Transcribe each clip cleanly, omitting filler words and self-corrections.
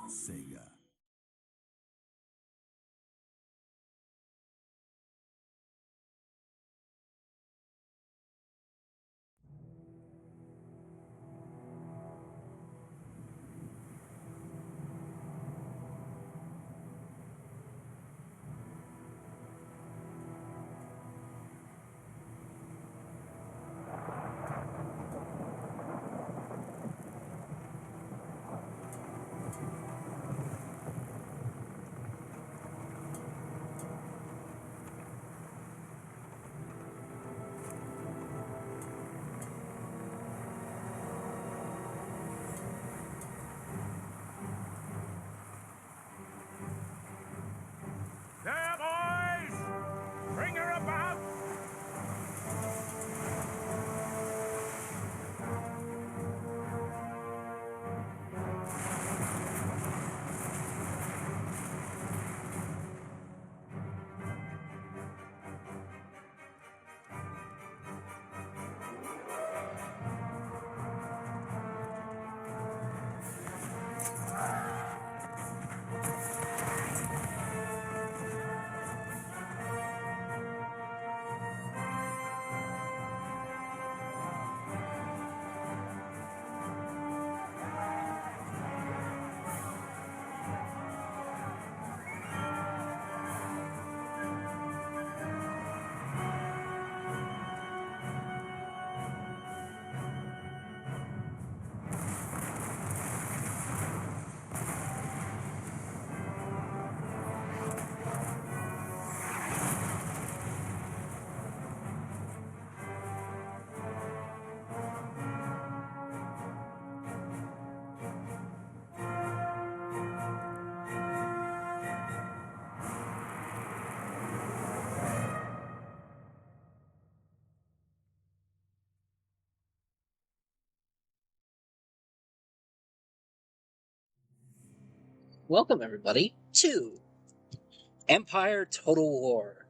Sega. There, boys! Bring her about! Welcome, everybody, to Empire Total War.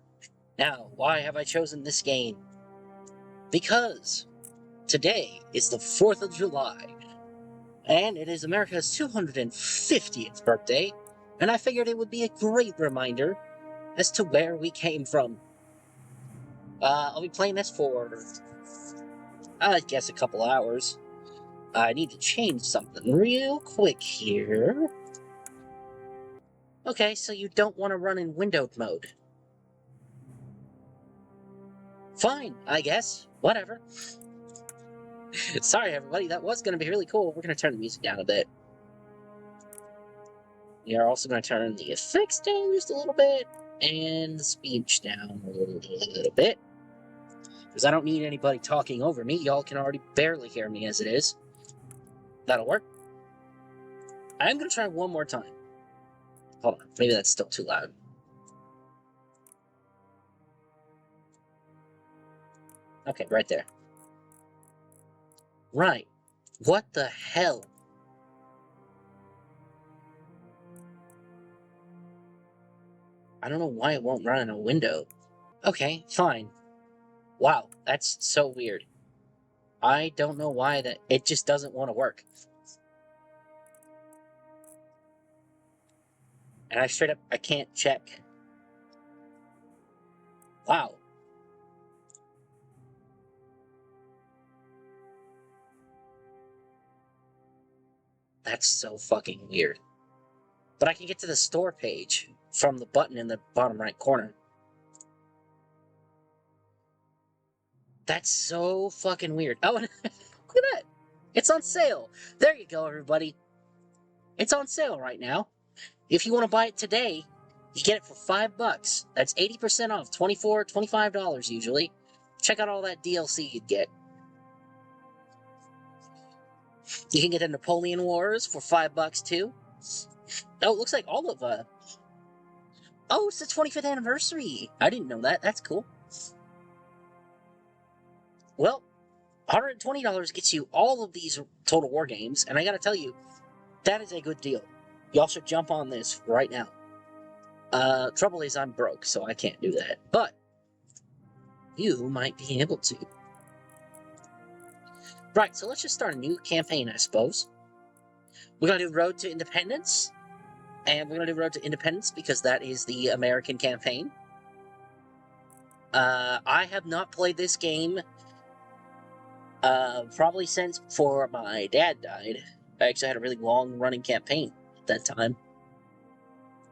Now, why have I chosen this game? Because today is the 4th of July, and it is America's 250th birthday, and I figured it would be a great reminder as to where we came from. I'll be playing this for, I guess, a couple hours. I need to change something real quick here. Okay, so you don't want to run in windowed mode. Fine, I guess. Whatever. Sorry, everybody. That was going to be really cool. We're going to turn the music down a bit. We are also going to turn the effects down just a little bit, and the speech down a little bit. Because I don't need anybody talking over me. Y'all can already barely hear me as it is. That'll work. I'm going to try one more time. Hold on. Maybe that's still too loud. Okay, right there. Right. What the hell? I don't know why it won't run in a window. Okay, fine. Wow, that's so weird. I don't know why that it just doesn't want to work. And I straight up, I can't check. Wow. That's so fucking weird. But I can get to the store page from the button in the bottom right corner. That's so fucking weird. Oh, and look at that. It's on sale. There you go, everybody. It's on sale right now. If you want to buy it today, you get it for $5. That's 80% off. $24, $25 usually. Check out all that DLC you'd get. You can get the Napoleon Wars for $5 too. Oh, it looks like all of Oh, it's the 25th anniversary. I didn't know that. That's cool. Well, $120 gets you all of these Total War games, and I gotta tell you, that is a good deal. Y'all should jump on this right now. Trouble is I'm broke, so I can't do that. But you might be able to. Right, so let's just start a new campaign, I suppose. We're gonna do Road to Independence. And we're going to do Road to Independence because that is the American campaign. I have not played this game probably since before my dad died. I actually had a really long-running campaign at that time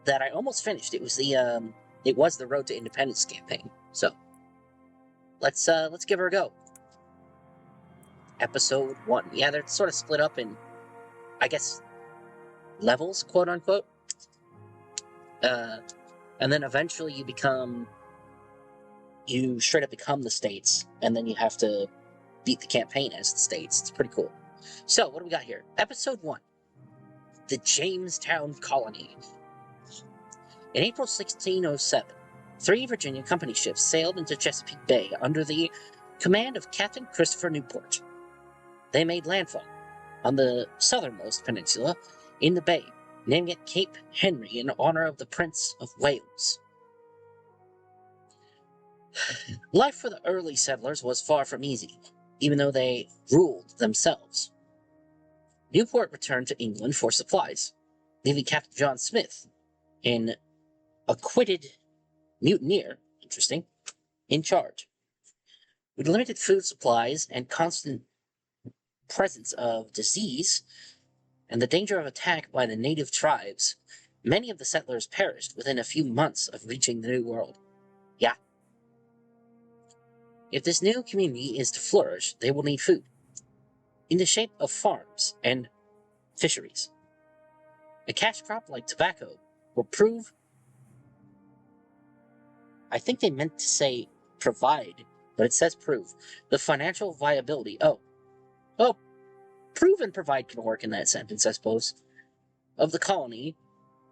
that I almost finished. It was the Road to Independence campaign. So let's give her a go. Episode 1. Yeah, they're sort of split up in, I guess, levels, quote unquote. And then eventually you straight up become the states, and then you have to beat the campaign as the states. It's pretty cool. So, what do we got here? Episode 1. The Jamestown Colony. In April 1607, 3 Virginia company ships sailed into Chesapeake Bay under the command of Captain Christopher Newport. They made landfall on the southernmost peninsula in the bay, naming it Cape Henry in honor of the Prince of Wales. Life for the early settlers was far from easy, even though they ruled themselves. Newport returned to England for supplies, leaving Captain John Smith, an acquitted mutineer, interesting, in charge. With limited food supplies and constant presence of disease and the danger of attack by the native tribes, many of the settlers perished within a few months of reaching the New World. Yeah. If this new community is to flourish, they will need food, in the shape of farms and fisheries. A cash crop like tobacco will prove, I think they meant to say provide, but it says prove, the financial viability. Oh, prove and provide can work in that sentence, I suppose, of the colony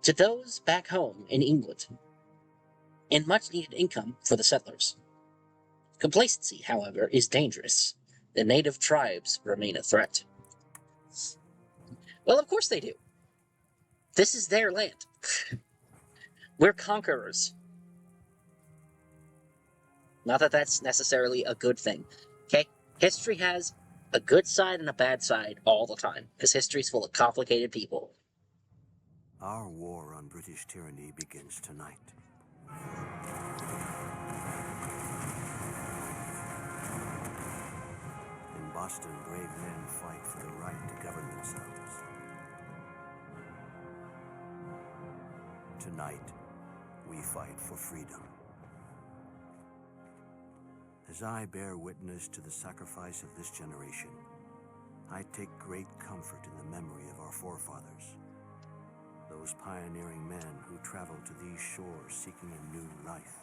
to those back home in England, and much needed income for the settlers. Complacency, however, is dangerous. The native tribes remain a threat. Well, of course they do. This is their land. We're conquerors. Not that that's necessarily a good thing, okay? History has a good side and a bad side all the time, because history's full of complicated people. Our war on British tyranny begins tonight. In Boston, brave men fight for the right to govern themselves. Tonight, we fight for freedom. As I bear witness to the sacrifice of this generation, I take great comfort in the memory of our forefathers, those pioneering men who traveled to these shores seeking a new life.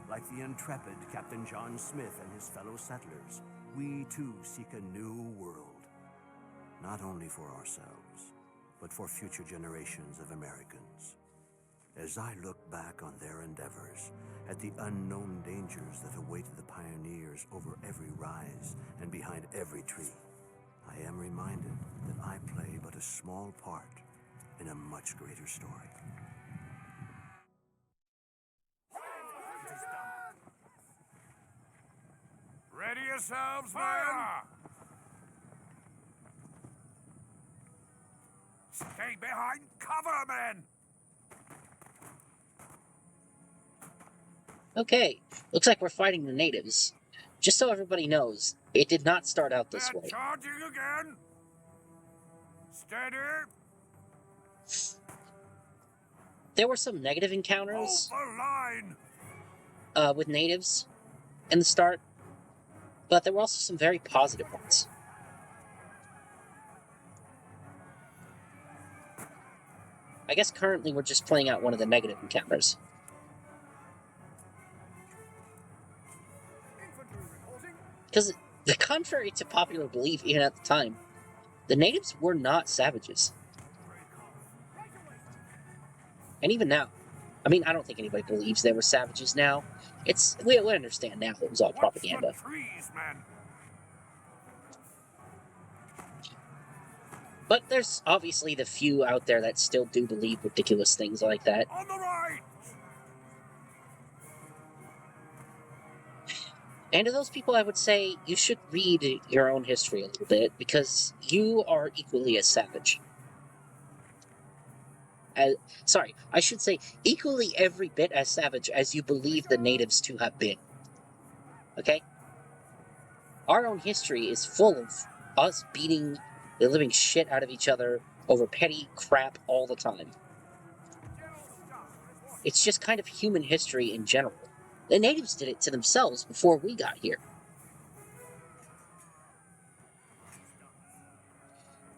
Like the intrepid Captain John Smith and his fellow settlers, we too seek a new world, not only for ourselves, but for future generations of Americans. As I look back on their endeavors, at the unknown dangers that awaited the pioneers over every rise and behind every tree, I am reminded that I play but a small part in a much greater story. Ready yourselves, fire! Stay behind cover, men! Okay, looks like we're fighting the natives. Just so everybody knows, it did not start out this They're way. charging again! Steady! There were some negative Hold encounters the line! with natives in the start, but there were also some very positive ones. I guess currently we're just playing out one of the negative encounters. Because, the contrary to popular belief even at the time, the natives were not savages. And even now. I mean, I don't think anybody believes they were savages now. We understand now it was all propaganda. Watch the trees, men! But there's obviously the few out there that still do believe ridiculous things like that. On the right! And to those people, I would say you should read your own history a little bit, because you are equally as savage as... Sorry, I should say equally every bit as savage as you believe the natives to have been. Okay? Our own history is full of us beating the living shit out of each other over petty crap all the time. It's just kind of human history in general. The natives did it to themselves before we got here.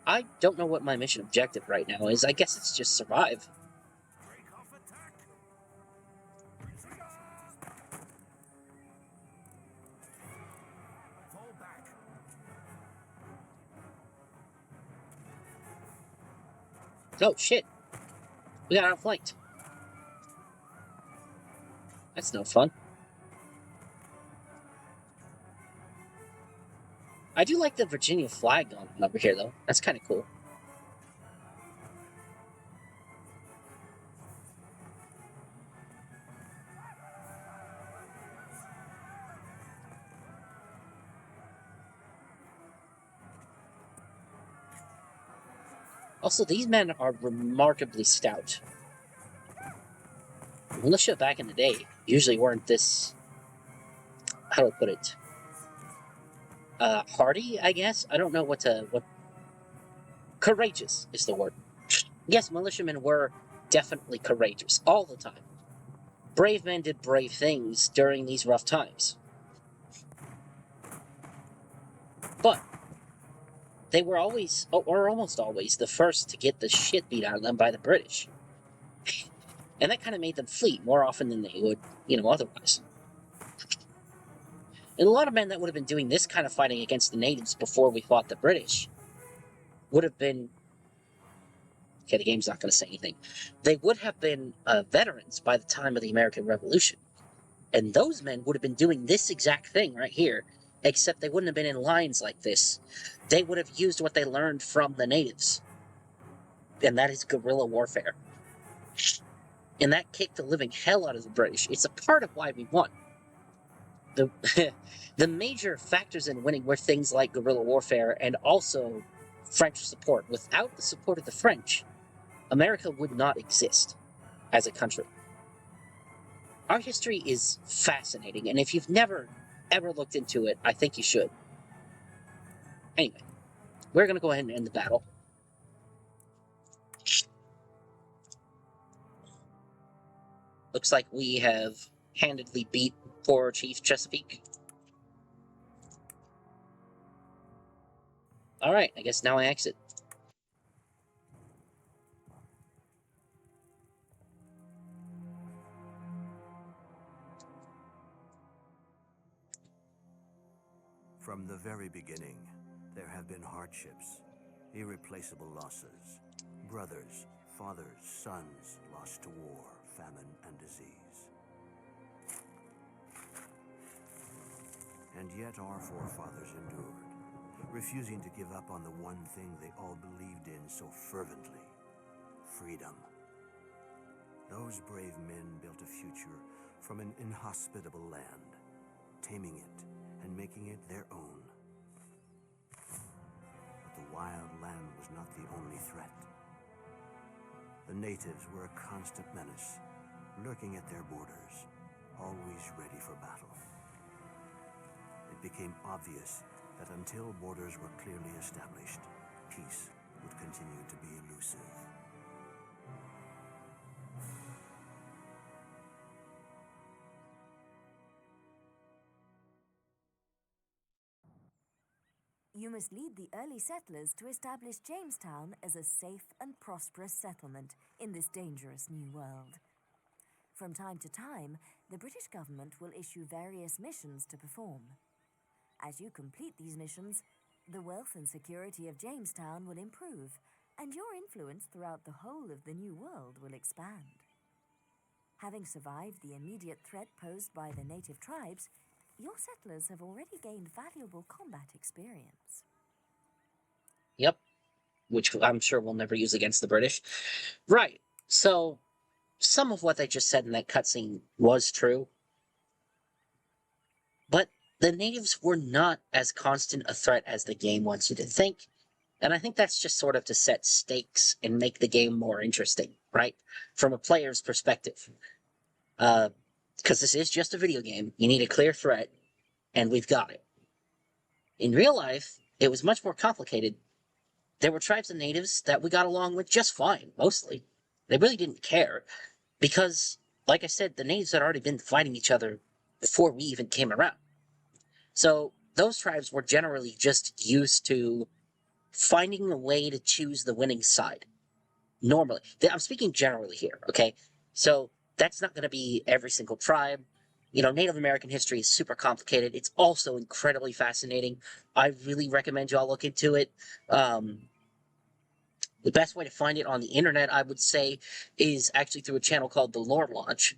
I don't know what my mission objective right now is. I guess it's just survive. Oh, shit. We got outflanked. That's no fun. I do like the Virginia flag going on over here, though. That's kind of cool. Also, these men are remarkably stout. Militia back in the day usually weren't this... How do I put it? Hardy, I guess? I don't know what... Courageous is the word. Yes, militiamen were definitely courageous all the time. Brave men did brave things during these rough times. But they were always, or almost always, the first to get the shit beat out of them by the British. And that kind of made them flee more often than they would, otherwise. And a lot of men that would have been doing this kind of fighting against the natives before we fought the British would have been... Okay, the game's not going to say anything. They would have been veterans by the time of the American Revolution. And those men would have been doing this exact thing right here, except they wouldn't have been in lines like this. They would have used what they learned from the natives. And that is guerrilla warfare. And that kicked the living hell out of the British. It's a part of why we won. The major factors in winning were things like guerrilla warfare and also French support. Without the support of the French, America would not exist as a country. Our history is fascinating, and if you've never, ever looked into it, I think you should. Anyway, we're going to go ahead and end the battle. Looks like we have handedly beat poor Chief Chesapeake. Alright, I guess now I exit. From the very beginning, there have been hardships, irreplaceable losses. Brothers, fathers, sons lost to war, famine, and disease. And yet our forefathers endured, refusing to give up on the one thing they all believed in so fervently: freedom. Those brave men built a future from an inhospitable land, taming it and making it their own. But the wild land was not the only threat. The natives were a constant menace, lurking at their borders, always ready for battle. It became obvious that until borders were clearly established, peace would continue to be elusive. You must lead the early settlers to establish Jamestown as a safe and prosperous settlement in this dangerous new world. From time to time, the British government will issue various missions to perform. As you complete these missions, the wealth and security of Jamestown will improve, and your influence throughout the whole of the new world will expand. Having survived the immediate threat posed by the native tribes, your settlers have already gained valuable combat experience. Yep, which I'm sure we'll never use against the British. Right, so some of what they just said in that cutscene was true, but the natives were not as constant a threat as the game wants you to think, and I think that's just sort of to set stakes and make the game more interesting. right? From a player's perspective. Because this is just a video game. You need a clear threat, and we've got it. In real life, it was much more complicated. There were tribes and natives that we got along with just fine, mostly. They really didn't care, because, like I said, the natives had already been fighting each other before we even came around. So those tribes were generally just used to finding a way to choose the winning side. Normally. I'm speaking generally here, okay? So that's not going to be every single tribe. You know, Native American history is super complicated. It's also incredibly fascinating. I really recommend y'all look into it. The best way to find it on the internet, I would say, is actually through a channel called The Lore Launch.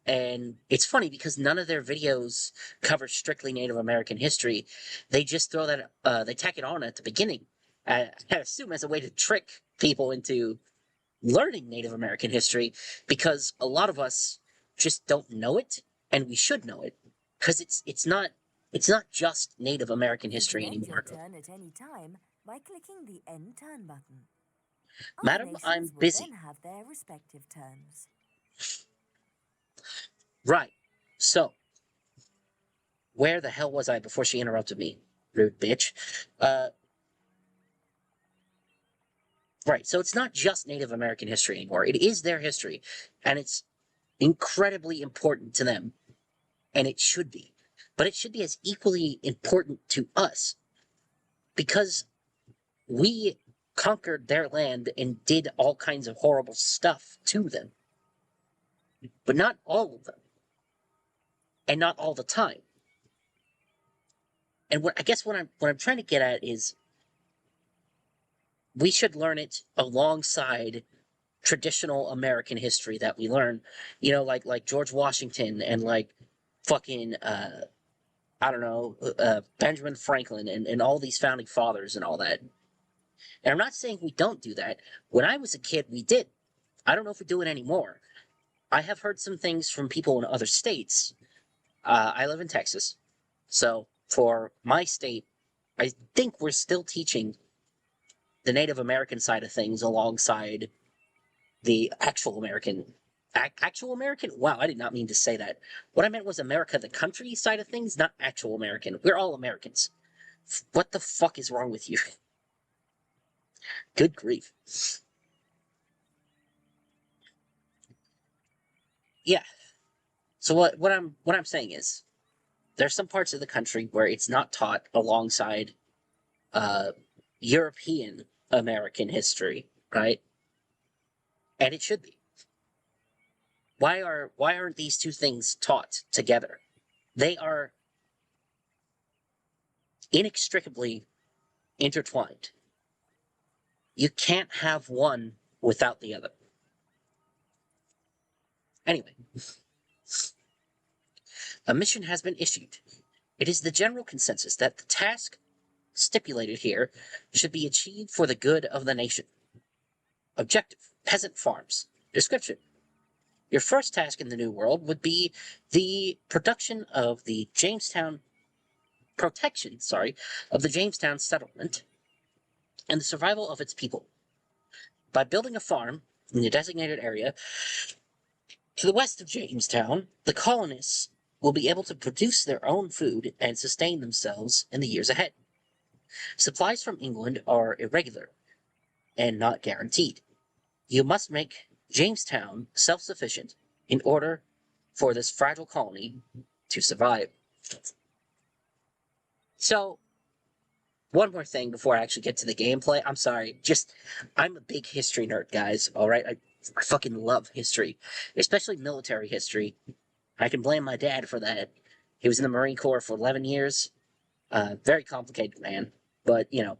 And it's funny because none of their videos cover strictly Native American history. They just throw that, they tack it on at the beginning. I assume as a way to trick people into learning Native American history, because a lot of us just don't know it, and we should know it, because it's not just Native American history You can end your anymore. turn at any time by clicking the End Turn button. Other Madam, nations I'm will busy. then have their respective turns. Right. So, where the hell was I before she interrupted me? Rude bitch. Right. So it's not just Native American history anymore. It is their history, and it's incredibly important to them, and it should be. But it should be as equally important to us, because we conquered their land and did all kinds of horrible stuff to them. But not all of them. And not all the time. And what I'm trying to get at is, we should learn it alongside traditional American history that we learn, you know, like George Washington and like fucking I don't know, Benjamin Franklin and all these founding fathers and all that. And I'm not saying we don't do that. When I was a kid, we did. I don't know if we do it anymore. I have heard some things from people in other states. I live in Texas, so for my state, I think we're still teaching the Native American side of things alongside the actual American. Actual American? Wow, I did not mean to say that. What I meant was America, the country side of things, not actual American. We're all Americans. What the fuck is wrong with you? Good grief. Yeah. So what I'm saying is, there's some parts of the country where it's not taught alongside European American history, right? And it should be. Why aren't these two things taught together? They are inextricably intertwined. You can't have one without the other. Anyway, a mission has been issued. It is the general consensus that the task stipulated here should be achieved for the good of the nation. Objective: peasant farms. Description: your first task in the New World would be the protection of the Jamestown settlement and the survival of its people. By building a farm in the designated area to the west of Jamestown, the colonists will be able to produce their own food and sustain themselves in the years ahead. Supplies from England are irregular and not guaranteed. You must make Jamestown self-sufficient in order for this fragile colony to survive. So, one more thing before I actually get to the gameplay. I'm sorry, I'm a big history nerd, guys, alright? I fucking love history, especially military history. I can blame my dad for that. He was in the Marine Corps for 11 years. Very complicated man, but, you know,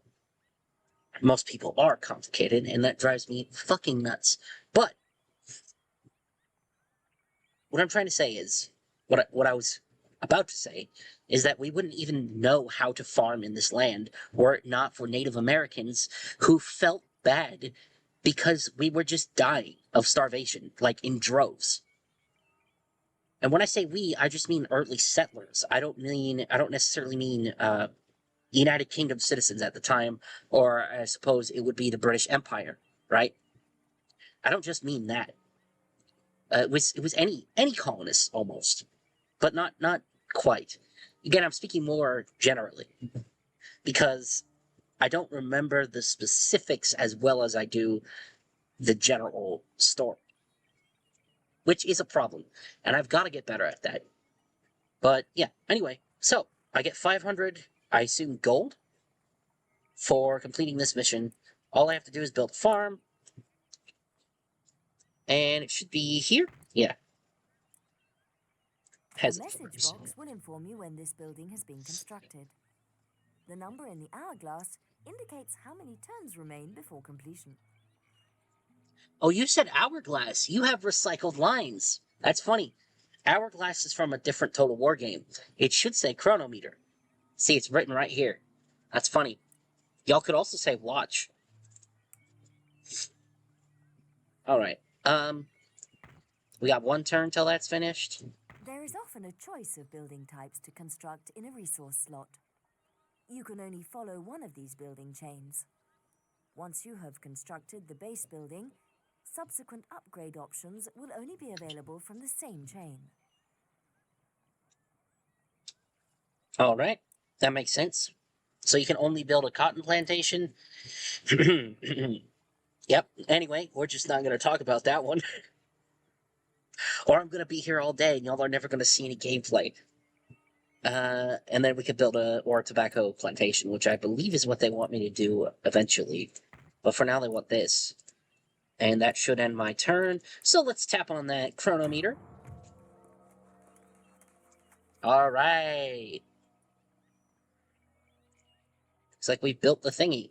most people are complicated, and that drives me fucking nuts. But what I'm trying to say is, what I was about to say, is that we wouldn't even know how to farm in this land were it not for Native Americans who felt bad because we were just dying of starvation, like in droves. And when I say we, I just mean early settlers. I don't necessarily mean United Kingdom citizens at the time, or I suppose it would be the British Empire, right? I don't just mean that. It was any colonist almost, but not quite. Again, I'm speaking more generally because I don't remember the specifics as well as I do the general story, which is a problem, and I've got to get better at that. But yeah, anyway, so I get 500, I assume, gold for completing this mission. All I have to do is build a farm, and it should be here. Yeah. A message box will inform you when this building has been constructed. The number in the hourglass indicates how many turns remain before completion. Oh, you said hourglass. You have recycled lines. That's funny. Hourglass is from a different Total War game. It should say chronometer. See, it's written right here. That's funny. Y'all could also say watch. All right. We got one turn till that's finished. There is often a choice of building types to construct in a resource slot. You can only follow one of these building chains. Once you have constructed the base building, subsequent upgrade options will only be available from the same chain. All right. That makes sense. So you can only build a cotton plantation? Yep. Anyway, we're just not going to talk about that one. Or I'm going to be here all day and y'all are never going to see any gameplay. And then we could build a tobacco plantation, which I believe is what they want me to do eventually. But for now, they want this. And that should end my turn. So let's tap on that chronometer. All right. Looks like we've built the thingy.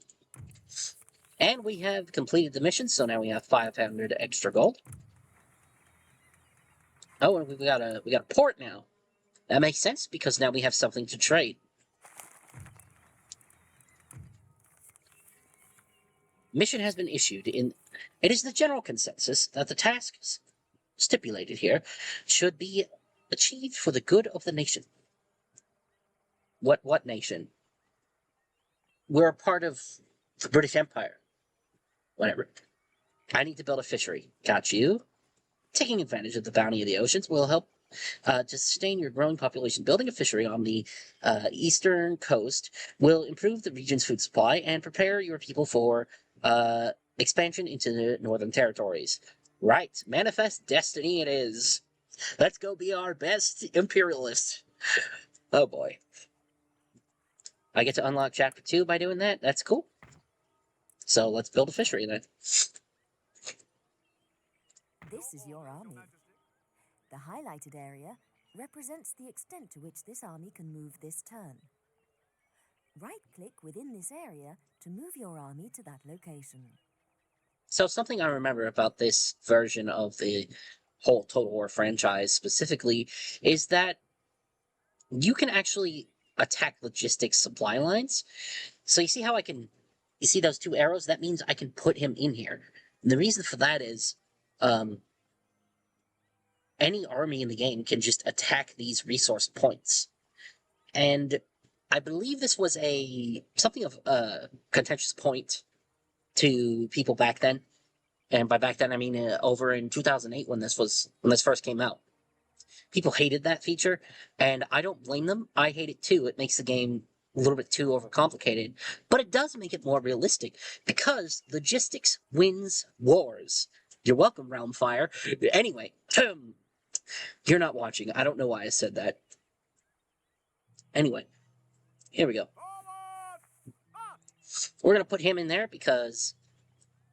And we have completed the mission, so now we have 500 extra gold. Oh, and we got a port now. That makes sense, because now we have something to trade. Mission has been issued in... It is the general consensus that the tasks stipulated here should be achieved for the good of the nation. What nation? We're a part of the British Empire. Whatever. I need to build a fishery. Got you. Taking advantage of the bounty of the oceans will help to sustain your growing population. Building a fishery on the eastern coast will improve the region's food supply and prepare your people for expansion into the northern territories. Right. Manifest destiny it is. Let's go be our best imperialist. Oh boy. I get to unlock chapter 2 by doing that? That's cool. So let's build a fishery then. This is your army. The highlighted area represents the extent to which this army can move this turn. Right-click within this area to move your army to that location. So something I remember about this version of the whole Total War franchise specifically is that you can actually attack logistics supply lines. So you see how you see those two arrows? That means I can put him in here. And the reason for that is any army in the game can just attack these resource points. And I believe this was something of a contentious point to people back then. And by back then, I mean over in 2008 when this first came out. People hated that feature, and I don't blame them. I hate it too. It makes the game a little bit too overcomplicated, but it does make it more realistic because logistics wins wars. You're welcome, Realmfire. Anyway, you're not watching. I don't know why I said that. Anyway, here we go. We're going to put him in there because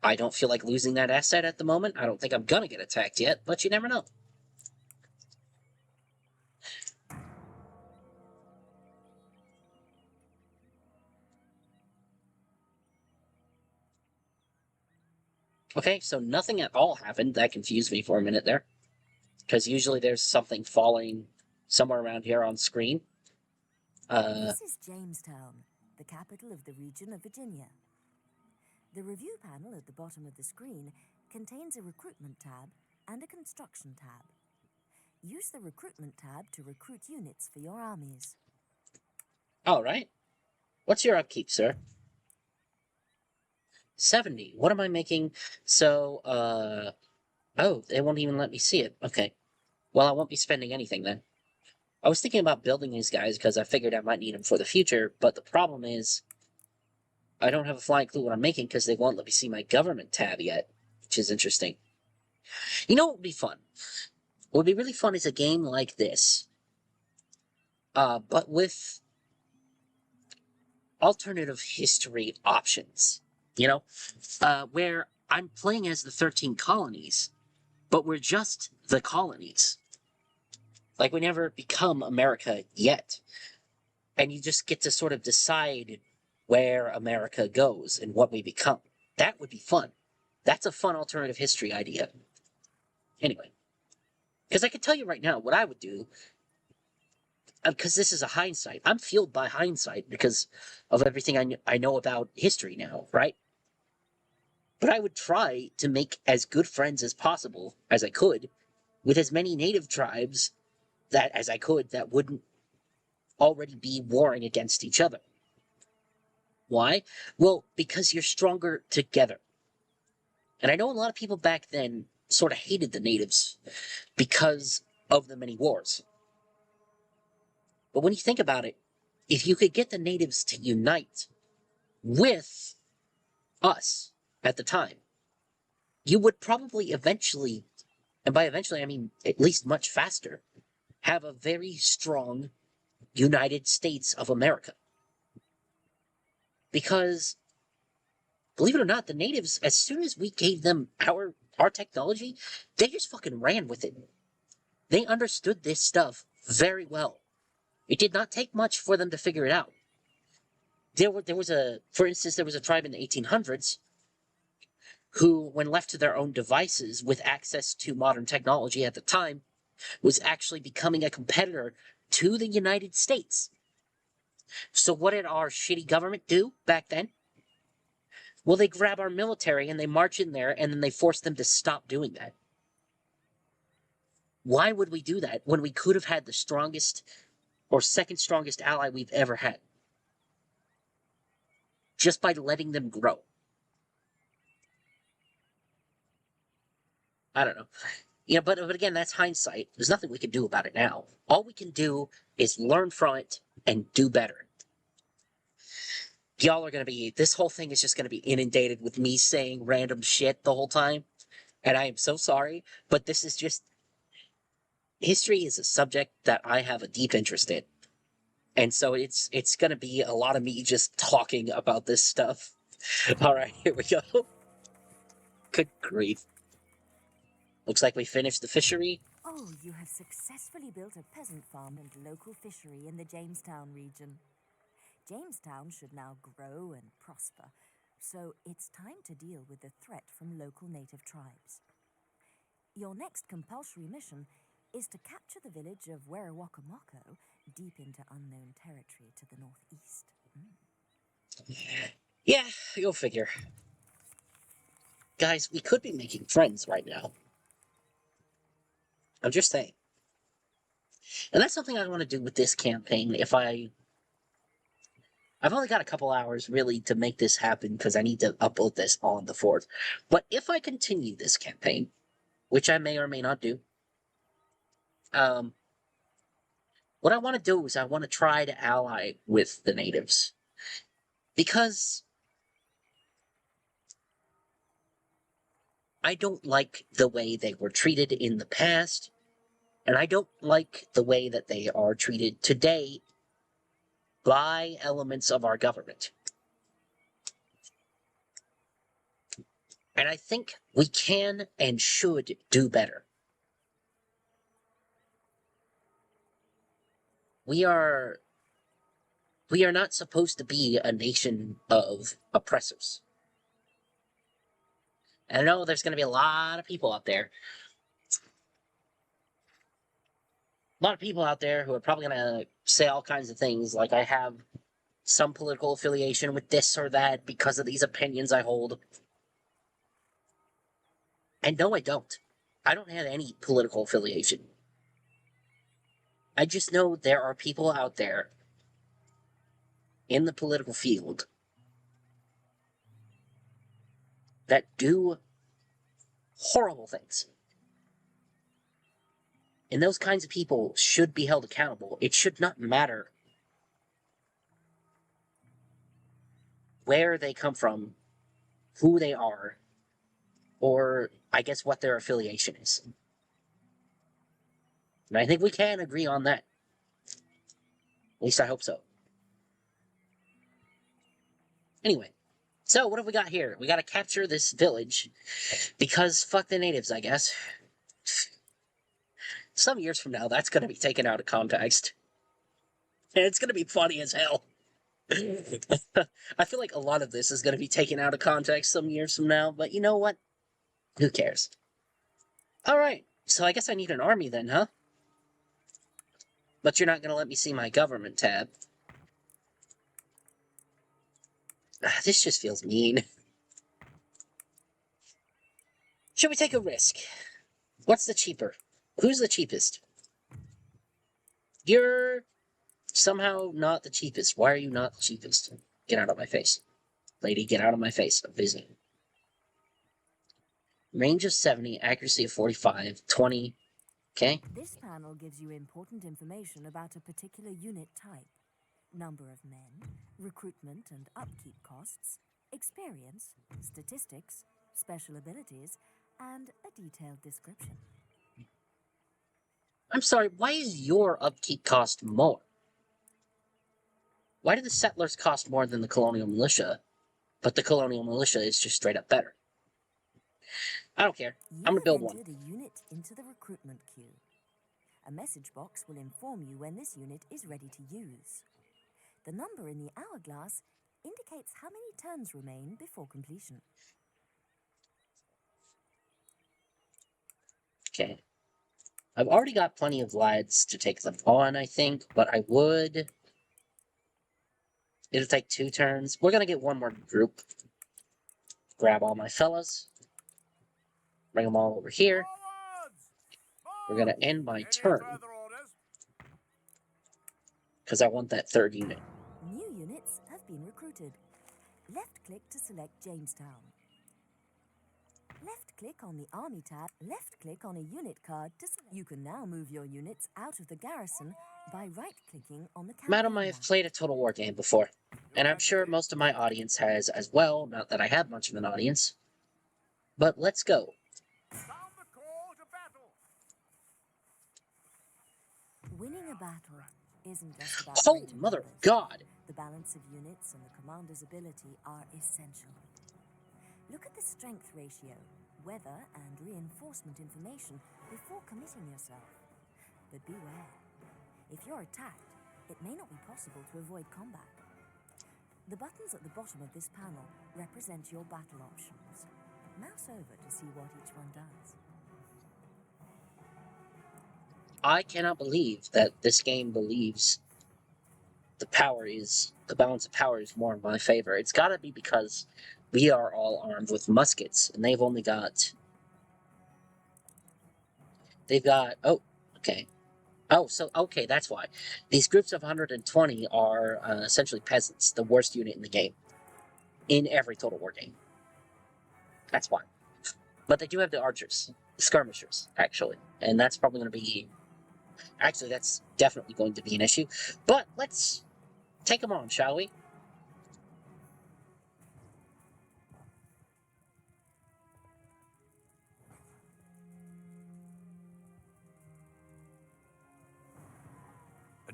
I don't feel like losing that asset at the moment. I don't think I'm going to get attacked yet, but you never know. Okay, so nothing at all happened. That confused me for a minute there. Because usually there's something falling somewhere around here on screen. This is Jamestown, the capital of the region of Virginia. The review panel at the bottom of the screen contains a recruitment tab and a construction tab. Use the recruitment tab to recruit units for your armies. All right. What's your upkeep, sir? 70. What am I making? So, oh, they won't even let me see it. Okay. Well, I won't be spending anything then. I was thinking about building these guys because I figured I might need them for the future, but the problem is I don't have a flying clue what I'm making because they won't let me see my government tab yet, which is interesting. You know what would be fun? What would be really fun is a game like this, but with alternative history options, you know? Where I'm playing as the 13 colonies, but we're just the colonies. Like, we never become America yet. And you just get to sort of decide where America goes and what we become. That would be fun. That's a fun alternative history idea. Anyway, because I can tell you right now what I would do, because this is a hindsight. I'm fueled by hindsight because of everything I know about history now, right? But I would try to make as good friends as possible, as I could, with as many native tribes as I could that wouldn't already be warring against each other. Why? Well, because you're stronger together. And I know a lot of people back then sort of hated the natives because of the many wars. But when you think about it, if you could get the natives to unite with us at the time, you would probably eventually, and by eventually I mean at least much faster, have a very strong United States of America. Because, believe it or not, the natives, as soon as we gave them our technology, they just fucking ran with it. They understood this stuff very well. It did not take much for them to figure it out. For instance, there was a tribe in the 1800s who, when left to their own devices with access to modern technology at the time, was actually becoming a competitor to the United States. So what did our shitty government do back then? Well, they grab our military and they march in there and then they force them to stop doing that. Why would we do that when we could have had the strongest or second strongest ally we've ever had? Just by letting them grow. I don't know. Yeah, but again, that's hindsight. There's nothing we can do about it now. All we can do is learn from it and do better. Y'all are going to be, this whole thing is just going to be inundated with me saying random shit the whole time. And I am so sorry, but this is just, history is a subject that I have a deep interest in. And so it's going to be a lot of me just talking about this stuff. All right, here we go. Good grief. Looks like we finished the fishery. Oh, you have successfully built a peasant farm and local fishery in the Jamestown region. Jamestown should now grow and prosper, so it's time to deal with the threat from local native tribes. Your next compulsory mission is to capture the village of Werowakamoko, deep into unknown territory to the northeast. Yeah, you'll figure. Guys, we could be making friends right now. I'm just saying. And that's something I want to do with this campaign. I've only got a couple hours really to make this happen because I need to upload this on the 4th. But if I continue this campaign, which I may or may not do, what I want to do is I want to try to ally with the natives. Because I don't like the way they were treated in the past, and I don't like the way that they are treated today by elements of our government. And I think we can and should do better. We are not supposed to be a nation of oppressors. And I know there's going to be a lot of people out there. A lot of people out there who are probably going to say all kinds of things like I have some political affiliation with this or that because of these opinions I hold. And no, I don't. I don't have any political affiliation. I just know there are people out there in the political field that do horrible things. And those kinds of people should be held accountable. It should not matter where they come from, who they are, or I guess what their affiliation is. And I think we can agree on that. At least I hope so. Anyway, so what have we got here? We gotta capture this village, because fuck the natives, I guess. Some years from now, that's gonna be taken out of context. And it's gonna be funny as hell. I feel like a lot of this is gonna be taken out of context some years from now, but you know what? Who cares? Alright, so I guess I need an army then, huh? But you're not gonna let me see my government tab. This just feels mean. Should we take a risk? What's the cheaper? Who's the cheapest? You're somehow not the cheapest. Why are you not the cheapest? Get out of my face. Lady, get out of my face. I'm busy. Range of 70, accuracy of 45, 20. Okay. This panel gives you important information about a particular unit type. Number of men, recruitment and upkeep costs, experience, statistics, special abilities, and a detailed description. I'm sorry, why is your upkeep cost more? Why do the settlers cost more than the colonial militia, but the colonial militia is just straight up better? I don't care. I'm gonna build one. You have entered a unit into the recruitment queue. A message box will inform you when this unit is ready to use. The number in the hourglass indicates how many turns remain before completion. Okay. I've already got plenty of lads to take them on, I think, but I would... It'll take 2 turns. We're gonna get one more group. Grab all my fellas. Bring them all over here. We're gonna end my turn. Because I want that 3rd unit. New units have been recruited. Left-click to select Jamestown. Left-click on the Army tab. Left-click on a unit card to select. You can now move your units out of the garrison by right-clicking on the campaign Madam, I have map. played a Total War game before. And I'm sure most of my audience has as well, not that I have much of an audience. But let's go. Sound the call to battle. Winning a battle isn't just about Holy greater mother of numbers. God! The balance of units and the commander's ability are essential. Look at the strength ratio, weather and reinforcement information before committing yourself. But beware. If you're attacked, it may not be possible to avoid combat. The buttons at the bottom of this panel represent your battle options. Mouse over to see what each one does. I cannot believe that this game believes the balance of power is more in my favor. It's gotta be because we are all armed with muskets, and they've got, oh, okay. Oh, so, okay, that's why. These groups of 120 are essentially peasants, the worst unit in the game. In every Total War game. That's why. But they do have the archers, the skirmishers, actually. And that's probably going to be... Actually, that's definitely going to be an issue. But let's take them on, shall we?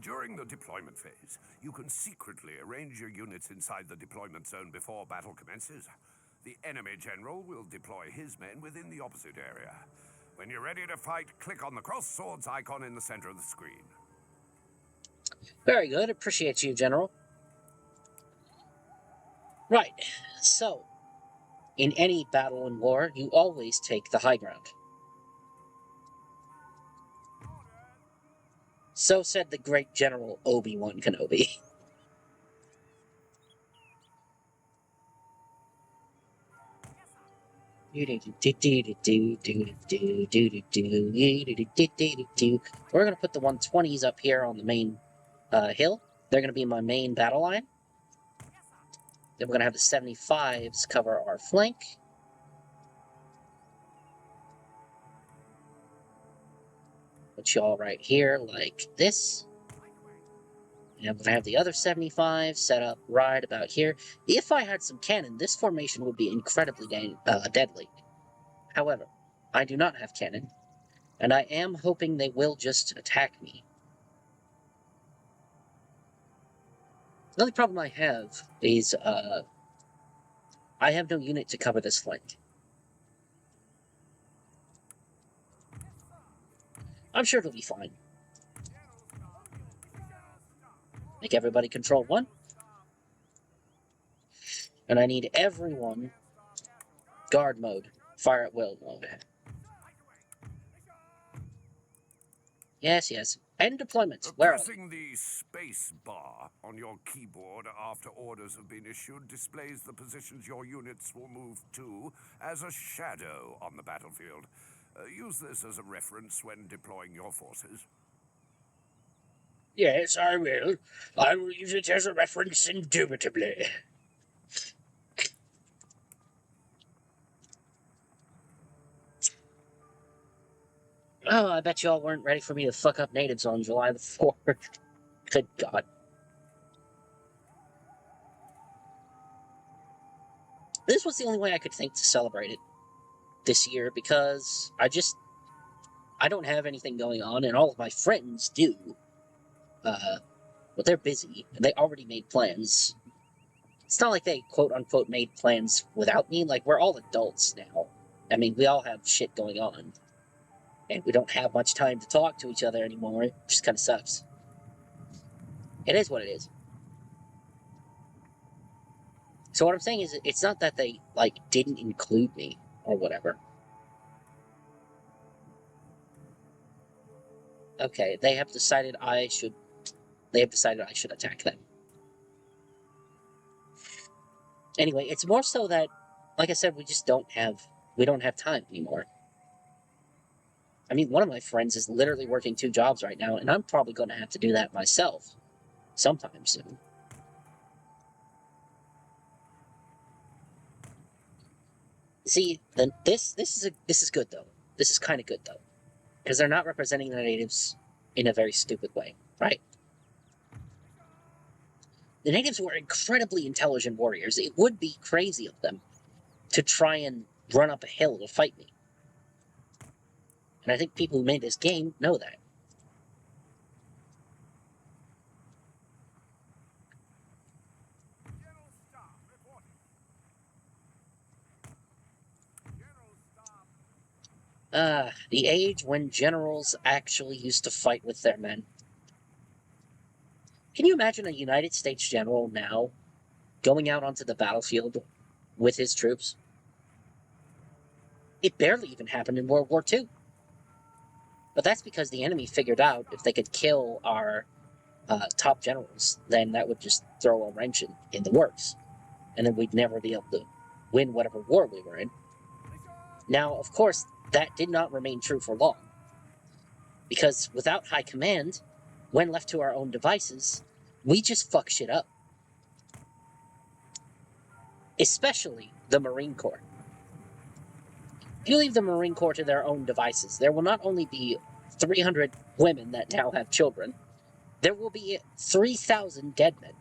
During the deployment phase, you can secretly arrange your units inside the deployment zone before battle commences. The enemy general will deploy his men within the opposite area. When you're ready to fight, click on the cross swords icon in the center of the screen. Very good. Appreciate you, General. Right. So, in any battle and war, you always take the high ground. So said the great General Obi-Wan Kenobi. We're gonna put the 120s up here on the main hill. They're gonna be my main battle line. Then we're gonna have the 75s cover our flank. Put y'all right here like this. And I'm going to have the other 75 set up right about here. If I had some cannon, this formation would be incredibly deadly. However, I do not have cannon, and I am hoping they will just attack me. The only problem I have is I have no unit to cover this flank. I'm sure it'll be fine. Make everybody control 1. And I need everyone guard mode, fire at will mode. Yes, yes. And deployment. Where are they? Pressing the space bar on your keyboard after orders have been issued displays the positions your units will move to as a shadow on the battlefield. Use this as a reference when deploying your forces. Yes, I will. I will use it as a reference indubitably. Oh, I bet y'all weren't ready for me to fuck up natives on July the 4th. Good God. This was the only way I could think to celebrate it this year, because I don't have anything going on, and all of my friends do. But they're busy, and they already made plans. It's not like they quote-unquote made plans without me. Like, we're all adults now. I mean, we all have shit going on. And we don't have much time to talk to each other anymore. It just kind of sucks. It is what it is. So what I'm saying is, it's not that they, like, didn't include me, or whatever. Okay, they have decided I should attack them. Anyway, it's more so that, like I said, we don't have time anymore. I mean, one of my friends is literally working 2 jobs right now, and I'm probably going to have to do that myself sometime soon. See, then this is good though. This is kind of good though, because they're not representing the natives in a very stupid way, right? The natives were incredibly intelligent warriors. It would be crazy of them to try and run up a hill to fight me. And I think people who made this game know that. The age when generals actually used to fight with their men. Can you imagine a United States general now going out onto the battlefield with his troops? It barely even happened in World War II. But that's because the enemy figured out if they could kill our top generals, then that would just throw a wrench in the works. And then we'd never be able to win whatever war we were in. Now, of course, that did not remain true for long. Because without high command, when left to our own devices, we just fuck shit up. Especially the Marine Corps. If you leave the Marine Corps to their own devices, there will not only be 300 women that now have children, there will be 3,000 dead men.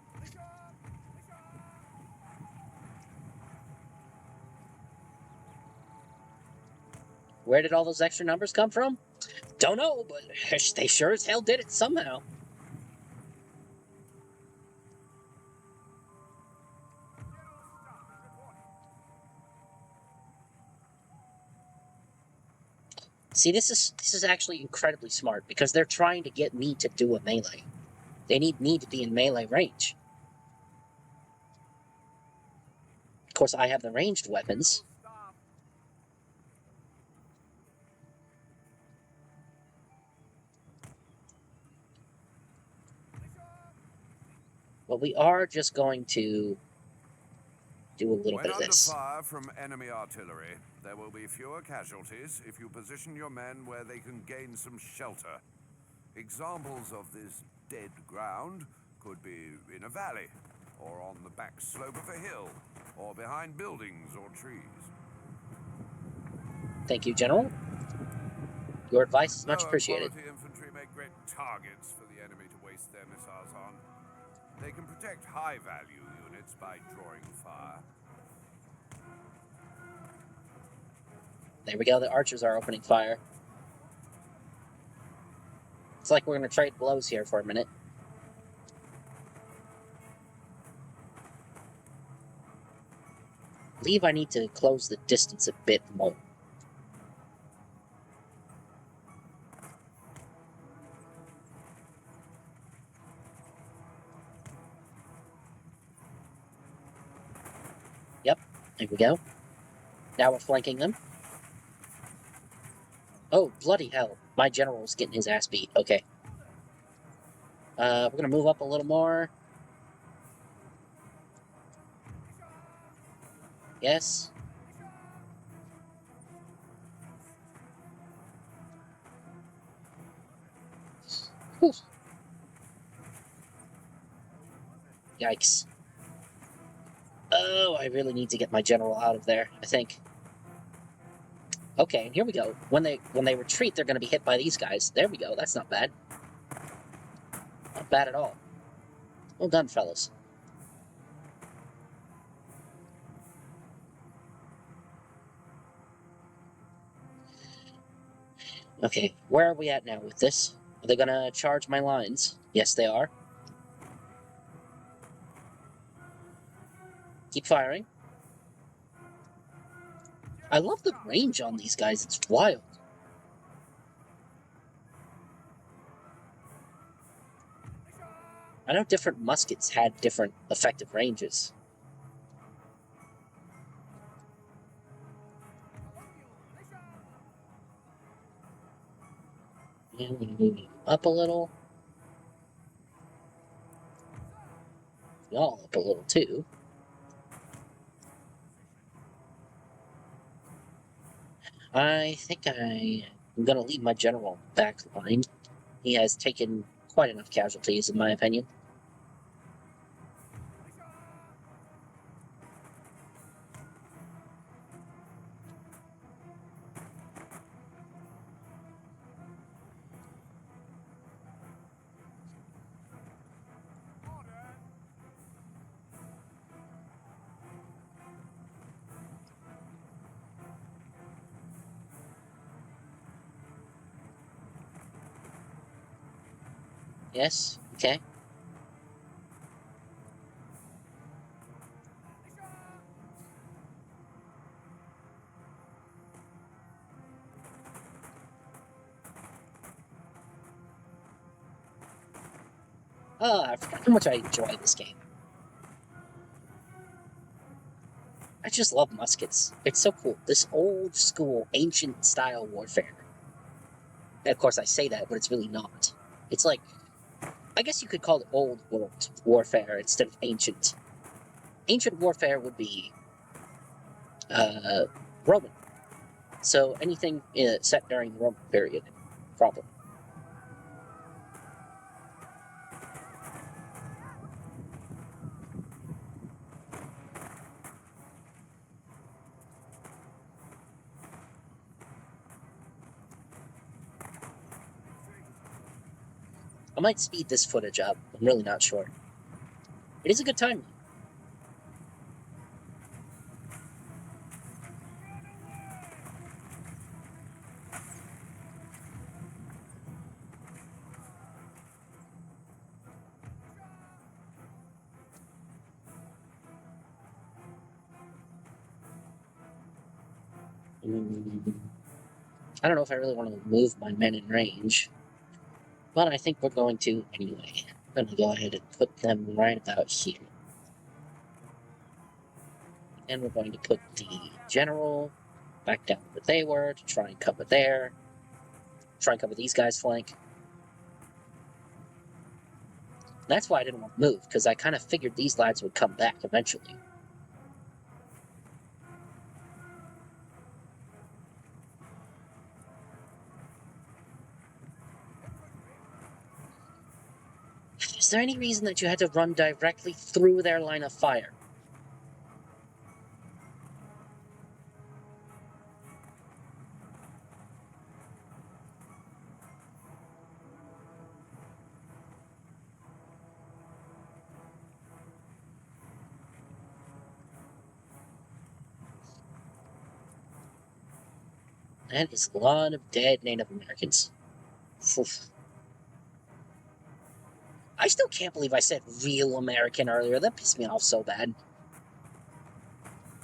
Where did all those extra numbers come from? Don't know, but they sure as hell did it somehow. See, this is actually incredibly smart, because they're trying to get me to do a melee. They need me to be in melee range. Of course, I have the ranged weapons. But we are just going to do a little bit of this. When under fire from enemy artillery, there will be fewer casualties if you position your men where they can gain some shelter. Examples of this dead ground could be in a valley, or on the back slope of a hill, or behind buildings or trees. Thank you, General. Your advice is much Lower appreciated. quality infantry targets for the enemy to waste their missiles on. They can protect high-value units by drawing fire. There we go, the archers are opening fire. It's like we're going to trade blows here for a minute. I believe I need to close the distance a bit more. Yep, there we go. Now we're flanking them. Oh, bloody hell. My general's getting his ass beat. Okay. We're gonna move up a little more. Yes. Whew. Yikes. Oh, I really need to get my general out of there, I think. Okay, and here we go. When they retreat, they're gonna be hit by these guys. There we go, that's not bad. Not bad at all. Well done, fellas. Okay, where are we at now with this? Are they gonna charge my lines? Yes, they are. Keep firing. I love the range on these guys, it's wild. I know different muskets had different effective ranges. And we're gonna move up a little. Y'all up a little too. I think I'm gonna leave my general back line. He has taken quite enough casualties, in my opinion. Yes, okay. I forgot how much I enjoy this game. I just love muskets. It's so cool. This old school, ancient style warfare. And of course I say that, but it's really not. It's like, I guess you could call it old world warfare instead of ancient. Ancient warfare would be Roman. So anything set during the Roman period, probably. I might speed this footage up. I'm really not sure. It is a good time. I don't know if I really want to move my men in range, but I think we're going to anyway. I'm going to go ahead and put them right about here. And we're going to put the general back down where they were to try and cover there. Try and cover these guys' flank. That's why I didn't want to move, because I kind of figured these lads would come back eventually. Is there any reason that you had to run directly through their line of fire? That is a lot of dead Native Americans. Oof. I still can't believe I said real American earlier. That pissed me off so bad.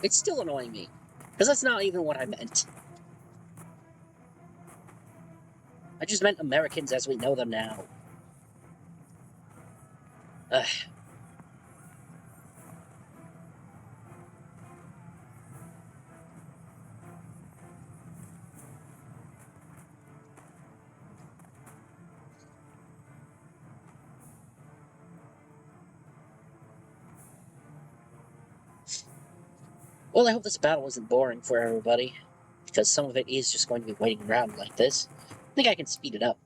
It's still annoying me. Because that's not even what I meant. I just meant Americans as we know them now. Ugh. Well, I hope this battle isn't boring for everybody, because some of it is just going to be waiting around like this. I think I can speed it up.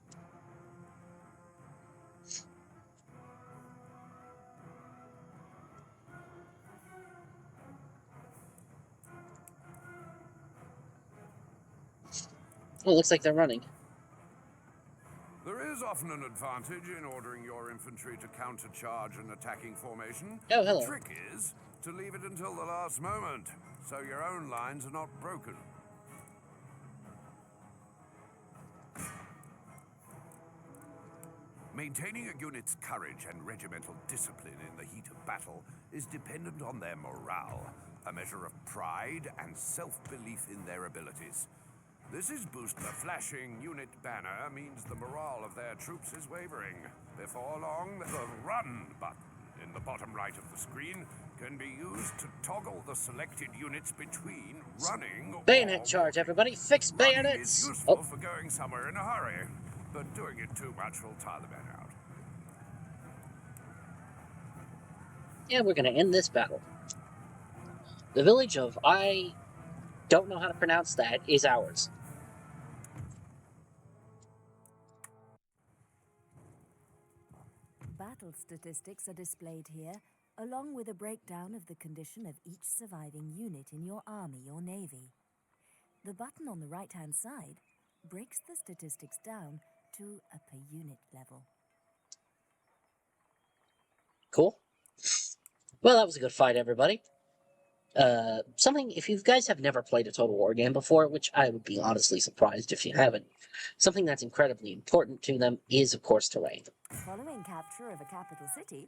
Oh, it looks like they're running. There is often an advantage in ordering your infantry to countercharge an attacking formation. Oh, hello. The trick is to leave it until the last moment, so your own lines are not broken. Maintaining a unit's courage and regimental discipline in the heat of battle is dependent on their morale, a measure of pride and self-belief in their abilities. This is boost. The flashing unit banner means the morale of their troops is wavering. Before long, the run button in the bottom right of the screen can be used to toggle the selected units between running Bayonet or charge, walking. everybody! Fix Running bayonets! is useful Oh, for going somewhere in a hurry, but doing it too much will tire the men out. yeah, we're gonna end this battle. The village of I don't know how to pronounce that is ours. Battle statistics are displayed here, along with a breakdown of the condition of each surviving unit in your army or navy. The button on the right-hand side breaks the statistics down to a per-unit level. Cool. Well, that was a good fight, everybody. Something, if you guys have never played a Total War game before, which I would be honestly surprised if you haven't, something that's incredibly important to them is, of course, terrain. Following capture of a capital city,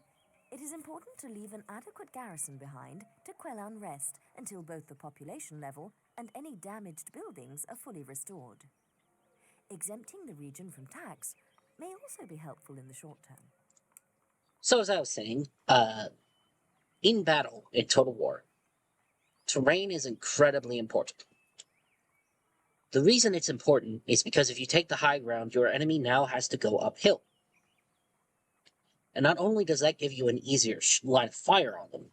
it is important to leave an adequate garrison behind to quell unrest until both the population level and any damaged buildings are fully restored. Exempting the region from tax may also be helpful in the short term. So, as I was saying, in battle, in Total War, terrain is incredibly important. The reason it's important is because if you take the high ground, your enemy now has to go uphill. And not only does that give you an easier line of fire on them,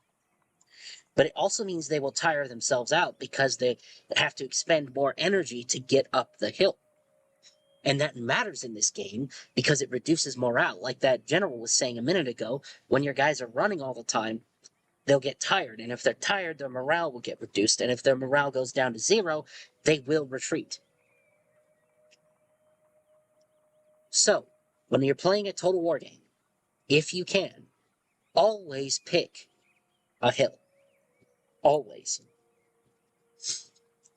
but it also means they will tire themselves out because they have to expend more energy to get up the hill. And that matters in this game because it reduces morale. Like that general was saying a minute ago, when your guys are running all the time, they'll get tired. And if they're tired, their morale will get reduced. And if their morale goes down to 0, they will retreat. So, when you're playing a Total War game, if you can, always pick a hill. Always.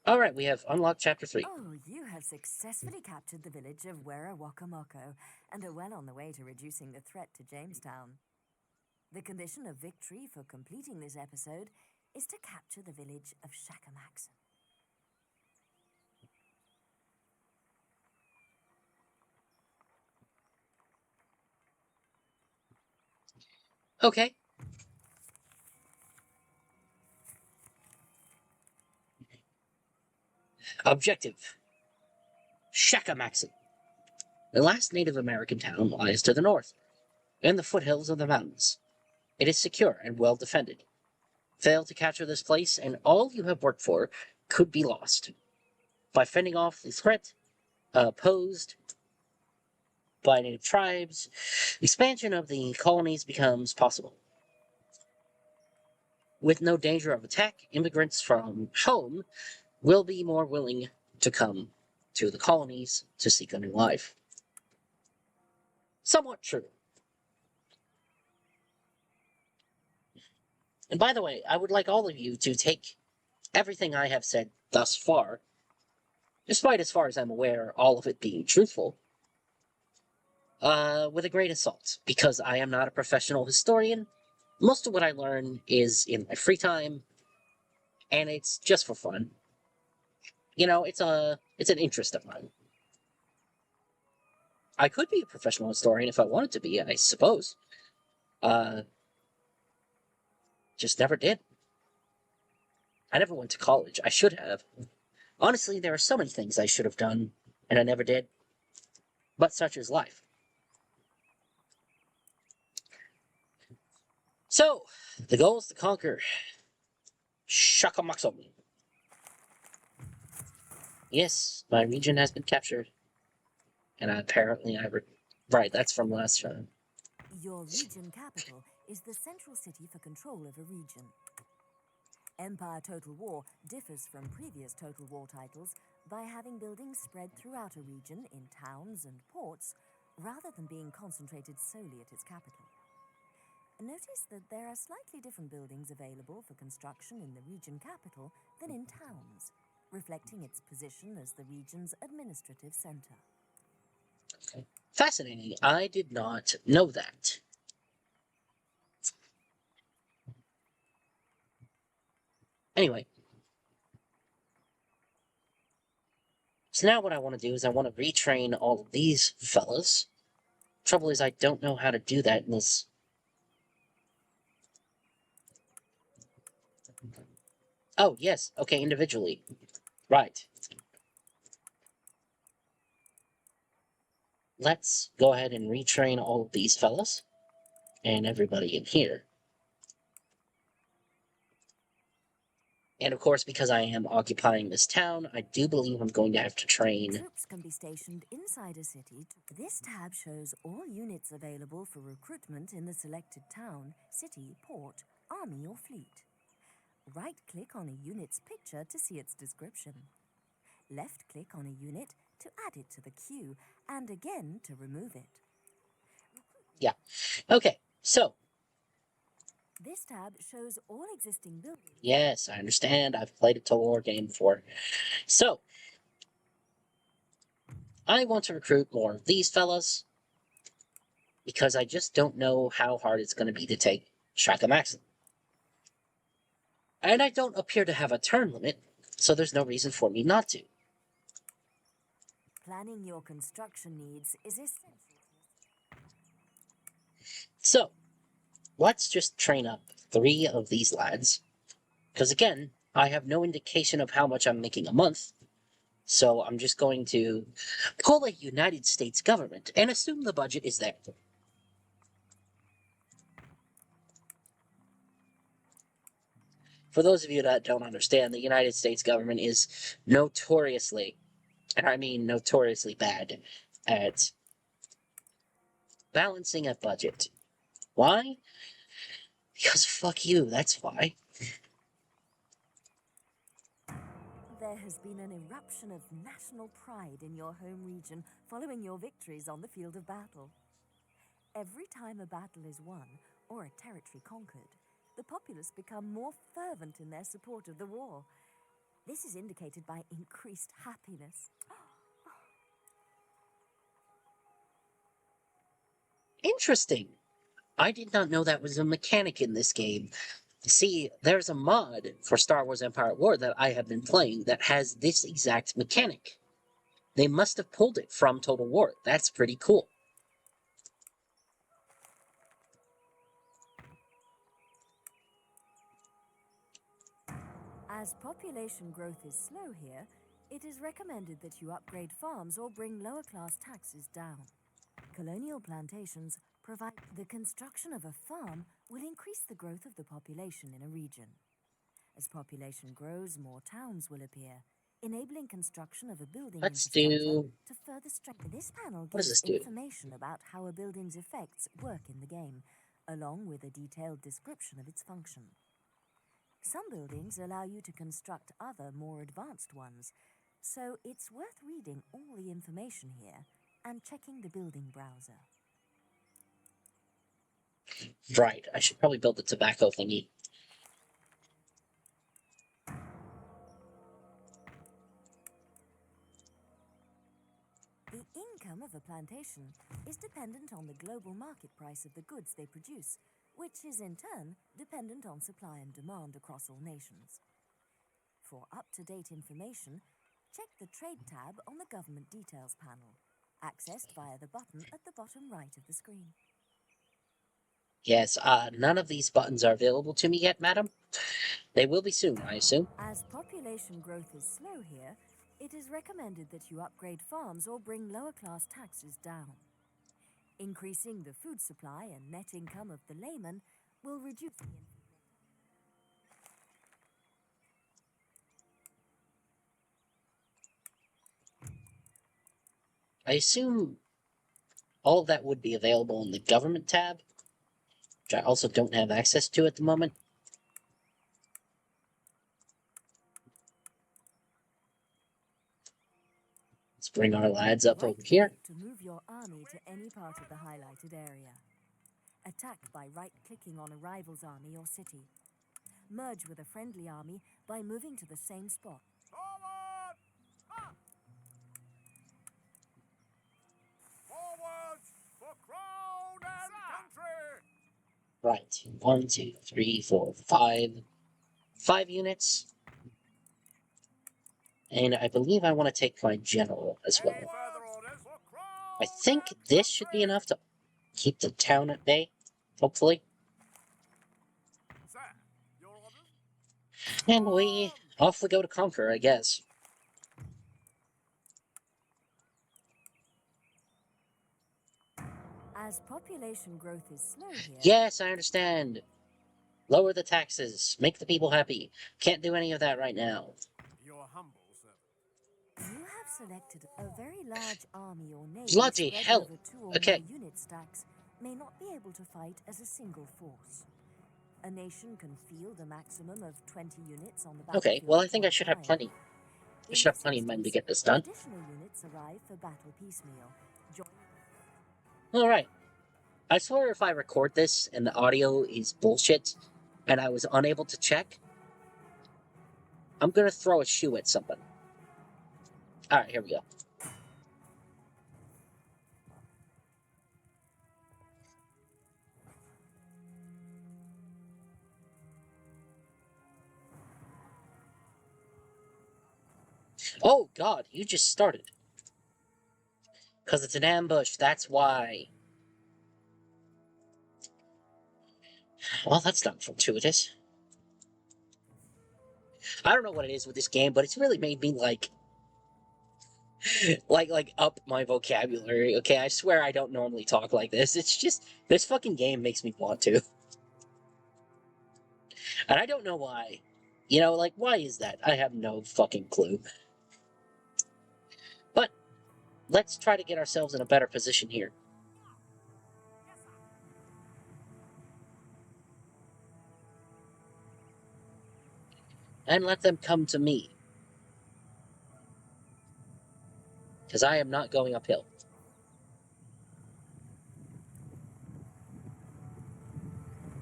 Alright, we have unlocked Chapter 3. Oh, you have successfully captured the village of Werawakamoko and are well on the way to reducing the threat to Jamestown. The condition of victory for completing this episode is to capture the village of Shakamaxon. Okay. Objective. Shakamaxon. The last Native American town lies to the north, in the foothills of the mountains. It is secure and well defended. Fail to capture this place, and all you have worked for could be lost. By fending off the threat posed by native tribes, expansion of the colonies becomes possible. With no danger of attack, immigrants from home will be more willing to come to the colonies to seek a new life. Somewhat true. And by the way, I would like all of you to take everything I have said thus far despite, as far as I'm aware, all of it being truthful, with a grain of salt, because I am not a professional historian. Most of what I learn is in my free time, and it's just for fun. You know, it's an interest of mine. I could be a professional historian if I wanted to be, I suppose. Just never did. I never went to college. I should have. Honestly, there are so many things I should have done, and I never did. But such is life. So, the goal is to conquer Shakamaksom. Yes, my region has been captured. And right, that's from last time. Your region capital is the central city for control of a region. Empire Total War differs from previous Total War titles by having buildings spread throughout a region in towns and ports, rather than being concentrated solely at its capital. Notice that there are slightly different buildings available for construction in the region capital than in towns, reflecting its position as the region's administrative center. Fascinating. I did not know that. Anyway. So now what I want to do is I want to retrain all of these fellas. Trouble is I don't know how to do that in this. Oh, yes. Okay, individually. Right. Let's go ahead and retrain all of these fellas. And everybody in here. And of course, because I am occupying this town, I do believe I'm going to have to train. Troops can be stationed inside a city. This tab shows all units available for recruitment in the selected town, city, port, army, or fleet. Right-click on a unit's picture to see its description. Left-click on a unit to add it to the queue, and again to remove it. Yeah. Okay, so. This tab shows all existing buildings. Yes, I understand. I've played a Total War game before. So, I want to recruit more of these fellas because I just don't know how hard it's going to be to take Shakamaxon. And I don't appear to have a turn limit, so there's no reason for me not to. Planning your construction needs is essential. So, let's just train up 3 of these lads. Because again, I have no indication of how much I'm making a month. So I'm just going to pull a United States government and assume the budget is there. For those of you that don't understand, the United States government is notoriously, and I mean notoriously bad, at balancing a budget. Why? Because fuck you, that's why. There has been an eruption of national pride in your home region following your victories on the field of battle. Every time a battle is won or a territory conquered, the populace become more fervent in their support of the war. This is indicated by increased happiness. Interesting. I did not know that was a mechanic in this game. See, there's a mod for Star Wars Empire at War that I have been playing that has this exact mechanic. They must have pulled it from Total War. That's pretty cool. As population growth is slow here, it is recommended that you upgrade farms or bring lower-class taxes down. Colonial plantations provide the construction of a farm will increase the growth of the population in a region. As population grows, more towns will appear, enabling construction of a building infrastructure to further strengthen. This panel gives information about how a building's effects work in the game, along with a detailed description of its function. Some buildings allow you to construct other, more advanced ones, so it's worth reading all the information here and checking the building browser. Right, I should probably build the tobacco thingy. income of a plantation is dependent on the global market price of the goods they produce, which is in turn dependent on supply and demand across all nations. For up-to-date information, check the Trade tab on the Government Details panel, accessed via the button at the bottom right of the screen. Yes, none of these buttons are available to me yet, madam. They will be soon, I assume. As population growth is slow here, it is recommended that you upgrade farms or bring lower-class taxes down. Increasing the food supply and net income of the layman will reduce the I assume all of that would be available in the Government tab, which I also don't have access to at the moment. Let's bring our lads up over here. to move your army to any part of the highlighted area. Attack by right-clicking on a rival's army or city. Merge with a friendly army by moving to the same spot. Forward! Ah! Forward for crown and country! Right, 1, 2, 3, 4, 5. 5 units. And I believe I want to take my general as well. Any further orders for crown I think and this should be country? enough to keep the town at bay, hopefully. Sir, your orders? And off we go to conquer, I guess. As population growth is slow here, Yes, I understand. Lower the taxes, make the people happy. Can't do any of that right now. Your humble servant. you have selected a very large army or navy Bloody spread hell. over 2 or Okay. more unit stacks may not be able to fight as a single force. A nation can field a maximum of 20 units on the battlefield. Okay, well I at think I one should have time. plenty. I In should have this plenty of men to instance, get this done. Additional units arrive for battle piecemeal. Alright. I swear if I record this and the audio is bullshit and I was unable to check, I'm gonna throw a shoe at somebody. Alright, here we go. Oh god, you just started. Because it's an ambush, that's why. Well, that's not fortuitous. I don't know what it is with this game, but it's really made me like up my vocabulary. Okay, I swear I don't normally talk like this. It's just this fucking game makes me want to. And I don't know why. You know, like why is that? I have no fucking clue. But let's try to get ourselves in a better position here. And let them come to me. Because I am not going uphill.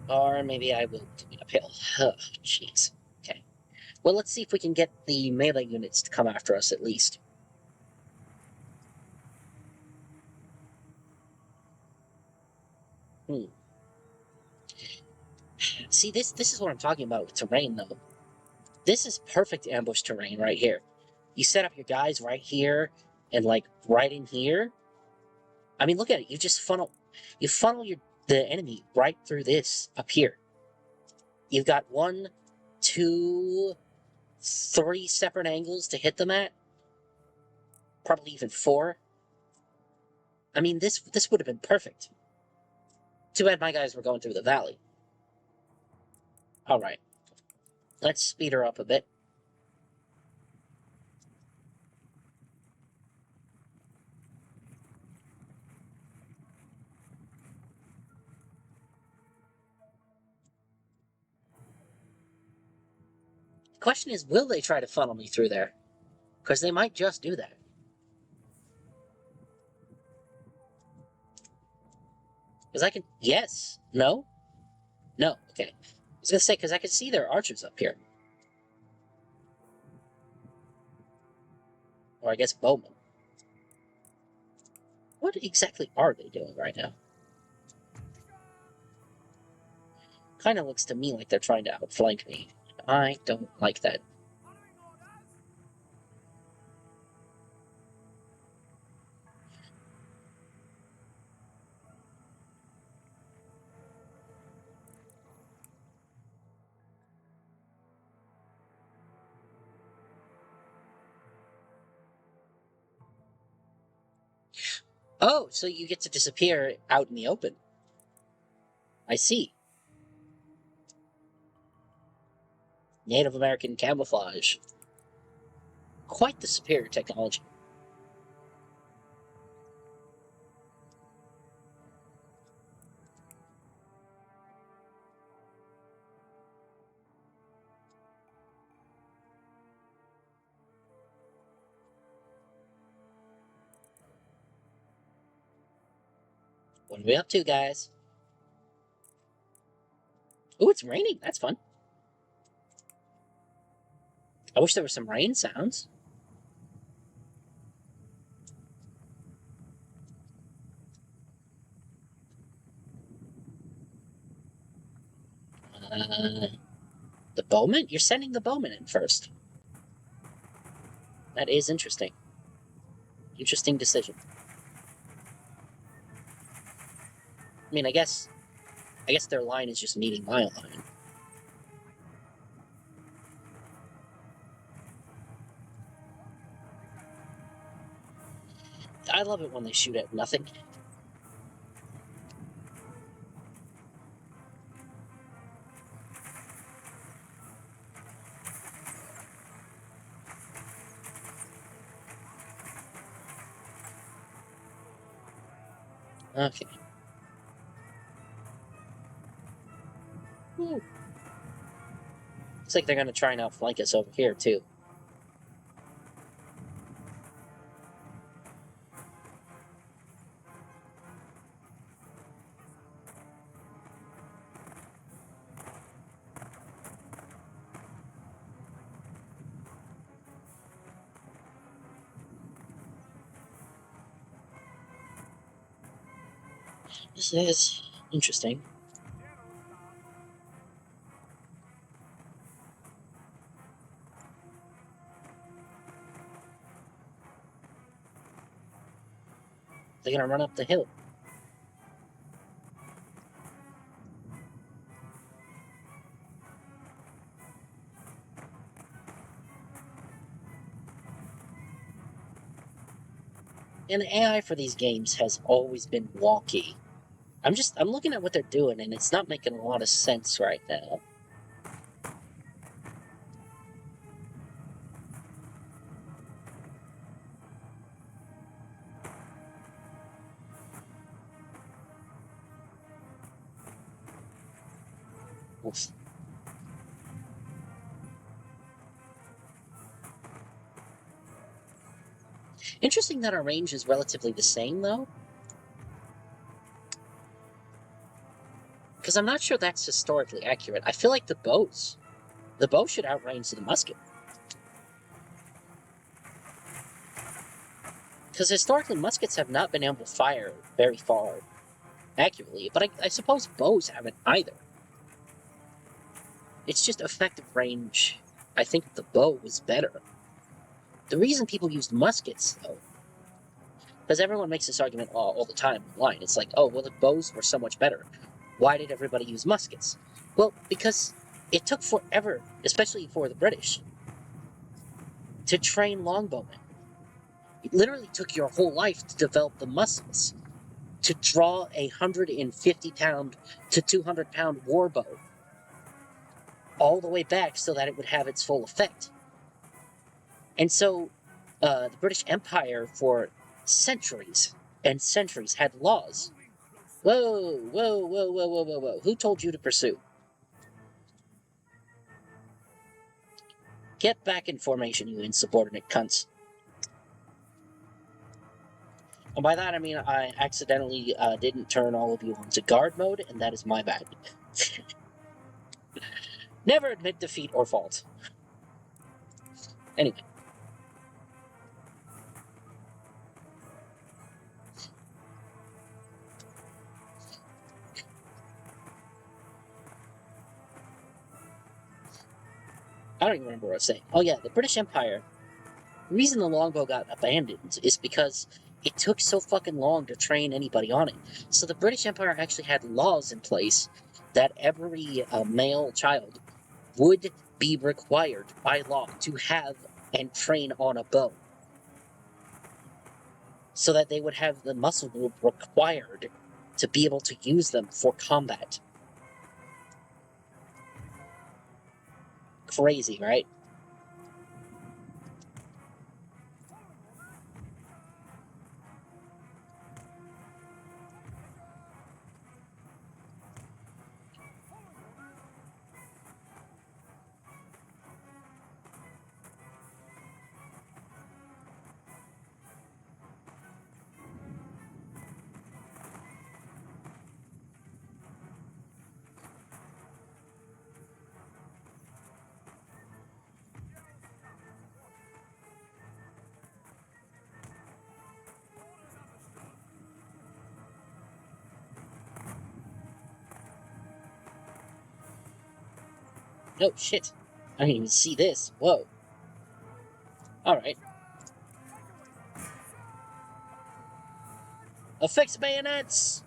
Or maybe I will go uphill. Oh, jeez. Okay. Well, let's see if we can get the melee units to come after us at least. See, this is what I'm talking about with terrain, though. This is perfect ambush terrain right here. You set up your guys right here and, like, right in here. I mean, look at it. You funnel the enemy right through this up here. You've got 1, 2, 3 separate angles to hit them at. Probably even 4. I mean, this would have been perfect. Too bad my guys were going through the valley. Alright. Let's speed her up a bit. The question is, will they try to funnel me through there? Because they might just do that. Because I can... Yes. No? No. Okay. I was going to say, because I can see their archers up here. Or I guess bowmen. What exactly are they doing right now? Kind of looks to me like they're trying to outflank me. I don't like that. Oh, so you get to disappear out in the open. I see. Native American camouflage. Quite the superior technology. What are we up to, guys? Oh, it's raining. That's fun. I wish there were some rain sounds. The bowman? You're sending the bowman in first. That is interesting. Interesting decision. I mean, I guess their line is just meeting my line. I love it when they shoot at nothing. Okay. Ooh. Looks like they're going to try and outflank us over here, too. This is interesting. They're going to run up the hill. And the AI for these games has always been wonky. I'm looking at what they're doing, and it's not making a lot of sense right now. Oof. Interesting that our range is relatively the same, though. Because I'm not sure that's historically accurate. I feel like the bow should outrange the musket. Because historically, muskets have not been able to fire very far accurately, but I suppose bows haven't either. It's just effective range. I think the bow was better. The reason people used muskets, though, because everyone makes this argument all the time online. It's like, oh, well, the bows were so much better. Why did everybody use muskets? Well, because it took forever, especially for the British, to train longbowmen. It literally took your whole life to develop the muscles to draw a 150-pound to 200-pound war bow all the way back so that it would have its full effect. And so the British Empire for centuries and centuries had laws. Whoa, whoa, whoa, whoa, whoa, whoa, whoa. Who told you to pursue? Get back in formation, you insubordinate cunts. And by that I mean I accidentally didn't turn all of you onto guard mode, and that is my bad. Never admit defeat or fault. Anyway. don't even remember what I was saying. Oh yeah, the British Empire. The reason the longbow got abandoned is because it took so fucking long to train anybody on it. So the British Empire actually had laws in place that every male child would be required by law to have and train on a bow, so that they would have the muscle group required to be able to use them for combat. Crazy, right? No, shit. I didn't even see this. Whoa. Alright. Affix bayonets!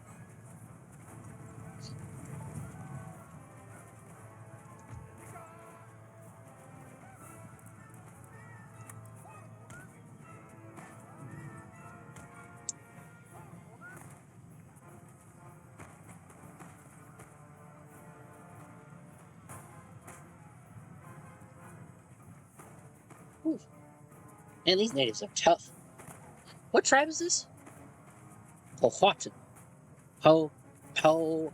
Ooh. Man, these natives are tough. What tribe is this? Powhatan. Po... Po...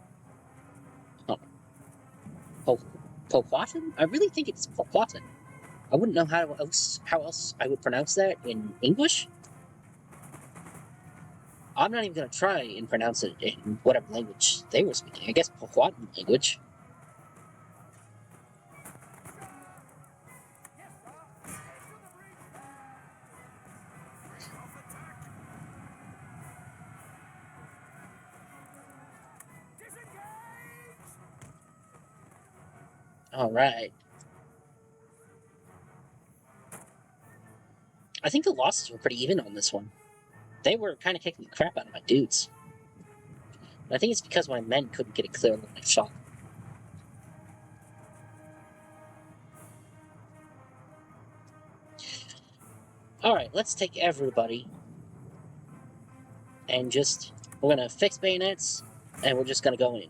Oh. Powhatan? I really think it's Powhatan. I wouldn't know how else I would pronounce that in English. I'm not even gonna try and pronounce it in whatever language they were speaking. I guess Powhatan language. Alright. I think the losses were pretty even on this one. They were kind of kicking the crap out of my dudes. I think it's because my men couldn't get a clear line of shot. Alright, let's take everybody and just... We're gonna fix bayonets, and we're just gonna go in.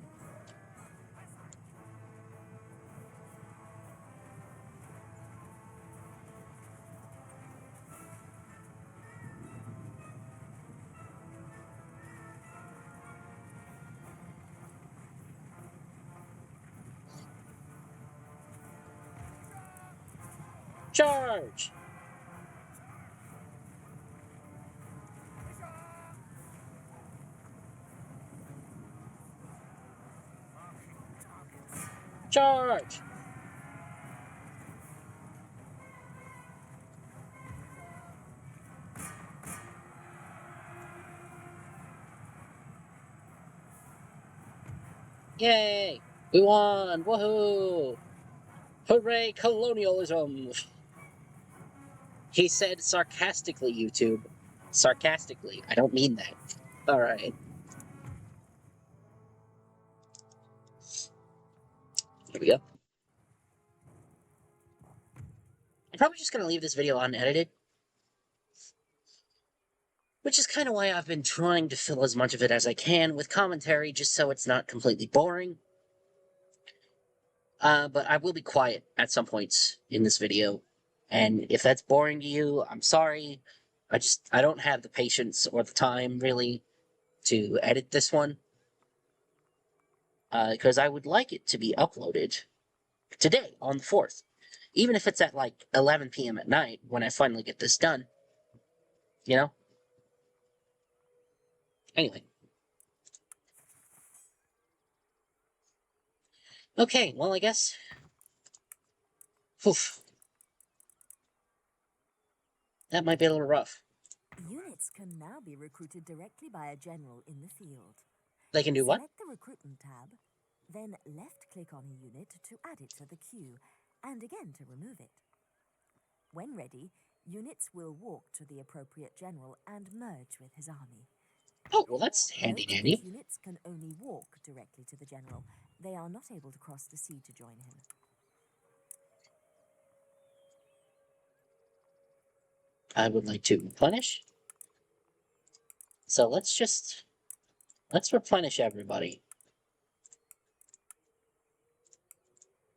Charge! Charge! Yay! We won! Woohoo! Hooray, colonialism! He said sarcastically, YouTube. Sarcastically. I don't mean that. Alright. Here we go. I'm probably just gonna leave this video unedited. Which is kind of why I've been trying to fill as much of it as I can with commentary, just so it's not completely boring. But I will be quiet at some points in this video. And if that's boring to you, I'm sorry. I don't have the patience or the time, really, to edit this one. Because I would like it to be uploaded today, on the 4th. Even if it's at, like, 11 p.m. at night, when I finally get this done. You know? Anyway. Okay, well, I guess... Oof. That might be a little rough. Units can now be recruited directly by a general in the field. They can do what? Select the recruitment tab, then left-click on a unit to add it to the queue, and again to remove it. When ready, units will walk to the appropriate general and merge with his army. Oh, well, that's handy Note dandy. that units can only walk directly to the general. They are not able to cross the sea to join him. I would like to replenish. So let's replenish everybody.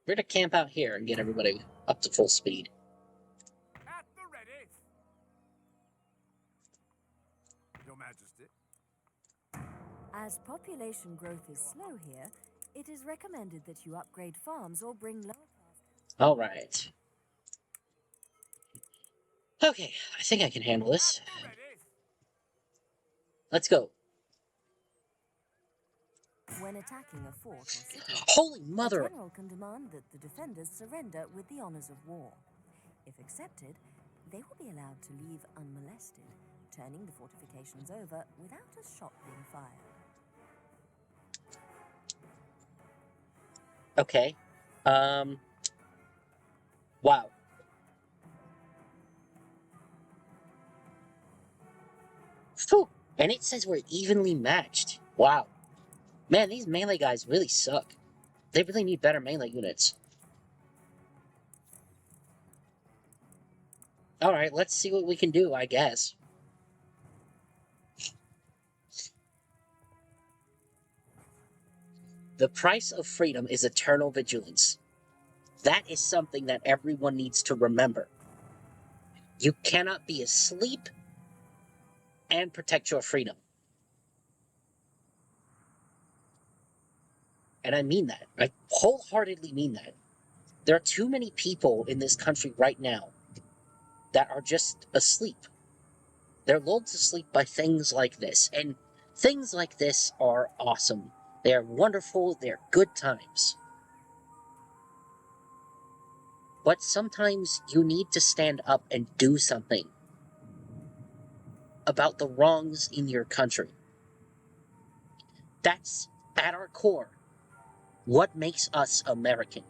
We're gonna camp out here and get everybody up to full speed. At the ready. Your Majesty. As population growth is slow here, it is recommended that you upgrade farms or bring lower class. All right. Okay, I think I can handle this. At the ready. Let's go. When attacking a fort or city, Holy the mother! general can demand that the defenders surrender with the honors of war. If accepted, they will be allowed to leave unmolested, turning the fortifications over without a shot being fired. Okay. Wow. Phew. And it says we're evenly matched. Wow. Man, these melee guys really suck. They really need better melee units. Alright, let's see what we can do, I guess. The price of freedom is eternal vigilance. That is something that everyone needs to remember. You cannot be asleep and protect your freedom. And I mean that. I wholeheartedly mean that. There are too many people in this country right now that are just asleep. They're lulled to sleep by things like this. And things like this are awesome. They are wonderful. They're good times. But sometimes you need to stand up and do something about the wrongs in your country. That's, at our core, what makes us American.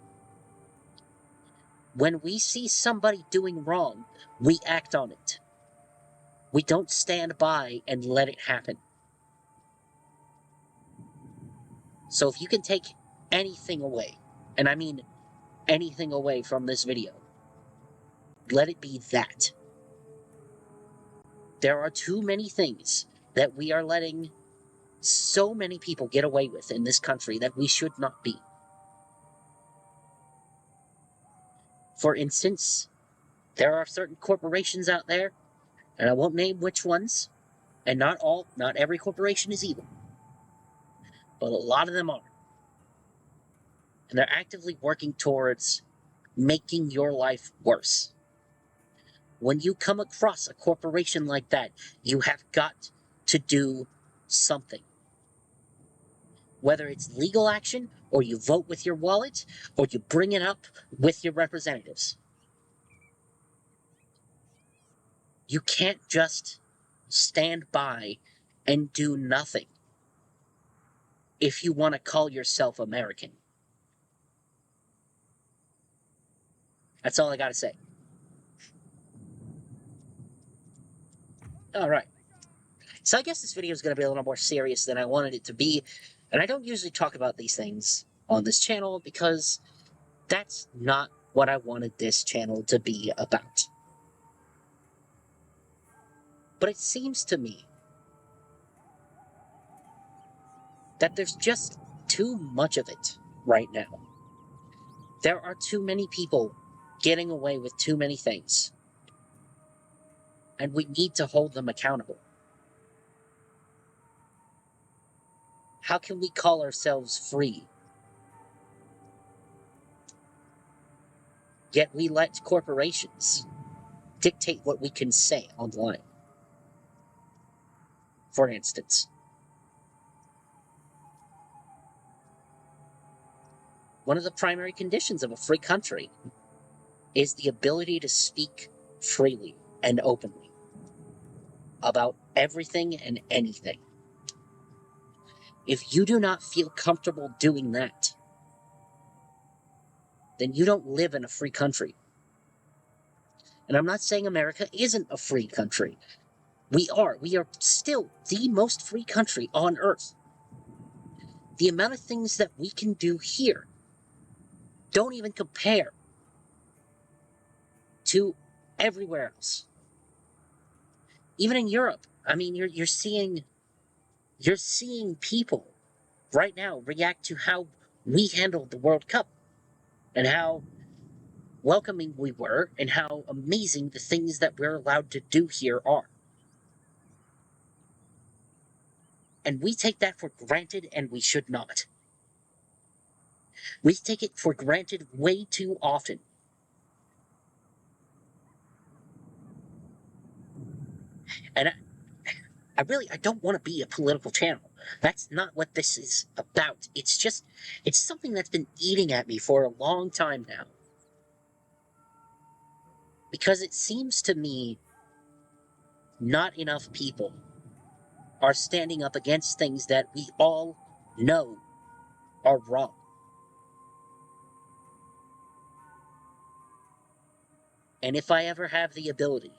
When we see somebody doing wrong, we act on it. We don't stand by and let it happen. So if you can take anything away, and I mean anything away from this video, let it be that. There are too many things that we are letting so many people get away with in this country that we should not be. For instance, there are certain corporations out there, and I won't name which ones, and not every corporation is evil, but a lot of them are. And they're actively working towards making your life worse. When you come across a corporation like that, you have got to do something. Whether it's legal action, or you vote with your wallet, or you bring it up with your representatives. You can't just stand by and do nothing if you want to call yourself American. That's all I gotta say. Alright. So I guess this video is going to be a little more serious than I wanted it to be. And I don't usually talk about these things on this channel because that's not what I wanted this channel to be about. But it seems to me that there's just too much of it right now. There are too many people getting away with too many things. And we need to hold them accountable. How can we call ourselves free? Yet we let corporations dictate what we can say online. For instance, one of the primary conditions of a free country is the ability to speak freely and openly about everything and anything. If you do not feel comfortable doing that, then you don't live in a free country. And I'm not saying America isn't a free country. We are. We are still the most free country on Earth. The amount of things that we can do here don't even compare to everywhere else. Even in Europe, I mean, you're seeing people right now react to how we handled the World Cup and how welcoming we were and how amazing the things that we're allowed to do here are. And we take that for granted, and we should not. We take it for granted way too often. And I don't want to be a political channel. That's not what this is about. It's something that's been eating at me for a long time now. Because it seems to me not enough people are standing up against things that we all know are wrong. And if I ever have the ability,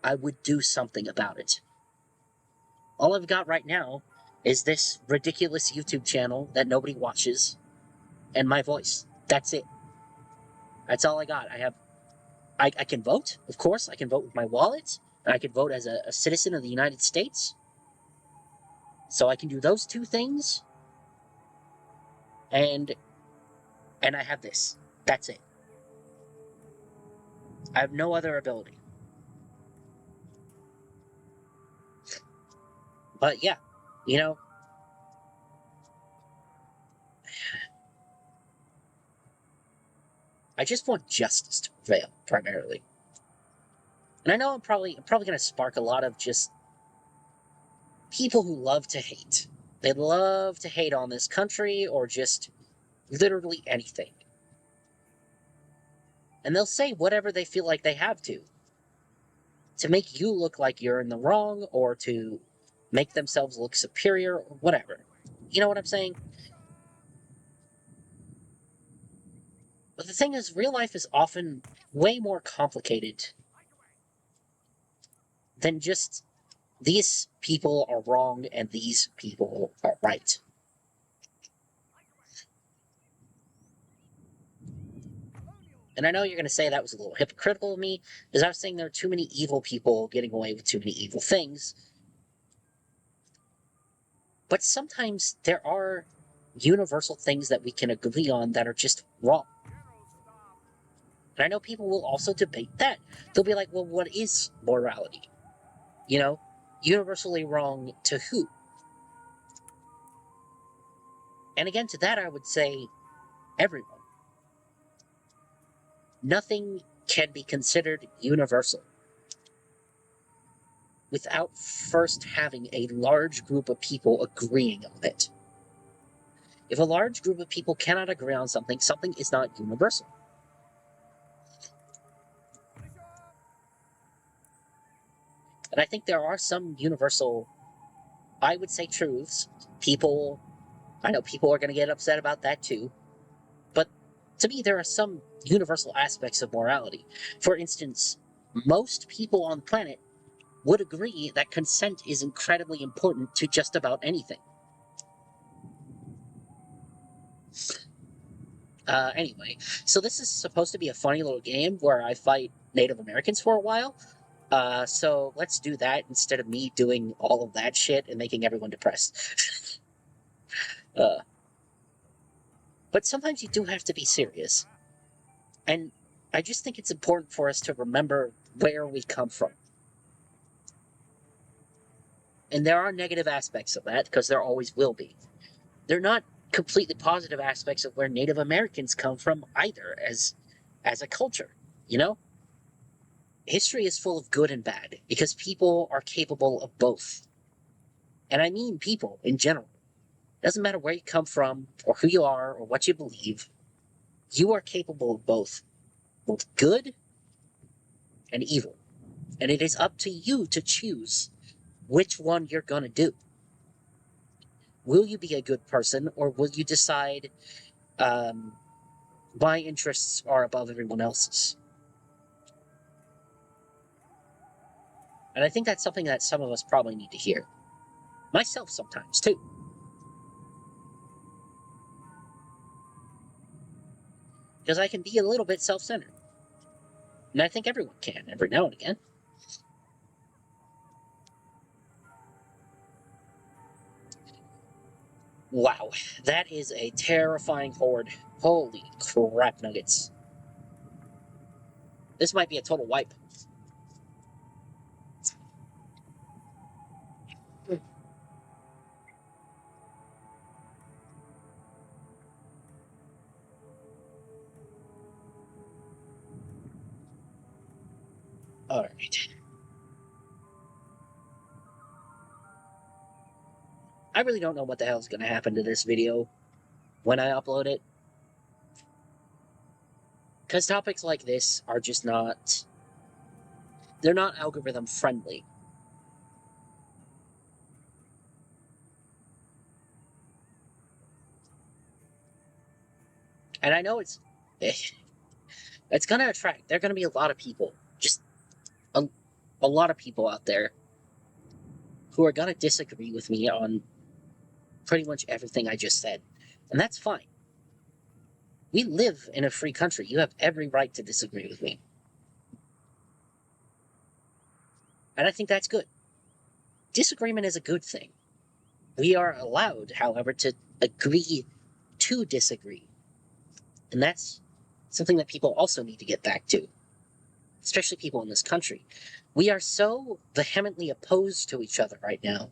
I would do something about it. All I've got right now is this ridiculous YouTube channel that nobody watches and my voice. That's it. That's all I got. I can vote, of course. I can vote with my wallet. And I can vote as a citizen of the United States. So I can do those two things. And I have this. That's it. I have no other ability. But yeah, you know, I just want justice to prevail, primarily. And I know I'm probably going to spark a lot of just people who love to hate. They love to hate on this country or just literally anything. And they'll say whatever they feel like they have to make you look like you're in the wrong or to make themselves look superior or whatever. You know what I'm saying? But the thing is, real life is often way more complicated than just these people are wrong and these people are right. And I know you're going to say that was a little hypocritical of me, because I was saying there are too many evil people getting away with too many evil things. But sometimes there are universal things that we can agree on that are just wrong. And I know people will also debate that. They'll be like, well, what is morality? You know, universally wrong to who? And again, to that I would say, everyone. Nothing can be considered universal without first having a large group of people agreeing on it. If a large group of people cannot agree on something, something is not universal. And I think there are some universal, I would say, truths. I know people are going to get upset about that too. But to me, there are some universal aspects of morality. For instance, most people on the planet would agree that consent is incredibly important to just about anything. Anyway, so this is supposed to be a funny little game where I fight Native Americans for a while. So let's do that instead of me doing all of that shit and making everyone depressed. But sometimes you do have to be serious. And I just think it's important for us to remember where we come from. And there are negative aspects of that, because there always will be. They're not completely positive aspects of where Native Americans come from either, as a culture, you know? History is full of good and bad, because people are capable of both. And I mean people in general. It doesn't matter where you come from, or who you are, or what you believe. You are capable of both good and evil. And it is up to you to choose which one you're going to do. Will you be a good person, or will you decide my interests are above everyone else's. And I think that's something that some of us probably need to hear. Myself sometimes, too. Because I can be a little bit self-centered. And I think everyone can, every now and again. Wow, that is a terrifying horde. Holy crap nuggets. This might be a total wipe. Alright. I really don't know what the hell is going to happen to this video when I upload it. Because topics like this are just not... They're not algorithm friendly. And I know it's going to attract... There are going to be a lot of people. Just a lot of people out there who are going to disagree with me on pretty much everything I just said. And that's fine. We live in a free country. You have every right to disagree with me. And I think that's good. Disagreement is a good thing. We are allowed, however, to agree to disagree. And that's something that people also need to get back to. Especially people in this country. We are so vehemently opposed to each other right now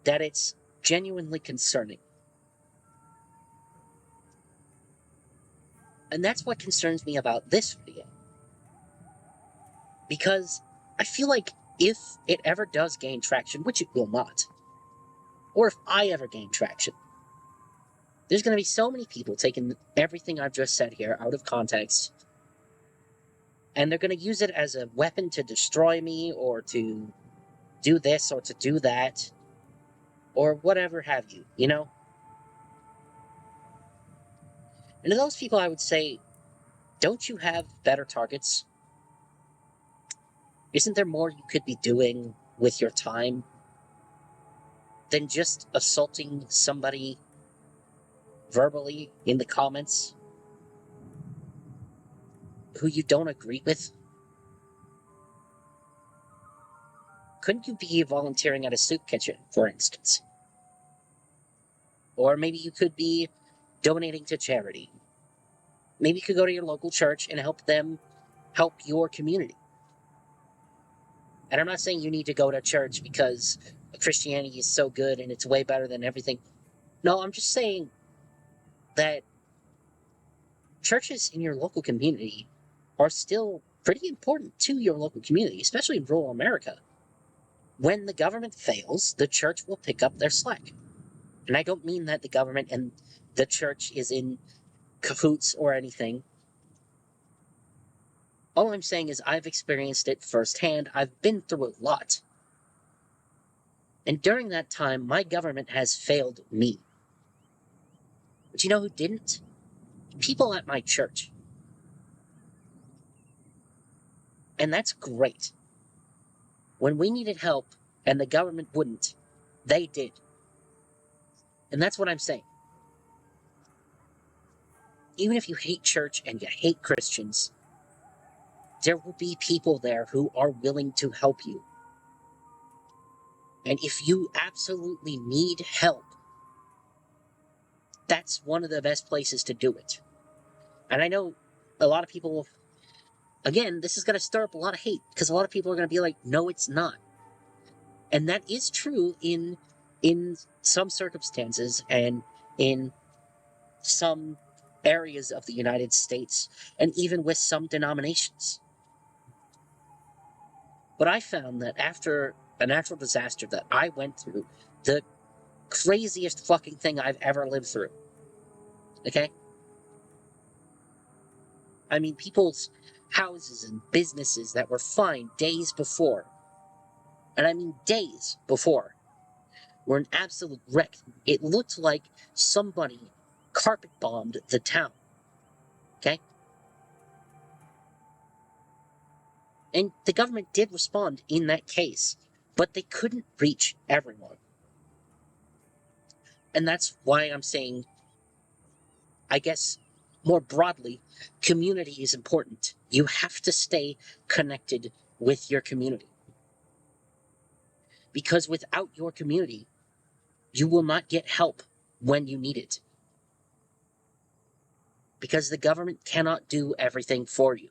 that it's genuinely concerning. And that's what concerns me about this video. Because I feel like if it ever does gain traction, which it will not, or if I ever gain traction, there's going to be so many people taking everything I've just said here out of context, and they're going to use it as a weapon to destroy me, or to do this, or to do that, or whatever have you, you know? And to those people, I would say, don't you have better targets? Isn't there more you could be doing with your time than just assaulting somebody verbally in the comments who you don't agree with? Couldn't you be volunteering at a soup kitchen, for instance? Or maybe you could be donating to charity. Maybe you could go to your local church and help them help your community. And I'm not saying you need to go to church because Christianity is so good and it's way better than everything. No, I'm just saying that churches in your local community are still pretty important to your local community, especially in rural America. When the government fails, the church will pick up their slack. And I don't mean that the government and the church is in cahoots or anything. All I'm saying is I've experienced it firsthand. I've been through a lot. And during that time, my government has failed me. But you know who didn't? People at my church. And that's great. When we needed help and the government wouldn't, they did. And that's what I'm saying. Even if you hate church and you hate Christians, there will be people there who are willing to help you. And if you absolutely need help, that's one of the best places to do it. And I know a lot of people, again, this is going to stir up a lot of hate, because a lot of people are going to be like, no, it's not. And that is true in some circumstances and in some areas of the United States, and even with some denominations. But I found that after a natural disaster that I went through, the craziest fucking thing I've ever lived through, okay? I mean, people's houses and businesses that were fine days before, and I mean days before, were an absolute wreck. It looked like somebody carpet bombed the town. Okay? And the government did respond in that case, but they couldn't reach everyone. And that's why I'm saying, I guess, more broadly, community is important. You have to stay connected with your community. Because without your community, you will not get help when you need it. Because the government cannot do everything for you.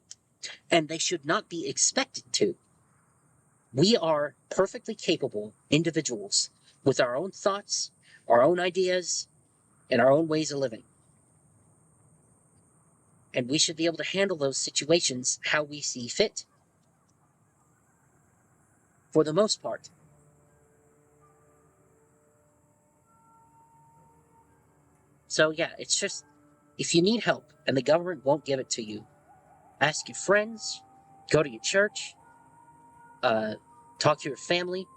And they should not be expected to. We are perfectly capable individuals with our own thoughts, our own ideas, and our own ways of living. And we should be able to handle those situations how we see fit. For the most part. So yeah, it's just, if you need help and the government won't give it to you, ask your friends, go to your church, talk to your family.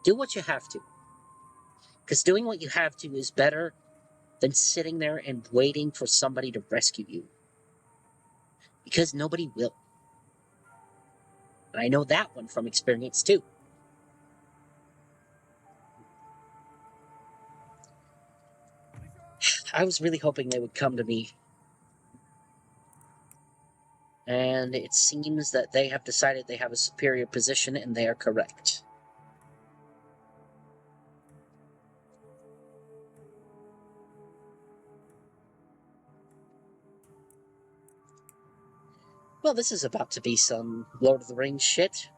Do what you have to. Because doing what you have to is better than sitting there and waiting for somebody to rescue you. Because nobody will. And I know that one from experience too. I was really hoping they would come to me. And it seems that they have decided they have a superior position, and they are correct. Well, this is about to be some Lord of the Rings shit.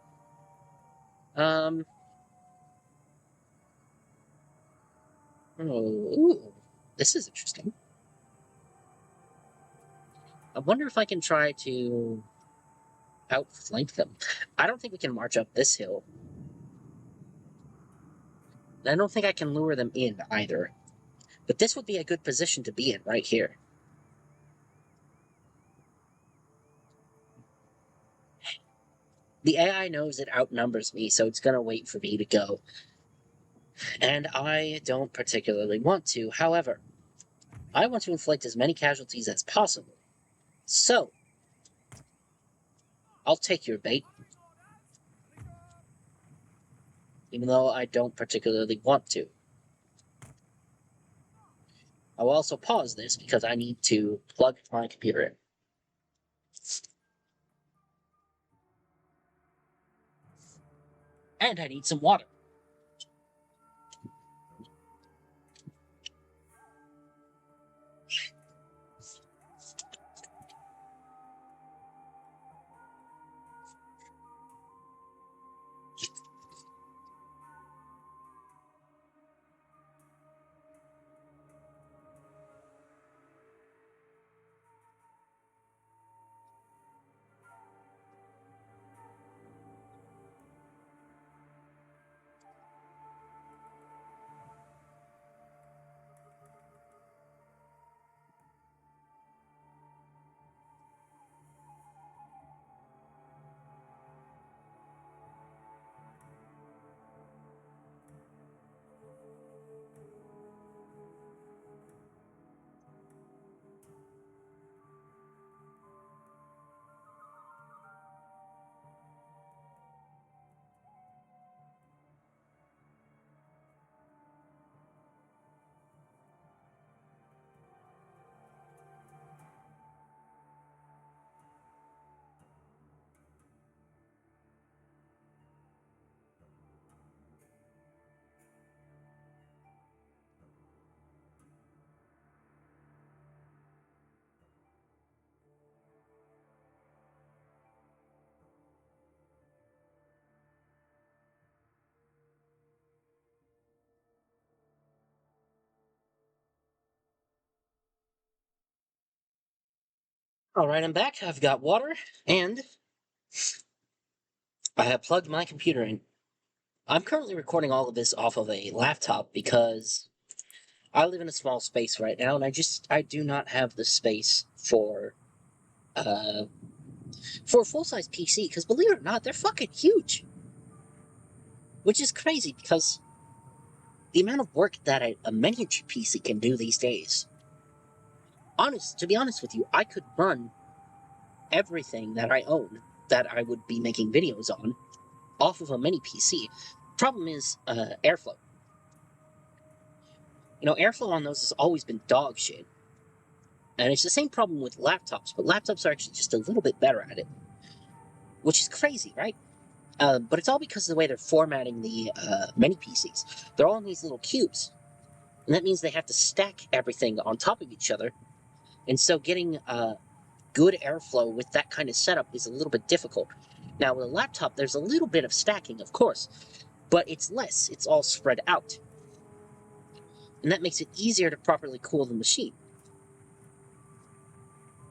Ooh, this is interesting. I wonder if I can try to outflank them. I don't think we can march up this hill. I don't think I can lure them in either. But this would be a good position to be in right here. The AI knows it outnumbers me, so it's going to wait for me to go. And I don't particularly want to. However, I want to inflict as many casualties as possible. So, I'll take your bait. Even though I don't particularly want to. I will also pause this because I need to plug my computer in. And I need some water. Alright, I'm back. I've got water, and I have plugged my computer in. I'm currently recording all of this off of a laptop because I live in a small space right now, and I do not have the space for a full-size PC, because believe it or not, they're fucking huge. Which is crazy, because the amount of work that a miniature PC can do these days To be honest with you, I could run everything that I own that I would be making videos on off of a mini PC. Problem is airflow. You know, airflow on those has always been dog shit. And it's the same problem with laptops, but laptops are actually just a little bit better at it. Which is crazy, right? But it's all because of the way they're formatting the mini PCs. They're all in these little cubes. And that means they have to stack everything on top of each other. And so getting good airflow with that kind of setup is a little bit difficult. Now, with a laptop, there's a little bit of stacking, of course, but it's less. It's all spread out. And that makes it easier to properly cool the machine.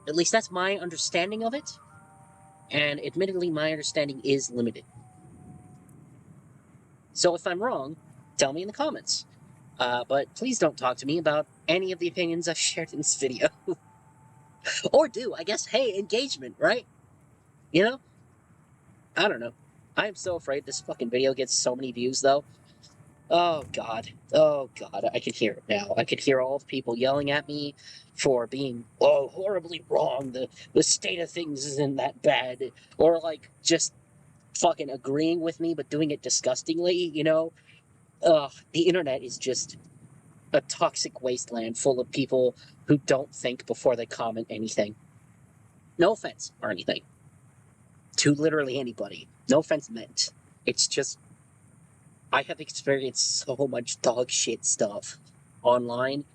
At least that's my understanding of it. And admittedly, my understanding is limited. So if I'm wrong, tell me in the comments. But please don't talk to me about any of the opinions I've shared in this video. Or do, I guess, hey, engagement, right? You know? I don't know. I am so afraid this fucking video gets so many views, though. Oh, God. Oh, God. I can hear it now. I can hear all the people yelling at me for being, oh, horribly wrong. The state of things isn't that bad. Or, like, just fucking agreeing with me, but doing it disgustingly, you know? The internet is just a toxic wasteland full of people who don't think before they comment anything. No offense or anything. To literally anybody. No offense meant. It's just, I have experienced so much dog shit stuff online,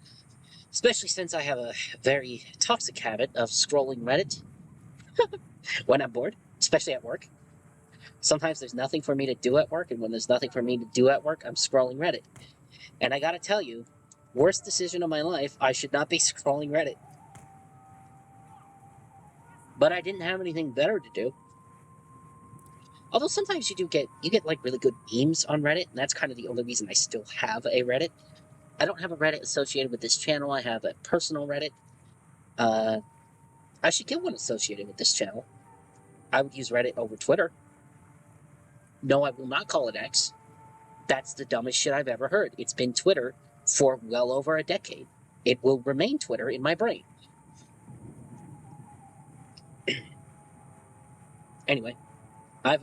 especially since I have a very toxic habit of scrolling Reddit when I'm bored, especially at work. Sometimes there's nothing for me to do at work, and when there's nothing for me to do at work, I'm scrolling Reddit. And I gotta tell you, worst decision of my life, I should not be scrolling Reddit. But I didn't have anything better to do. Although sometimes you get like really good memes on Reddit, and that's kind of the only reason I still have a Reddit. I don't have a Reddit associated with this channel. I have a personal Reddit. I should get one associated with this channel. I would use Reddit over Twitter. No, I will not call it X. That's the dumbest shit I've ever heard. It's been Twitter for well over a decade. It will remain Twitter in my brain. Anyway, I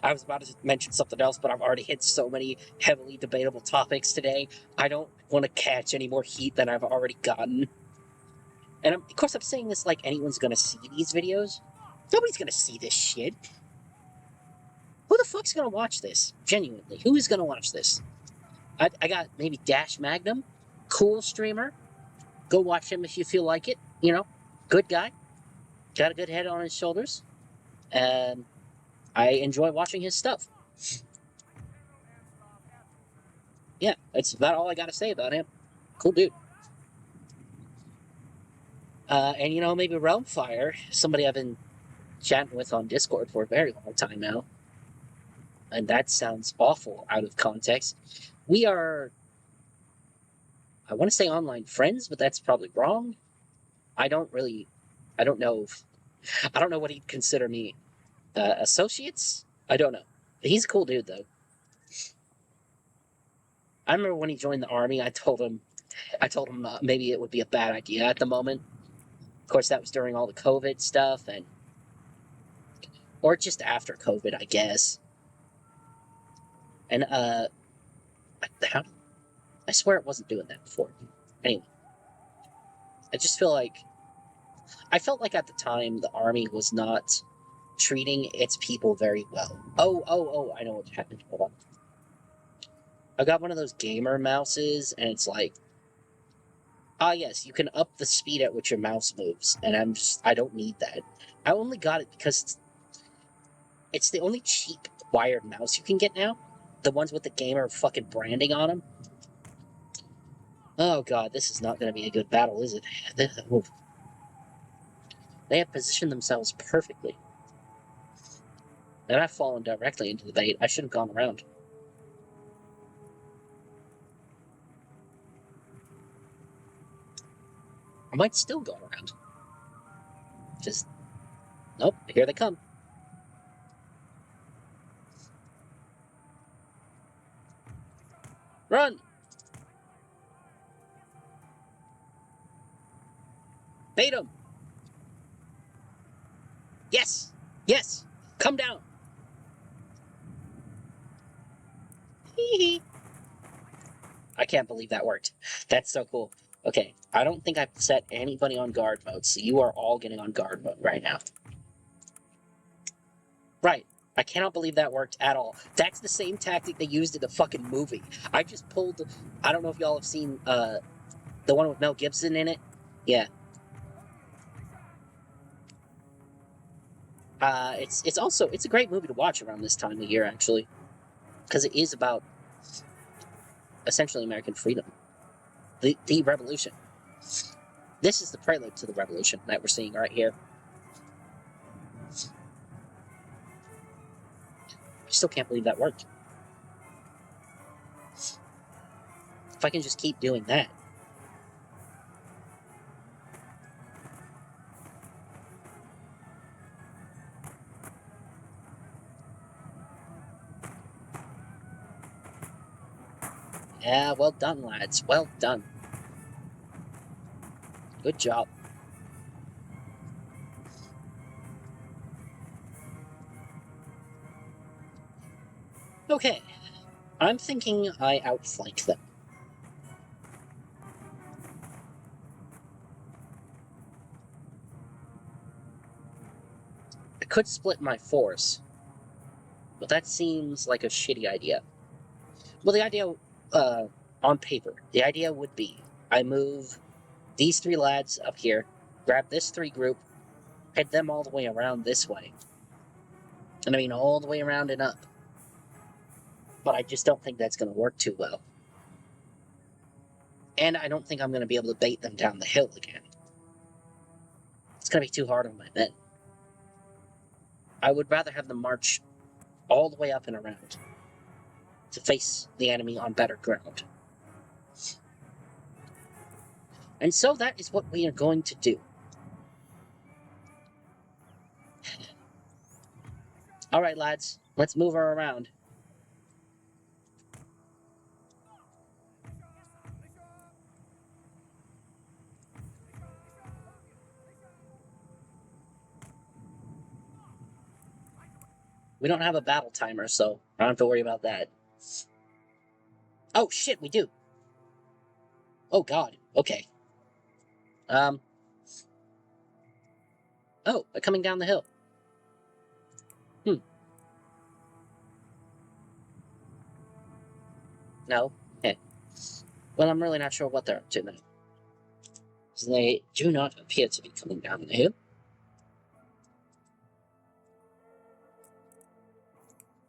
was about to mention something else, but I've already hit so many heavily debatable topics today. I don't want to catch any more heat than I've already gotten. And of course, I'm saying this like anyone's gonna see these videos. Nobody's gonna see this shit. Who the fuck's gonna watch this? Genuinely, who is gonna watch this? I got maybe Dash Magnum, cool streamer. Go watch him if you feel like it. You know, good guy, got a good head on his shoulders, and I enjoy watching his stuff. Yeah, that's about all I gotta say about him. Cool dude. And you know, maybe Realmfire, somebody I've been chatting with on Discord for a very long time now. And that sounds awful out of context. We are, I want to say online friends, but that's probably wrong. I don't know what he'd consider me. Associates? I don't know. He's a cool dude, though. I remember when he joined the army, I told him maybe it would be a bad idea at the moment. Of course, that was during all the COVID stuff, or just after COVID, I guess. And, I swear it wasn't doing that before. Anyway. I felt like at the time the army was not treating its people very well. Oh, I know what happened. Hold on. I got one of those gamer mouses, and it's like, yes, you can up the speed at which your mouse moves, and I don't need that. I only got it because it's the only cheap wired mouse you can get now. The ones with the gamer fucking branding on them. Oh god, this is not going to be a good battle, is it? They have positioned themselves perfectly. And I've fallen directly into the bait. I should have gone around. I might still go around. Just, nope, here they come. Run! Bait him! Yes! Yes! Come down! Hee hee. I can't believe that worked. That's so cool. Okay, I don't think I've set anybody on guard mode, so you are all getting on guard mode right now. Right. I cannot believe that worked at all. That's the same tactic they used in the fucking movie. I just pulled... I don't know if y'all have seen the one with Mel Gibson in it. Yeah. It's also... It's a great movie to watch around this time of year, actually. Because it is about essentially American freedom. The revolution. This is the prelude to the revolution that we're seeing right here. I still can't believe that worked. If I can just keep doing that. Yeah, well done, lads. Well done. Good job. Okay. I'm thinking I outflank them. I could split my force, but that seems like a shitty idea. Well, the idea, on paper, the idea would be I move these 3 lads up here, grab this 3 group, head them all the way around this way. And I mean all the way around and up. But I just don't think that's going to work too well. And I don't think I'm going to be able to bait them down the hill again. It's going to be too hard on my men. I would rather have them march all the way up and around to face the enemy on better ground. And so that is what we are going to do. Alright, lads, let's move her around. We don't have a battle timer, so I don't have to worry about that. Oh, shit, we do. Oh, God. Okay. Oh, they're coming down the hill. No? Okay. Well, I'm really not sure what they're up to then. So they do not appear to be coming down the hill.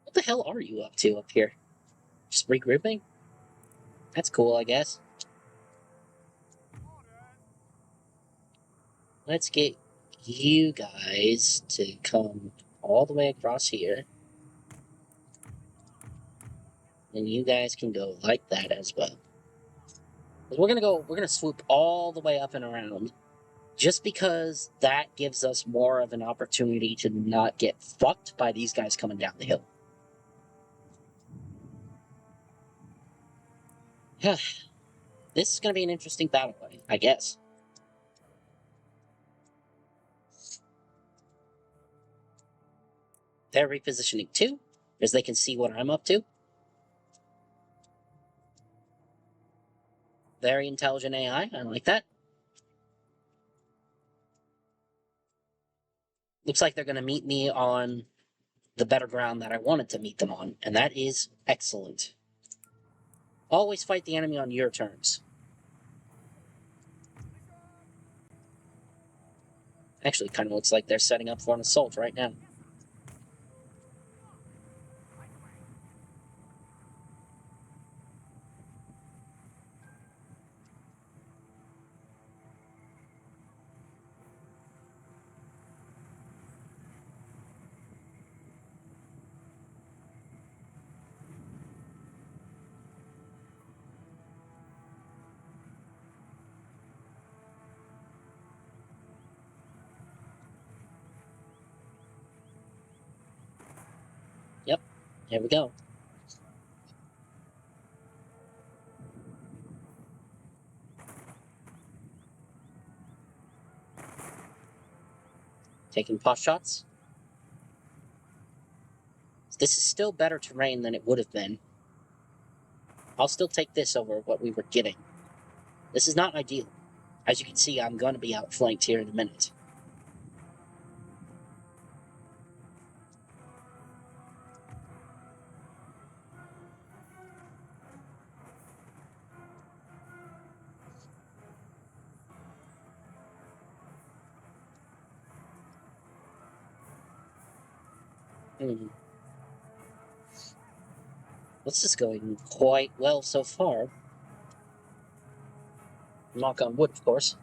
What the hell are you up to up here? Just regrouping? That's cool, I guess. Let's get you guys to come all the way across here. And you guys can go like that as well. We're gonna swoop all the way up and around. Just because that gives us more of an opportunity to not get fucked by these guys coming down the hill. This is gonna be an interesting battle, I guess. They're repositioning too, as they can see what I'm up to. Very intelligent AI, I like that. Looks like they're going to meet me on the better ground that I wanted to meet them on, and that is excellent. Always fight the enemy on your terms. Actually, kind of looks like they're setting up for an assault right now. Yep, here we go. Taking pot shots. This is still better terrain than it would have been. I'll still take this over what we were getting. This is not ideal. As you can see, I'm going to be outflanked here in a minute. This is going quite well so far. Knock on wood, of course.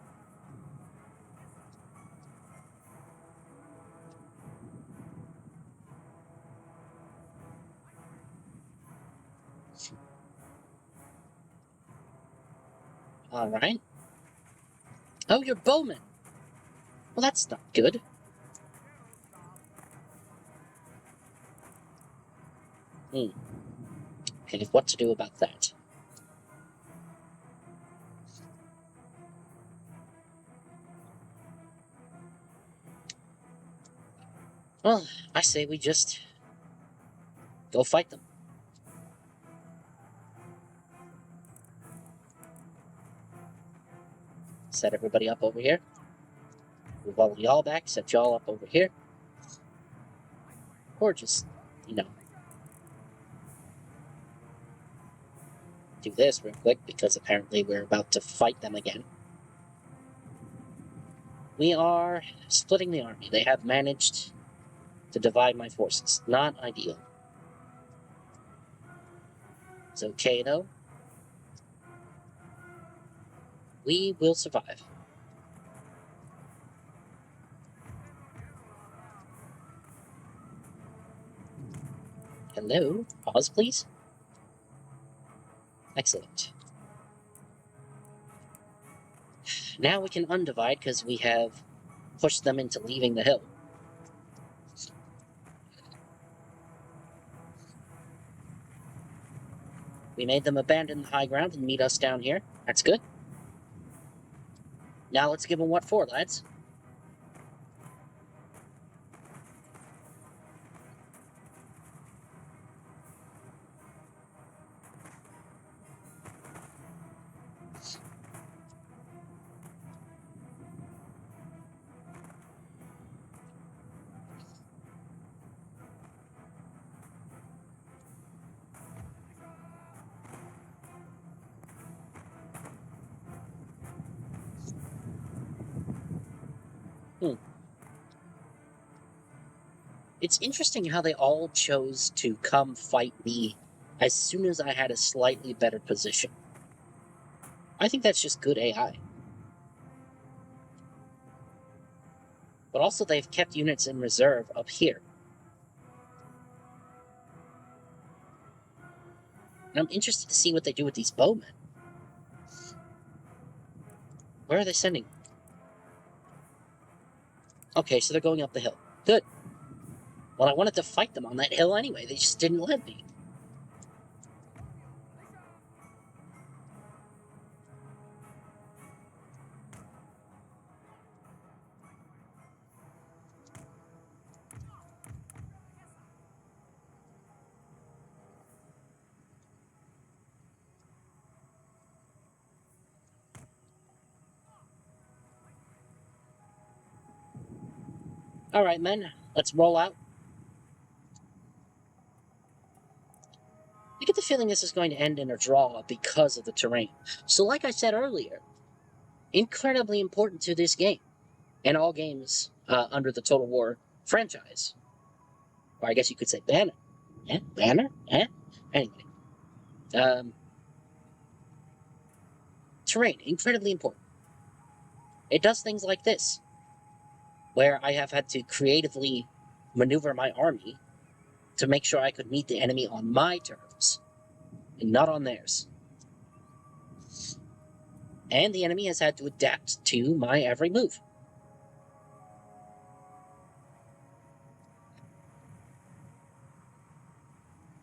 Alright. Oh, you're bowman! Well, that's not good. Okay, what to do about that? Well, I say we just go fight them. Set everybody up over here. Move all of y'all back, set y'all up over here. Or just, you know, do this real quick because apparently we're about to fight them again. We are splitting the army. They have managed to divide my forces. Not ideal. It's okay though. We will survive. Hello? Pause, please. Excellent. Now we can undivide because we have pushed them into leaving the hill. We made them abandon the high ground and meet us down here. That's good. Now let's give them what for, lads. It's interesting how they all chose to come fight me as soon as I had a slightly better position. I think that's just good AI. But also they've kept units in reserve up here. And I'm interested to see what they do with these bowmen. Where are they sending? Okay, so they're going up the hill. Good. Well, I wanted to fight them on that hill anyway. They just didn't let me. Alright, men. Let's roll out. I get the feeling this is going to end in a draw because of the terrain. So like I said earlier, incredibly important to this game, and all games under the Total War franchise. Or I guess you could say banner. Yeah, banner? Yeah? Anyway. Terrain, incredibly important. It does things like this, where I have had to creatively maneuver my army to make sure I could meet the enemy on my terms, and not on theirs. And the enemy has had to adapt to my every move.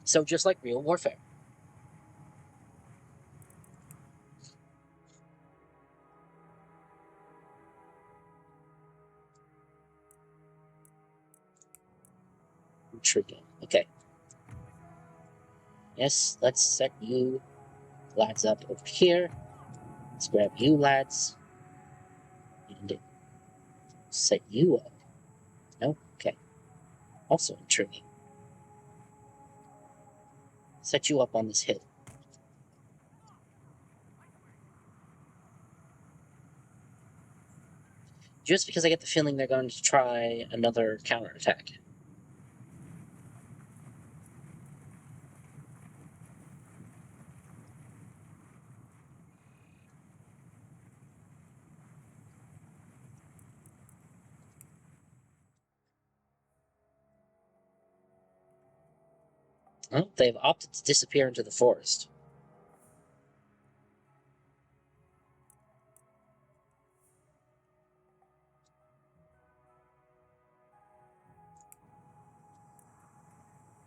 So just like real warfare. intriguing. Okay. Yes, let's set you lads up over here. Let's grab you lads. And set you up. No? Okay. Also intriguing. Set you up on this hill. Just because I get the feeling they're going to try another counterattack. Well, they've opted to disappear into the forest.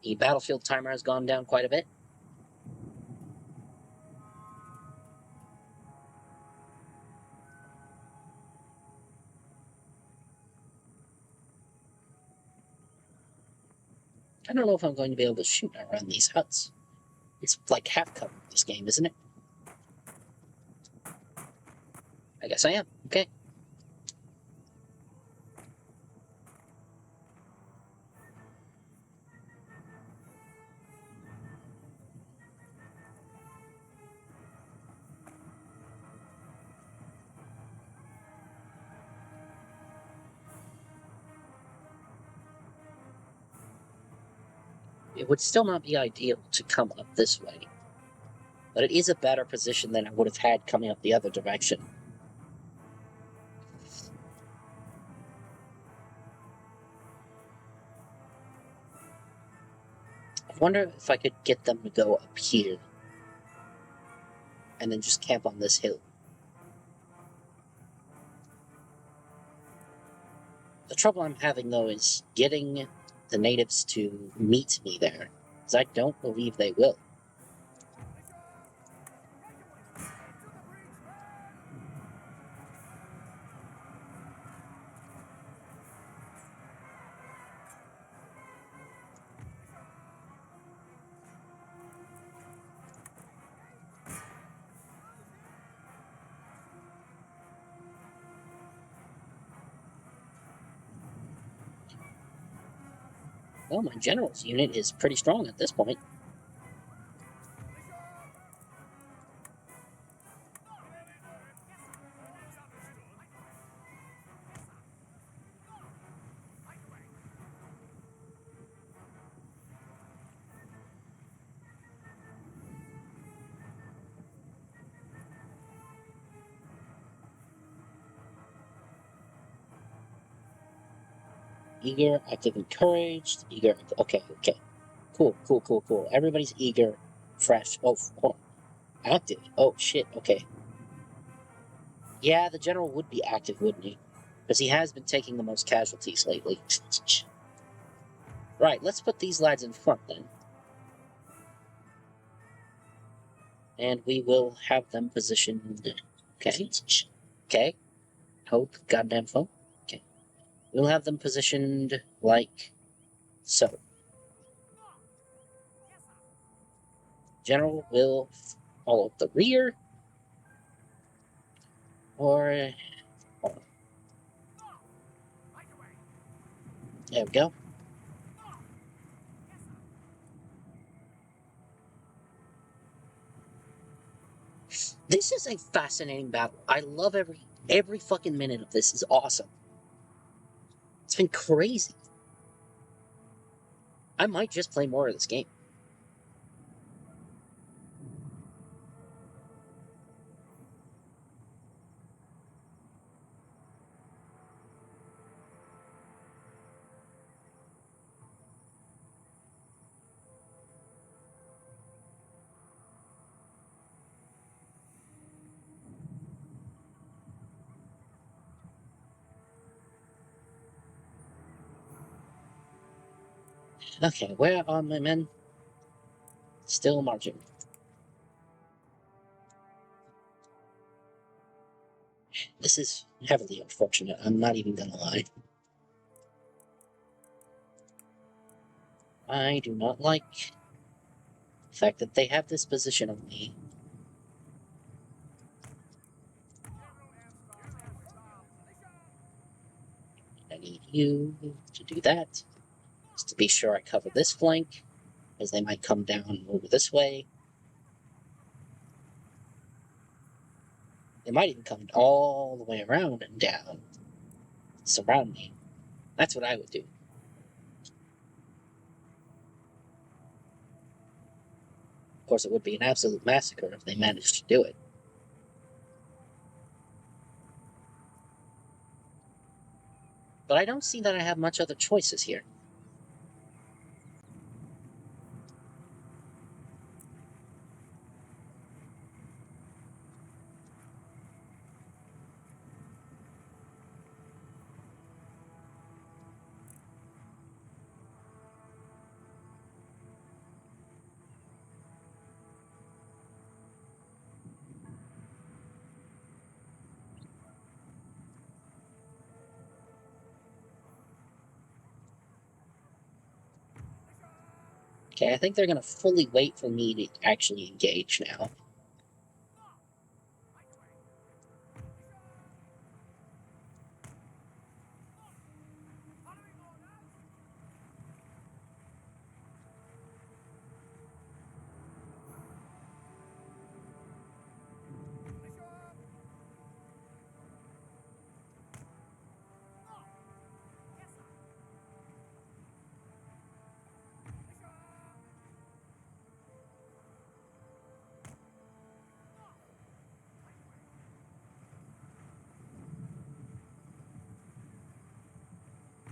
The battlefield timer has gone down quite a bit. I don't know if I'm going to be able to shoot around these huts. It's like half cover this game, isn't it? I guess I am. Okay. It would still not be ideal to come up this way, but it is a better position than I would have had coming up the other direction. I wonder if I could get them to go up here and then just camp on this hill. The trouble I'm having, though, is getting the natives to meet me there, because I don't believe they will. Well, my general's unit is pretty strong at this point. Eager, active, encouraged. Eager. Okay. Cool. Everybody's eager, fresh. Oh, hold on. Active. Oh, shit. Okay. Yeah, the general would be active, wouldn't he? Because he has been taking the most casualties lately. Right, let's put these lads in front then. And we will have them positioned. Okay. Hold goddamn phone. Okay. We'll have them positioned like so. General will follow the rear. Or... There we go. This is a fascinating battle. I love every fucking minute of this. Is awesome. It's been crazy. I might just play more of this game. Okay, where are my men? Still marching. This is heavily unfortunate. I'm not even gonna lie. I do not like the fact that they have this position of me. I need you to do that, just to be sure I cover this flank, as they might come down over this way. They might even come all the way around and down, surround me. That's what I would do. Of course, it would be an absolute massacre if they managed to do it. But I don't see that I have much other choices here. Okay, I think they're going to fully wait for me to actually engage now.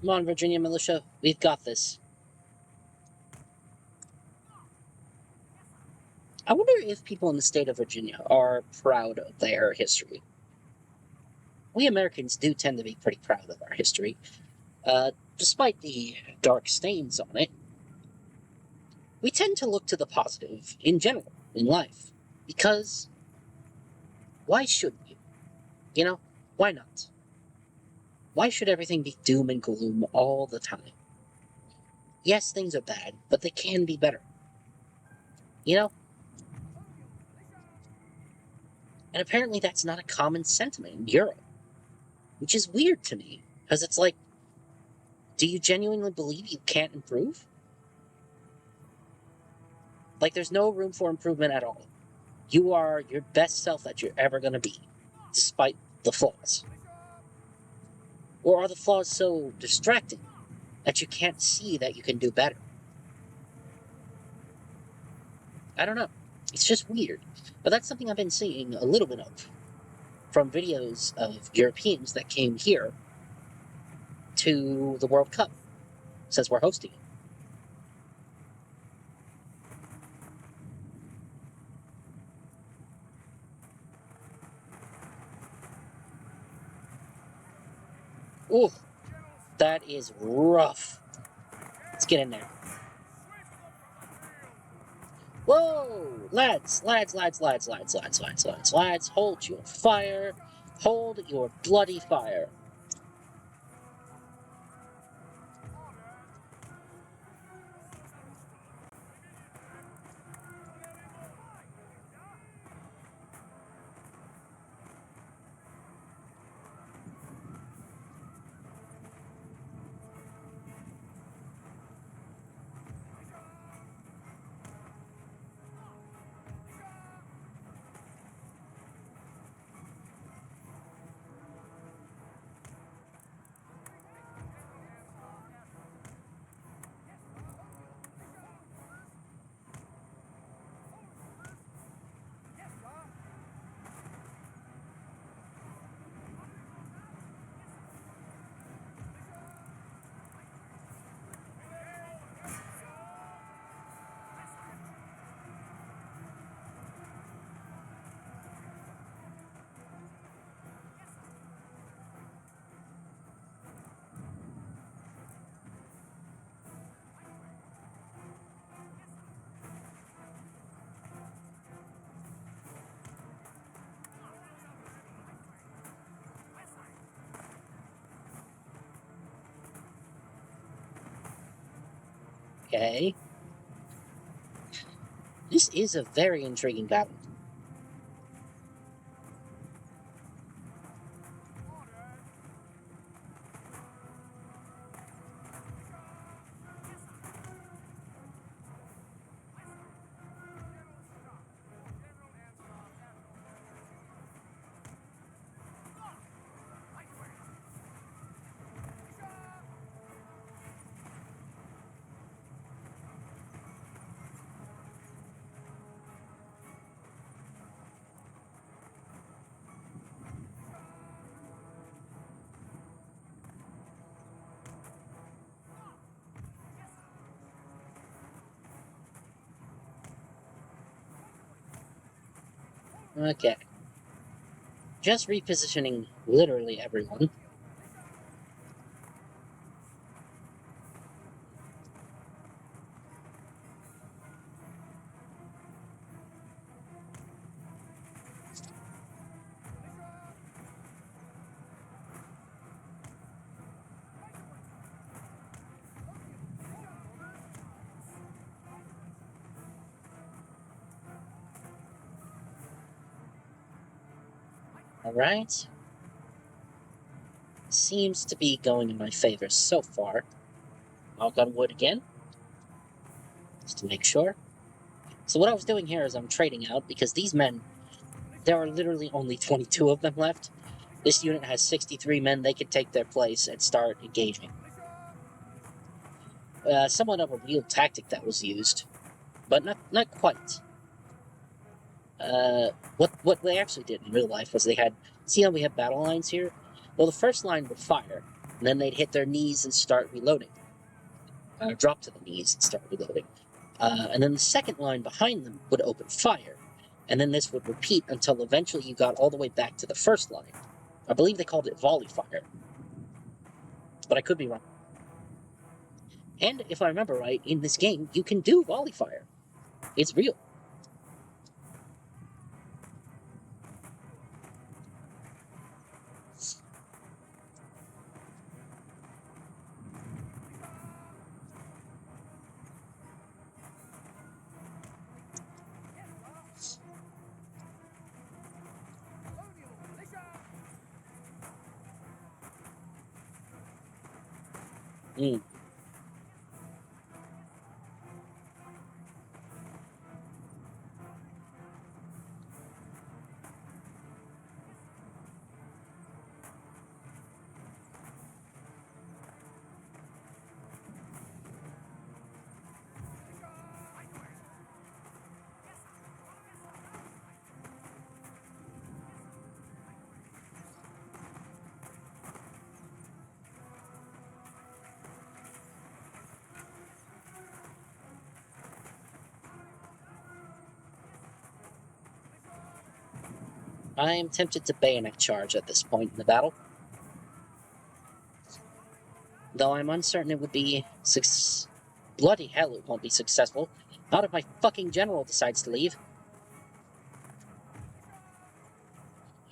Come on, Virginia militia, we've got this. I wonder if people in the state of Virginia are proud of their history. We Americans do tend to be pretty proud of our history, despite the dark stains on it. We tend to look to the positive in general in life, because why shouldn't you? You know, why not? Why should everything be doom and gloom all the time? Yes, things are bad, but they can be better. You know? And apparently that's not a common sentiment in Europe, which is weird to me, because it's like, do you genuinely believe you can't improve? Like, there's no room for improvement at all. You are your best self that you're ever going to be, despite the flaws. Or are the flaws so distracting that you can't see that you can do better? I don't know. It's just weird. But that's something I've been seeing a little bit of from videos of Europeans that came here to the World Cup, since we're hosting it. Ooh, that is rough. Let's get in there. Whoa! Lads, hold your fire. Hold your bloody fire. Okay. This is a very intriguing battle. Okay. Just repositioning literally everyone. Alright. Seems to be going in my favor so far. Knock on wood again. Just to make sure. So what I was doing here is I'm trading out, because these men, there are literally only 22 of them left. This unit has 63 men. They could take their place and start engaging. Somewhat of a real tactic that was used, but not quite. What they actually did in real life was they had, see how we have battle lines here? Well, the first line would fire, and then they'd hit their knees and start reloading. Drop to the knees and start reloading. And then the second line behind them would open fire, and then this would repeat until eventually you got all the way back to the first line. I believe they called it volley fire, but I could be wrong. And if I remember right, in this game, you can do volley fire. It's real. Mm. I am tempted to bayonet charge at this point in the battle. Though I'm uncertain it would be bloody hell it won't be successful. Not if my fucking general decides to leave.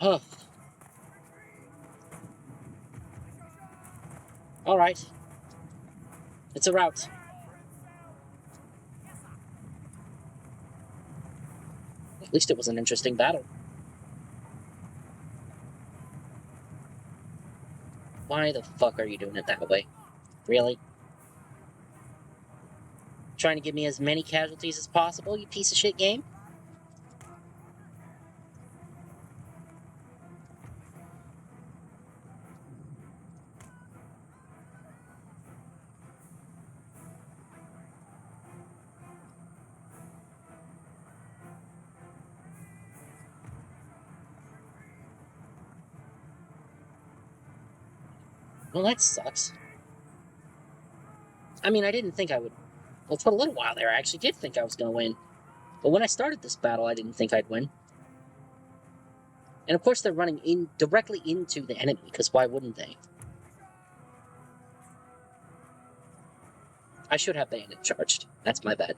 Oh. Alright. It's a rout. At least it was an interesting battle. Why the fuck are you doing it that way? Really? Trying to give me as many casualties as possible, you piece of shit game? Well, that sucks. I mean, I didn't think I would... Well, for a little while there, I actually did think I was going to win. But when I started this battle, I didn't think I'd win. And of course they're running directly into the enemy, because why wouldn't they? I should have bayonet charged. That's my bad.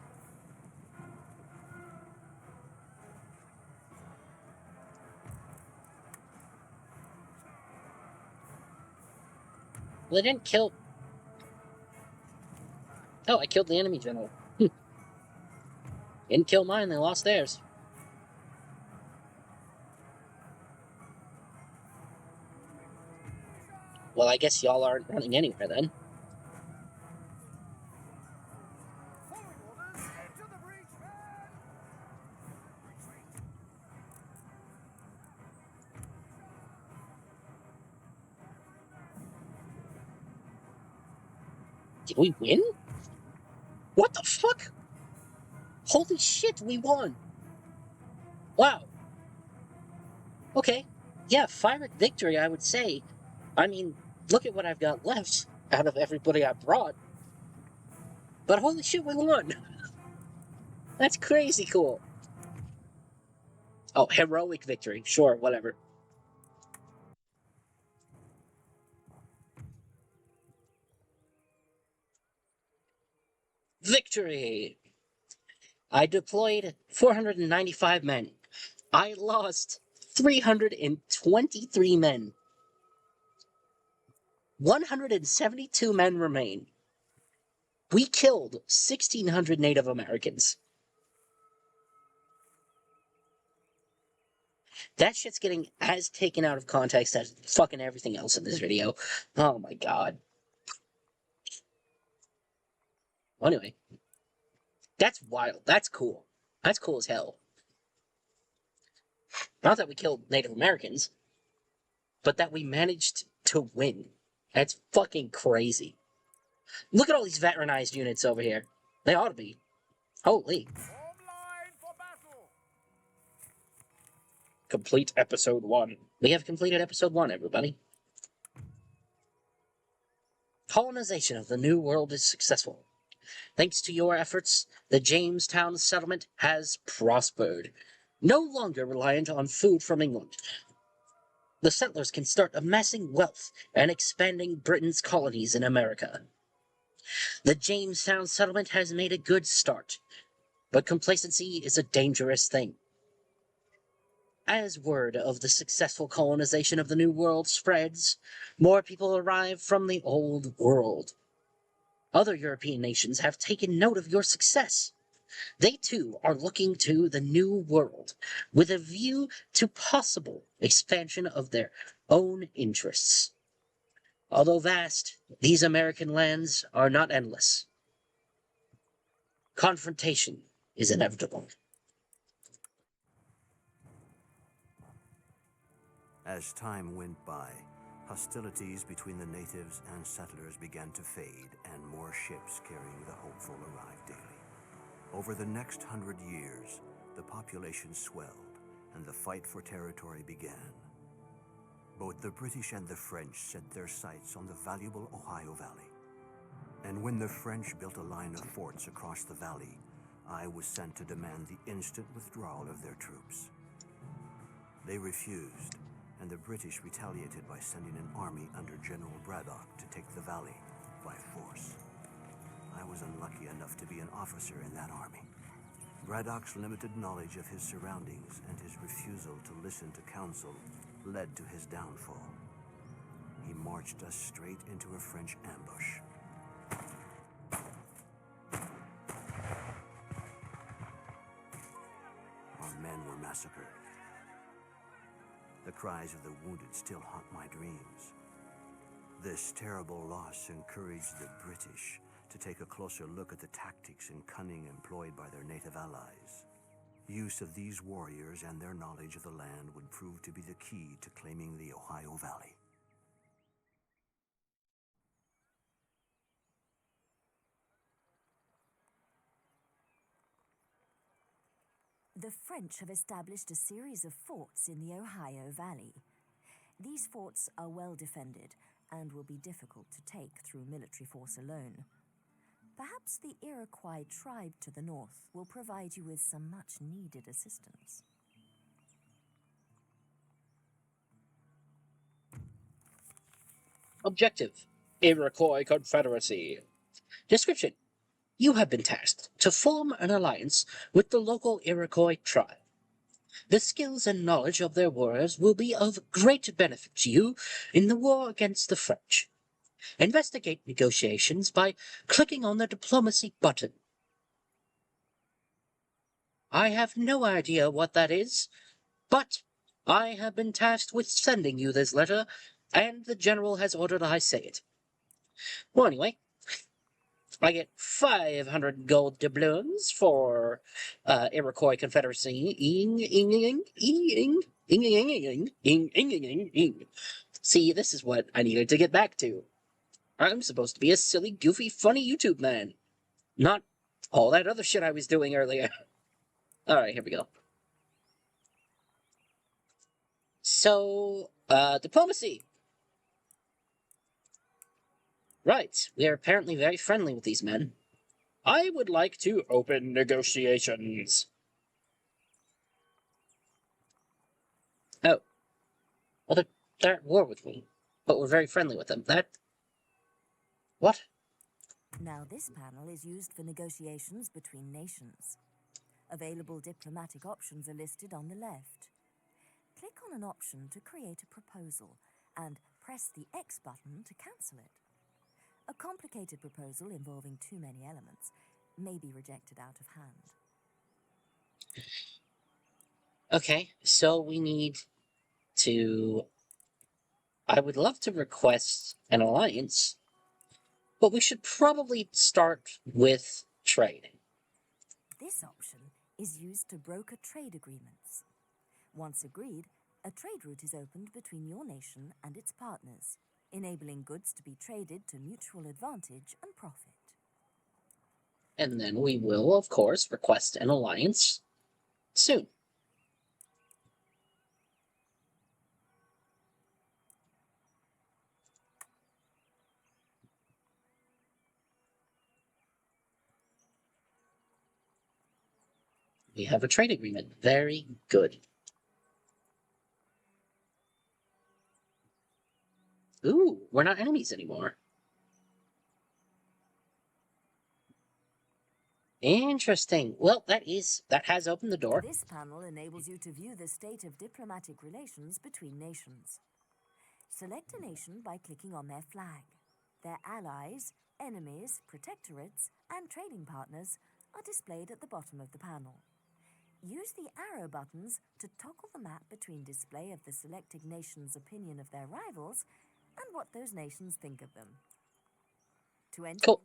Well, they didn't kill... Oh, I killed the enemy general. Didn't kill mine, they lost theirs. Well, I guess y'all aren't running anywhere then. Did we win? What the fuck? Holy shit, we won! Wow. Okay. Yeah, Pyrrhic victory, I would say. I mean, look at what I've got left out of everybody I brought. But holy shit, we won! That's crazy cool. Oh, heroic victory. Sure, whatever. Victory! I deployed 495 men. I lost 323 men. 172 men remain. We killed 1,600 Native Americans. That shit's getting as taken out of context as fucking everything else in this video. Oh my god. Anyway. That's wild. That's cool. That's cool as hell. Not that we killed Native Americans, but that we managed to win. That's fucking crazy. Look at all these veteranized units over here. They ought to be. Holy. Complete episode 1. We have completed episode 1, everybody. Colonization of the New World is successful. Thanks to your efforts, the Jamestown settlement has prospered. No longer reliant on food from England, the settlers can start amassing wealth and expanding Britain's colonies in America. The Jamestown settlement has made a good start, but complacency is a dangerous thing. As word of the successful colonization of the New World spreads, more people arrive from the Old World. Other European nations have taken note of your success. They too are looking to the New World with a view to possible expansion of their own interests. Although vast, these American lands are not endless. Confrontation is inevitable. As time went by, hostilities between the natives and settlers began to fade, and more ships carrying the hopeful arrived daily. Over the next 100 years, the population swelled, and the fight for territory began. Both the British and the French set their sights on the valuable Ohio Valley. And when the French built a line of forts across the valley, I was sent to demand the instant withdrawal of their troops. They refused, and the British retaliated by sending an army under General Braddock to take the valley by force. I was unlucky enough to be an officer in that army. Braddock's limited knowledge of his surroundings and his refusal to listen to counsel led to his downfall. He marched us straight into a French ambush. Our men were massacred. The cries of the wounded still haunt my dreams. This terrible loss encouraged the British to take a closer look at the tactics and cunning employed by their native allies. Use of these warriors and their knowledge of the land would prove to be the key to claiming the Ohio Valley. The French have established a series of forts in the Ohio Valley. These forts are well defended and will be difficult to take through military force alone. Perhaps the Iroquois tribe to the north will provide you with some much-needed assistance. Objective: Iroquois Confederacy. Description: you have been tasked to form an alliance with the local Iroquois tribe. The skills and knowledge of their warriors will be of great benefit to you in the war against the French. Investigate negotiations by clicking on the diplomacy button. I have no idea what that is, but I have been tasked with sending you this letter, and the general has ordered I say it. Well, anyway, I get 500 gold doubloons for Iroquois Confederacy. See, this is what I needed to get back to. I'm supposed to be a silly, goofy, funny YouTube man, not all that other shit I was doing earlier. Alright, here we go. So, diplomacy. Right, we are apparently very friendly with these men. I would like to open negotiations. Oh. Well, they're at war with me, but we're very friendly with them. What? Now this panel is used for negotiations between nations. Available diplomatic options are listed on the left. Click on an option to create a proposal and press the X button to cancel it. A complicated proposal involving too many elements may be rejected out of hand. Okay, so we need to... I would love to request an alliance, but we should probably start with trade. This option is used to broker trade agreements. Once agreed, a trade route is opened between your nation and its partners, enabling goods to be traded to mutual advantage and profit. And then we will, of course, request an alliance soon. We have a trade agreement. Very good. Ooh, we're not enemies anymore. Interesting. Well, that has opened the door. This panel enables you to view the state of diplomatic relations between nations. Select a nation by clicking on their flag. Their allies, enemies, protectorates, and trading partners are displayed at the bottom of the panel. Use the arrow buttons to toggle the map between display of the selected nation's opinion of their rivals and what those nations think of them. To enter Cool.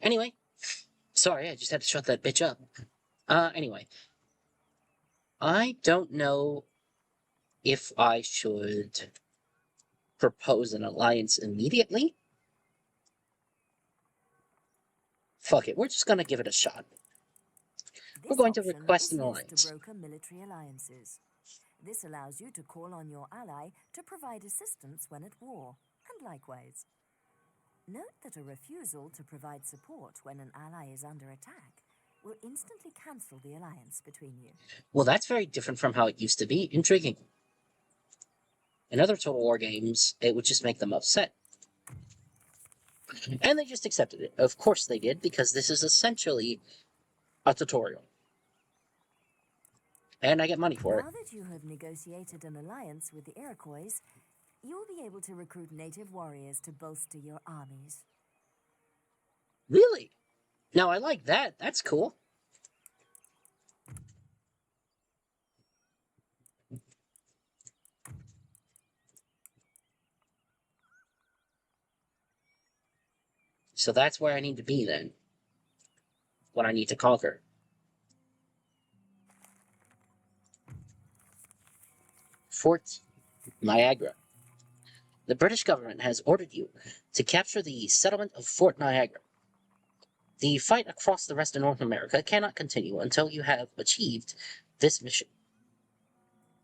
Anyway, sorry, I just had to shut that bitch up. Anyway, I don't know if I should propose an alliance immediately. Fuck it, we're just gonna give it a shot. We're going to request an alliance. To broker military alliances. This allows you to call on your ally to provide assistance when at war, and likewise. Note that a refusal to provide support when an ally is under attack will instantly cancel the alliance between you. Well, that's very different from how it used to be. Intriguing. In other Total War games, it would just make them upset. And they just accepted it. Of course they did, because this is essentially a tutorial. And I get money for it. Now that you have negotiated an alliance with the Iroquois, you'll be able to recruit native warriors to bolster your armies. Really? Now, I like that. That's cool. So that's where I need to be then. What I need to conquer. Fort Niagara. The British government has ordered you to capture the settlement of Fort Niagara. The fight across the rest of North America cannot continue until you have achieved this mission.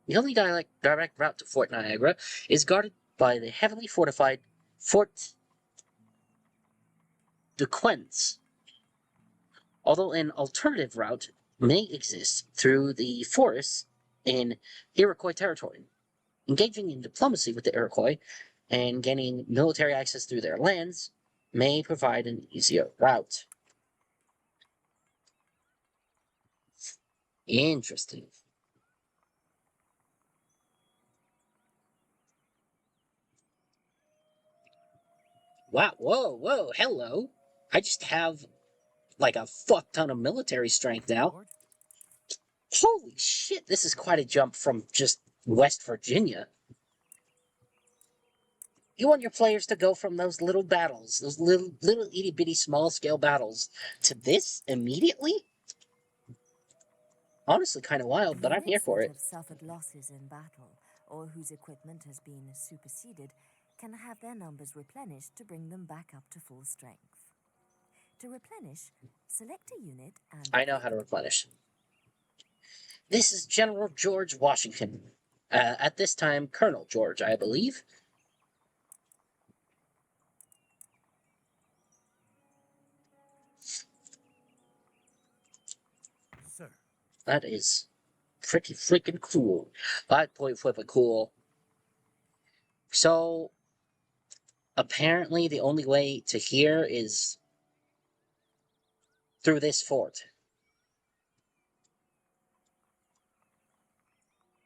The only direct route to Fort Niagara is guarded by the heavily fortified Fort Duquesne, although an alternative route may exist through the forests in Iroquois territory. Engaging in diplomacy with the Iroquois and gaining military access through their lands may provide an easier route. Interesting. Wow, whoa, hello. I just have, like, a fuck ton of military strength now. Holy shit, this is quite a jump from just West Virginia. You want your players to go from those little battles, those little itty bitty small scale battles, to this immediately? Honestly, kind of wild, but I'm here Units for that it. have suffered losses in battle or whose equipment has been superseded can have their numbers replenished to bring them back up to full strength. To replenish, select a unit and I know how to replenish. This is General George Washington. At this time, Colonel George, I believe. Sir. That is pretty freaking cool. 5.flip cool. So, apparently the only way to here is through this fort.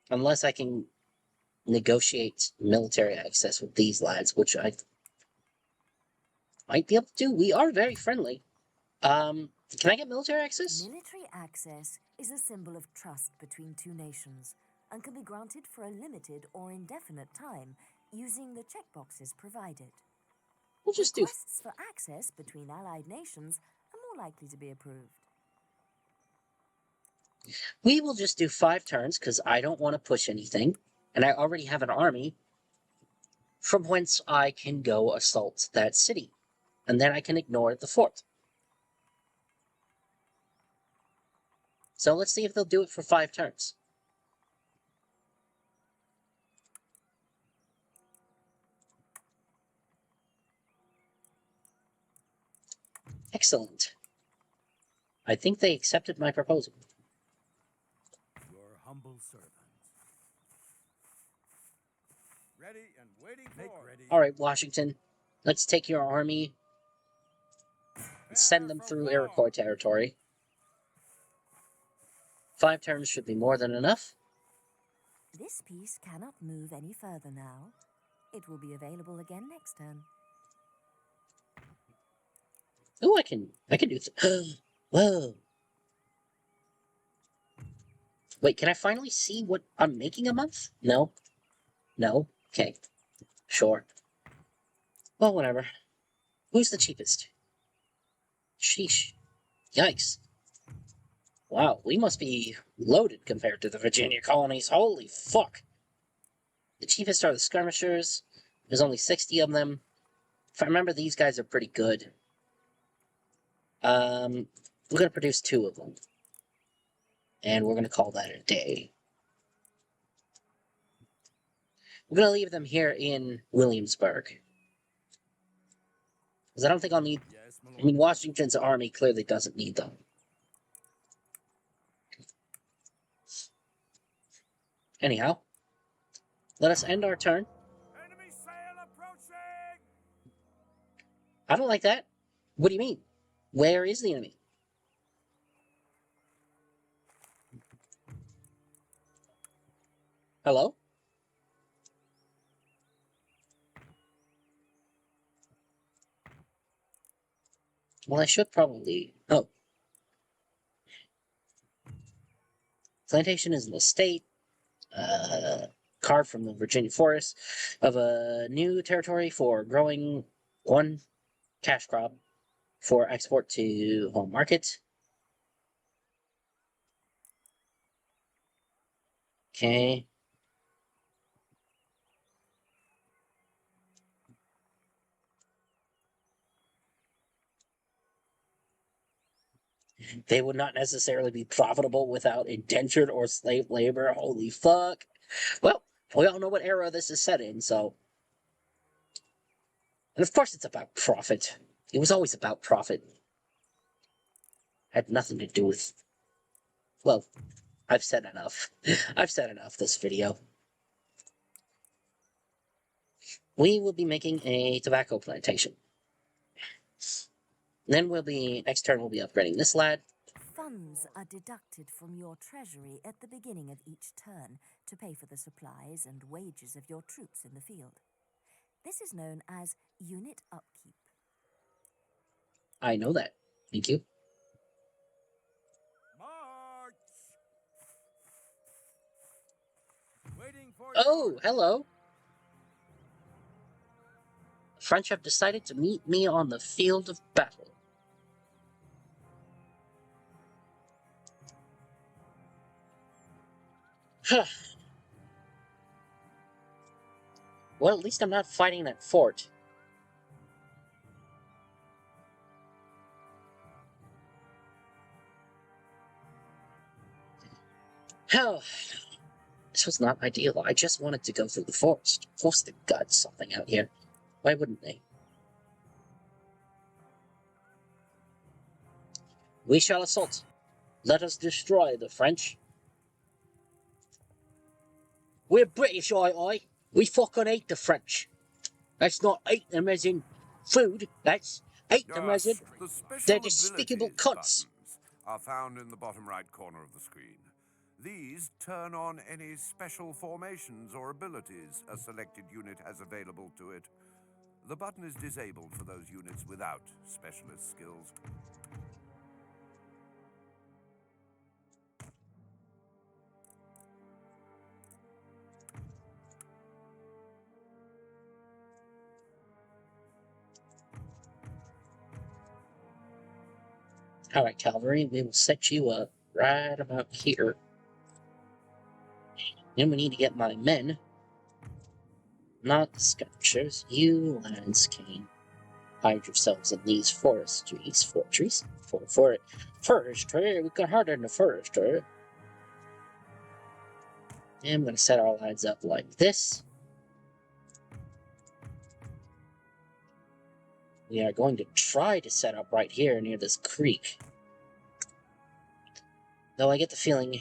Unless I can negotiate military access with these lads, which I might be able to do. We are very friendly. Can I get military access? Military access is a symbol of trust between two nations and can be granted for a limited or indefinite time using the checkboxes provided. We'll just do. Requests for access between allied nations are more likely to be approved. We will just do 5 turns because I don't want to push anything, and I already have an army from whence I can go assault that city, and then I can ignore the fort. So let's see if they'll do it for 5 turns. Excellent. I think they accepted my proposal. Your humble servant. Ready and waiting for. Ready. All right, Washington, let's take your army and send them through Iroquois territory. 5 turns should be more than enough. This piece cannot move any further now. It will be available again next turn. Oh, I can do. Whoa. Wait, can I finally see what I'm making a month? No. No. Okay. Sure. Well, whatever. Who's the cheapest? Sheesh. Yikes. Wow, we must be loaded compared to the Virginia colonies. Holy fuck. The cheapest are the skirmishers. There's only 60 of them. If I remember, these guys are pretty good. We're gonna produce 2 of them. And we're gonna call that a day. We're gonna leave them here in Williamsburg. Because I don't think I'll need... Yes, my I mean, Washington's army clearly doesn't need them. Anyhow, let us end our turn. Enemy sail approaching! I don't like that. What do you mean? Where is the enemy? Hello? Well, I should probably... Oh. Plantation is an estate. Carved from the Virginia forest of a new territory for growing 1 cash crop for export to home market. Okay. They would not necessarily be profitable without indentured or slave labor. Holy fuck. Well, we all know what era this is set in, so. And of course it's about profit. It was always about profit. Had nothing to do with... Well, I've said enough. I've said enough this video. We will be making a tobacco plantation. Then next turn we'll be upgrading this lad. Funds are deducted from your treasury at the beginning of each turn to pay for the supplies and wages of your troops in the field. This is known as unit upkeep. I know that. Thank you. March! Waiting for Oh, hello. The French have decided to meet me on the field of battle. Well, at least I'm not fighting that fort. Hell, this was not ideal. I just wanted to go through the forest. Of course, they got something out here. Why wouldn't they? We shall assault. Let us destroy the French. We're British, aye. We fucking hate the French. That's not hate them as in food. That's hate them as in The special they're despicable abilities cunts. buttons are found in the bottom right corner of the screen. These turn on any special formations or abilities a selected unit has available to it. The button is disabled for those units without specialist skills. Alright, cavalry, we will set you up right about here. Then we need to get my men. Not the skirmishers. You lads can hide yourselves in these forestry. We can hide in the forestry. And I'm gonna set our lads up like this. We are going to try to set up right here near this creek. Though I get the feeling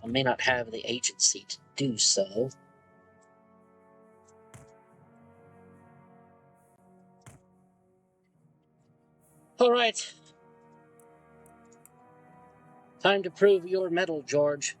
I may not have the agency to do so. Alright. Time to prove your mettle, George.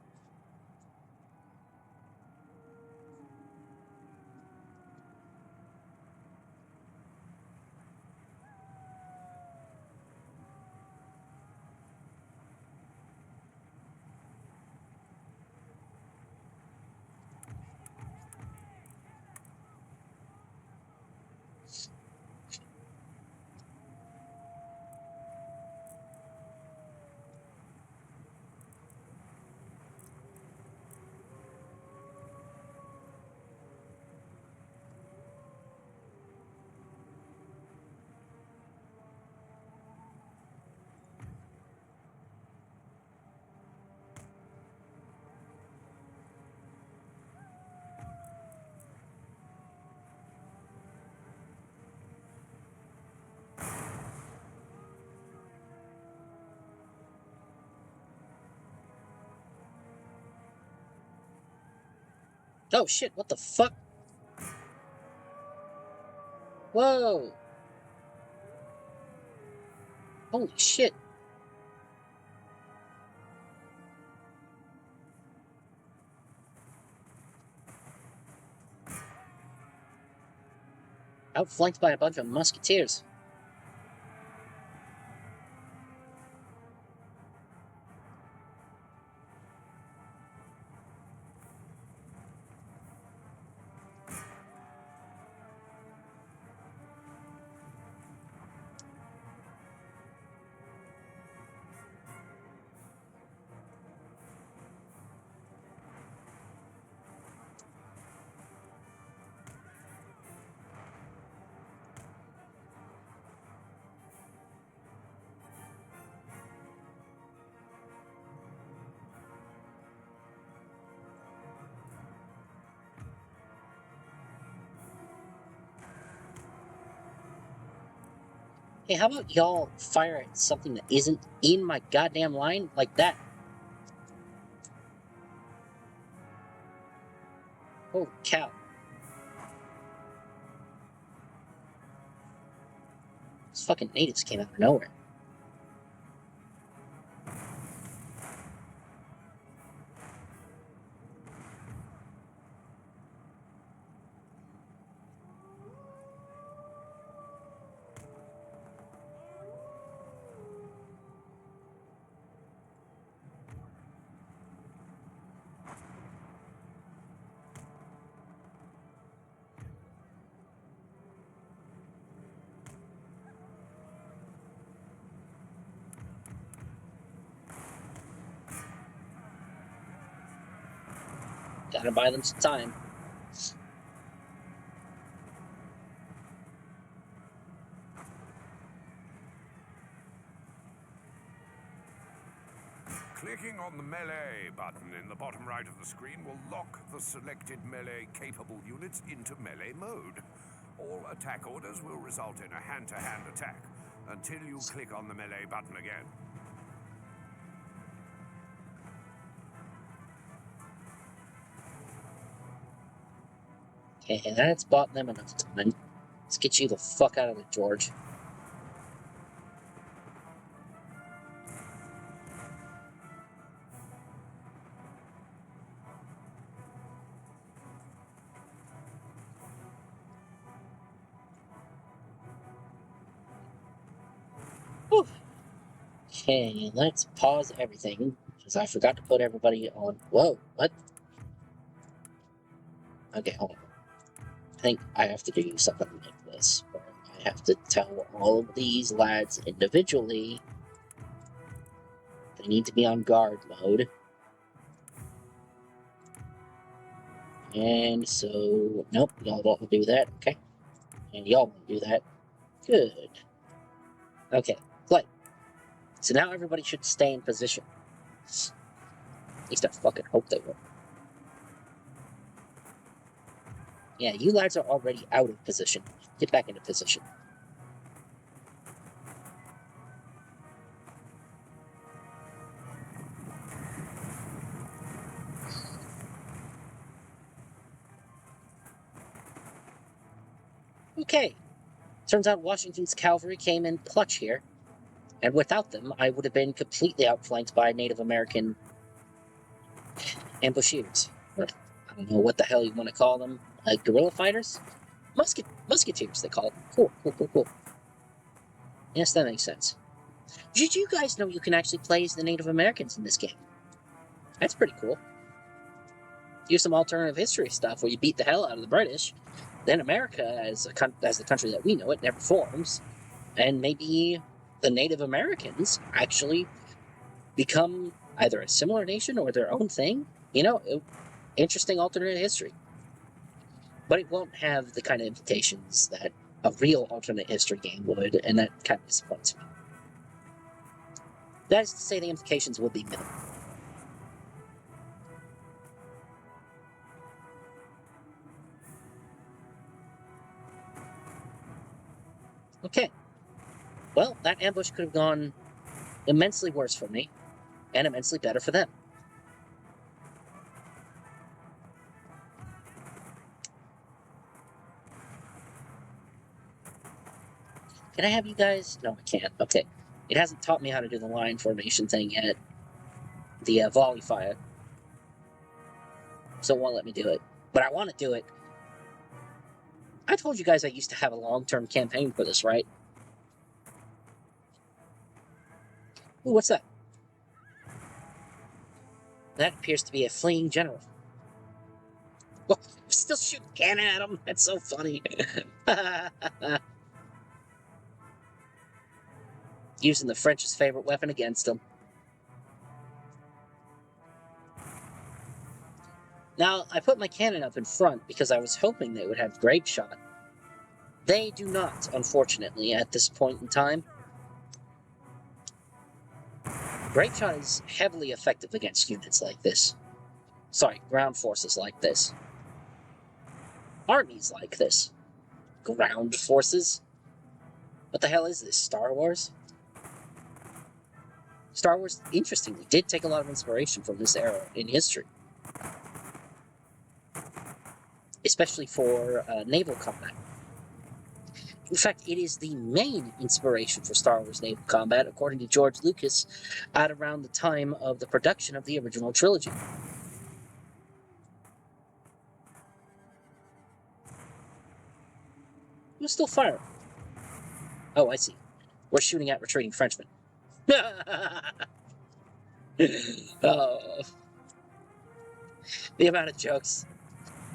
Oh shit, what the fuck? Whoa! Holy shit. Outflanked by a bunch of musketeers. Hey, how about y'all fire at something that isn't in my goddamn line like that? Holy cow. These fucking natives came out of nowhere. Gotta buy them some time. Clicking on the melee button in the bottom right of the screen will lock the selected melee-capable units into melee mode. All attack orders will result in a hand-to-hand attack until you click on the melee button again. Okay, that's bought them enough time. Let's get you the fuck out of there, George. Whew. Okay, let's pause everything, because I forgot to put everybody on. Whoa, what? Okay, hold on. I think I have to do something like this, where I have to tell all of these lads individually they need to be on guard mode. And so, nope, y'all won't do that, okay? And y'all won't do that. Good. Okay, play. So now everybody should stay in position. At least I fucking hope they will. Yeah, you lads are already out of position. Get back into position. Okay. Turns out Washington's cavalry came in clutch here. And without them, I would have been completely outflanked by Native American ambushers. Or, I don't know what the hell you want to call them. Guerrilla fighters? Musketeers, they call them. Cool. Yes, that makes sense. Did you guys know you can actually play as the Native Americans in this game? That's pretty cool. Use some alternative history stuff where you beat the hell out of the British. Then America, as the country that we know it, never forms. And maybe the Native Americans actually become either a similar nation or their own thing. You know, interesting alternate history. But it won't have the kind of implications that a real alternate history game would, and that kind of disappoints me. That is to say, the implications will be minimal. Okay. Well, that ambush could have gone immensely worse for me, and immensely better for them. Can I have you guys? No, I can't. Okay. It hasn't taught me how to do the line formation thing yet. The volley fire. So it won't let me do it. But I want to do it. I told you guys I used to have a long-term campaign for this, right? Ooh, what's that? That appears to be a fleeing general. Well, I'm still shooting cannon at him. That's so funny. Using the French's favorite weapon against him. Now, I put my cannon up in front because I was hoping they would have grape shot. They do not, unfortunately, at this point in time. Grape shot is heavily effective against units like this. Sorry, ground forces like this. Armies like this. Ground forces? What the hell is this, Star Wars? Star Wars, interestingly, did take a lot of inspiration from this era in history. Especially for naval combat. In fact, it is the main inspiration for Star Wars naval combat, according to George Lucas, at around the time of the production of the original trilogy. Who's still firing? Oh, I see. We're shooting at retreating Frenchmen. Oh. The amount of jokes.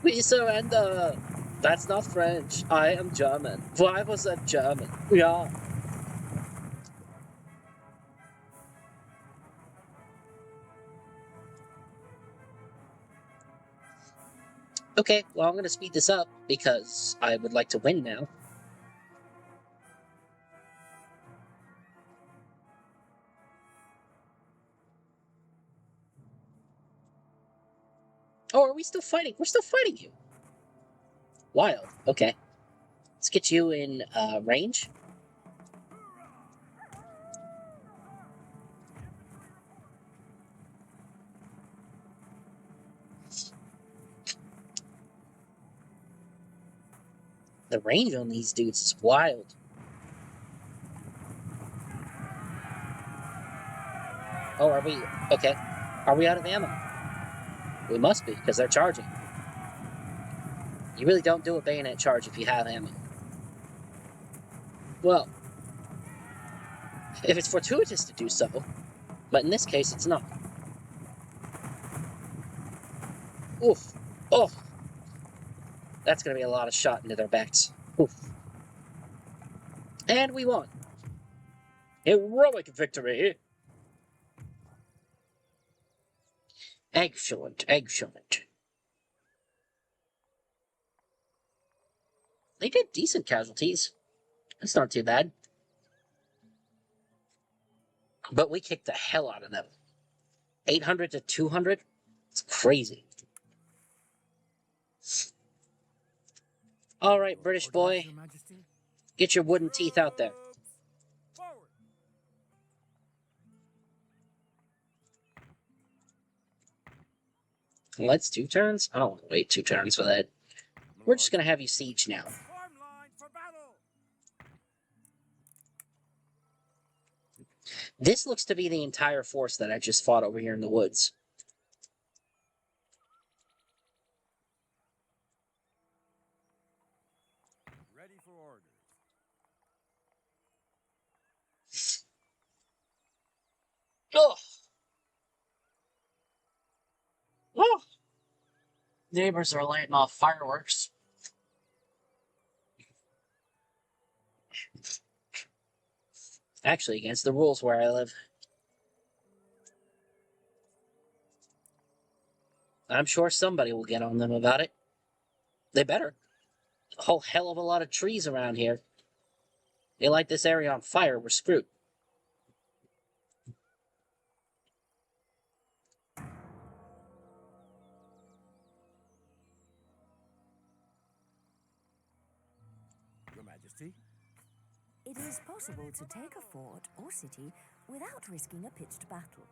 We surrender! That's not French. I am German. Why was that German? Yeah. Okay, well, I'm going to speed this up because I would like to win now. Oh, are we still fighting? We're still fighting you. Wild. Okay. Let's get you in range. The range on these dudes is wild. Oh, are we... Okay. Are we out of ammo? We must be, because they're charging. You really don't do a bayonet charge if you have ammo. Well, if it's fortuitous to do so, but in this case, it's not. Oof. Oh. That's going to be a lot of shot into their backs. Oof. And we won. Heroic victory. Excellent, excellent. They did decent casualties. That's not too bad. But we kicked the hell out of them. 800 to 200? It's crazy. All right, British boy. Your Majesty. Get your wooden teeth out there. Troops, forward. Let's 2 turns? I don't want to wait 2 turns for that. We're just going to have you siege now. Form line for battle. This looks to be the entire force that I just fought over here in the woods. Ready for orders. Oh! Oh! Neighbors are lighting off fireworks. Actually, against the rules where I live. I'm sure somebody will get on them about it. They better. A whole hell of a lot of trees around here. They light this area on fire, we're screwed. Your Majesty. It is possible to take a fort or city without risking a pitched battle.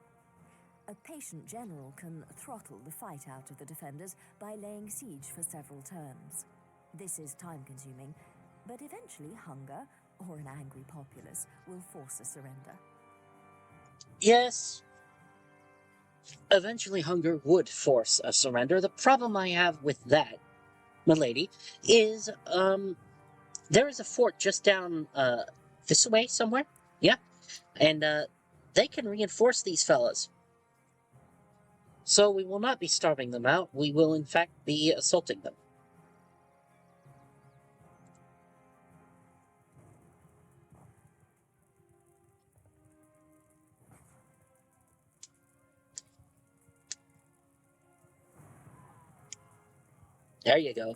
A patient general can throttle the fight out of the defenders by laying siege for several turns. This is time-consuming, but eventually hunger or an angry populace will force a surrender. Yes. Eventually hunger would force a surrender. The problem I have with that, milady, is, there is a fort just down, this way somewhere. Yeah. And, they can reinforce these fellas. So we will not be starving them out. We will, in fact, be assaulting them. There you go.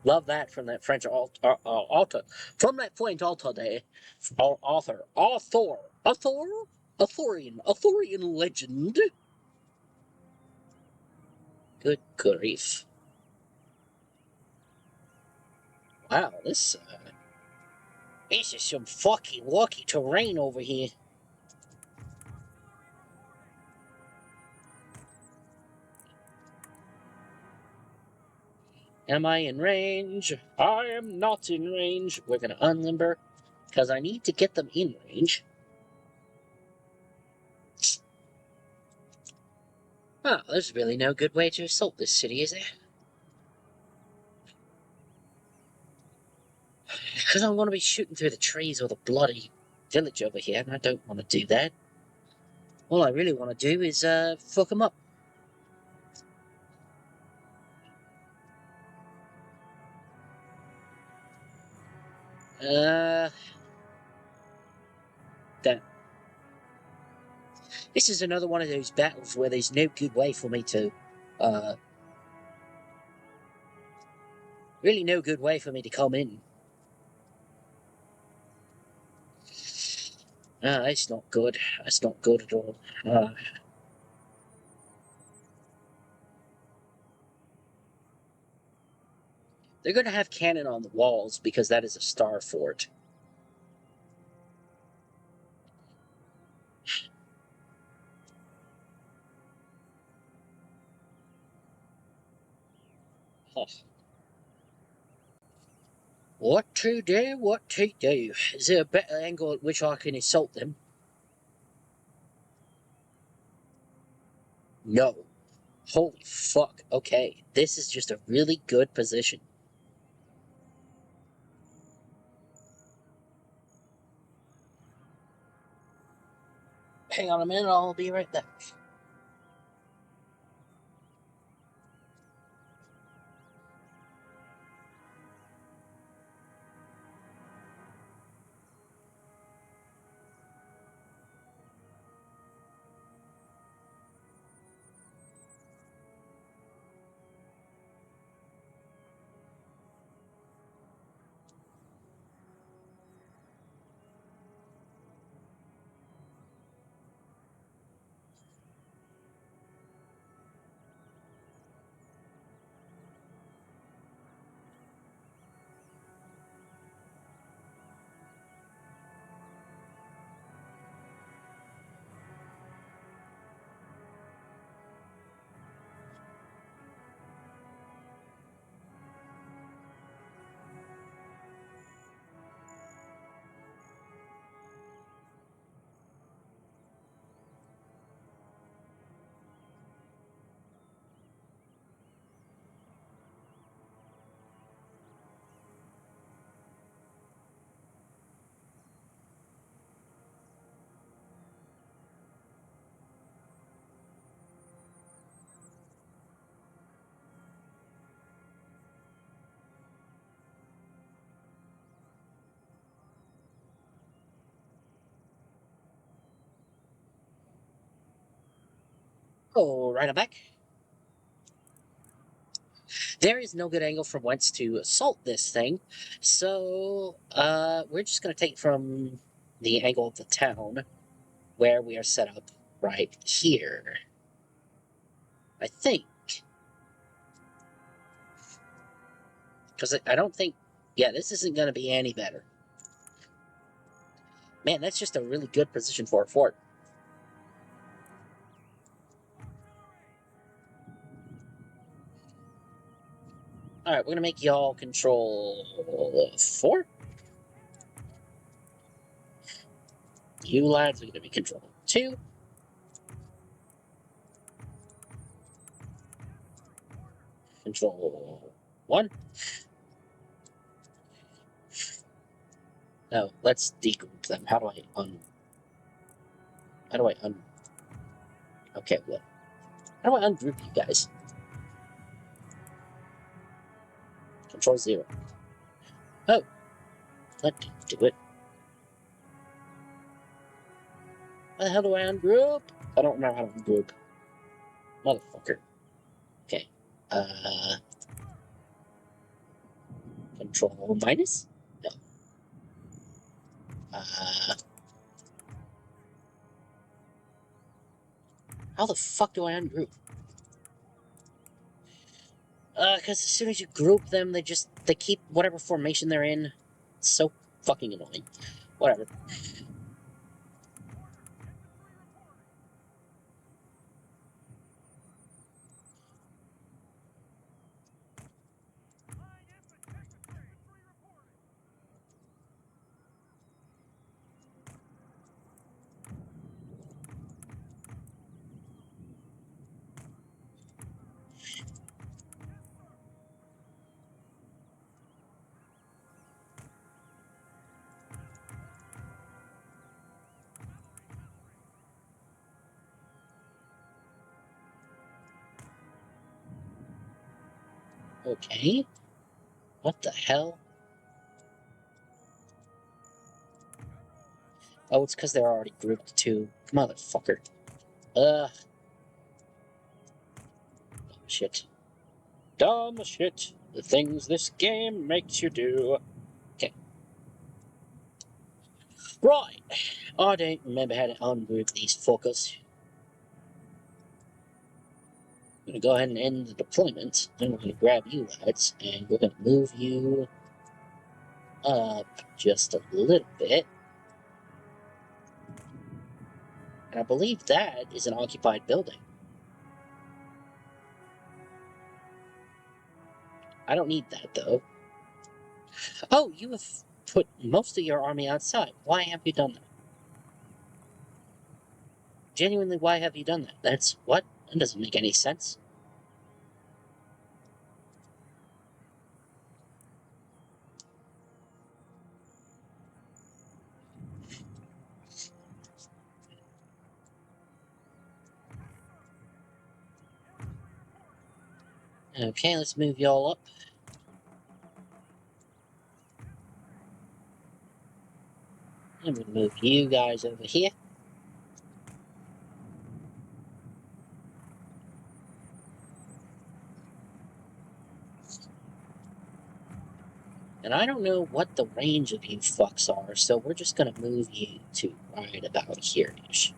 Love that from that French author. From that French author there. Arthurian legend. Good grief. Wow, this is some fucking walky terrain over here. Am I in range? I am not in range. We're gonna unlimber, because I need to get them in range. Oh, there's really no good way to assault this city, is there? Because I'm going to be shooting through the trees or the bloody village over here, and I don't want to do that. All I really want to do is, fuck them up. Damn. This is another one of those battles where there's no good way for me to, Really no good way for me to come in. That's not good. That's not good at all. They're going to have cannon on the walls because that is a star fort. Huh. What to do? What to do? Is there a better angle at which I can assault them? No. Holy fuck. Okay, this is just a really good position. Hang on a minute, I'll be right back. Oh, right, I'm back. There is no good angle from whence to assault this thing, so we're just going to take it from the angle of the town where we are set up right here. I think. Because I don't think... Yeah, this isn't going to be any better. Man, that's just a really good position for a fort. Alright, we're going to make y'all control 4. You lads are going to be control 2. Control 1. No, let's degroup them. How do I Okay, well... How do I ungroup you guys? Control 0. Oh. Let me do it. How the hell do I ungroup? I don't know how to ungroup. Motherfucker. Okay. Control minus? No. How the fuck do I ungroup? Because as soon as you group them, they keep whatever formation they're in. It's so fucking annoying. Whatever. Okay. What the hell? Oh, it's because they're already grouped too. Motherfucker. Oh, shit. Dumb shit. The things this game makes you do. Okay. Right. I don't remember how to ungroup these fuckers. I'm going to go ahead and end the deployment. Then we're going to grab you lads, and we're going to move you up just a little bit. And I believe that is an occupied building. I don't need that, though. Oh, you have put most of your army outside. Why have you done that? Genuinely, why have you done that? That's what? That doesn't make any sense. Okay, let's move y'all up. And we'll move you guys over here. And I don't know what the range of you fucks are, so we're just gonna move you to right about here-ish.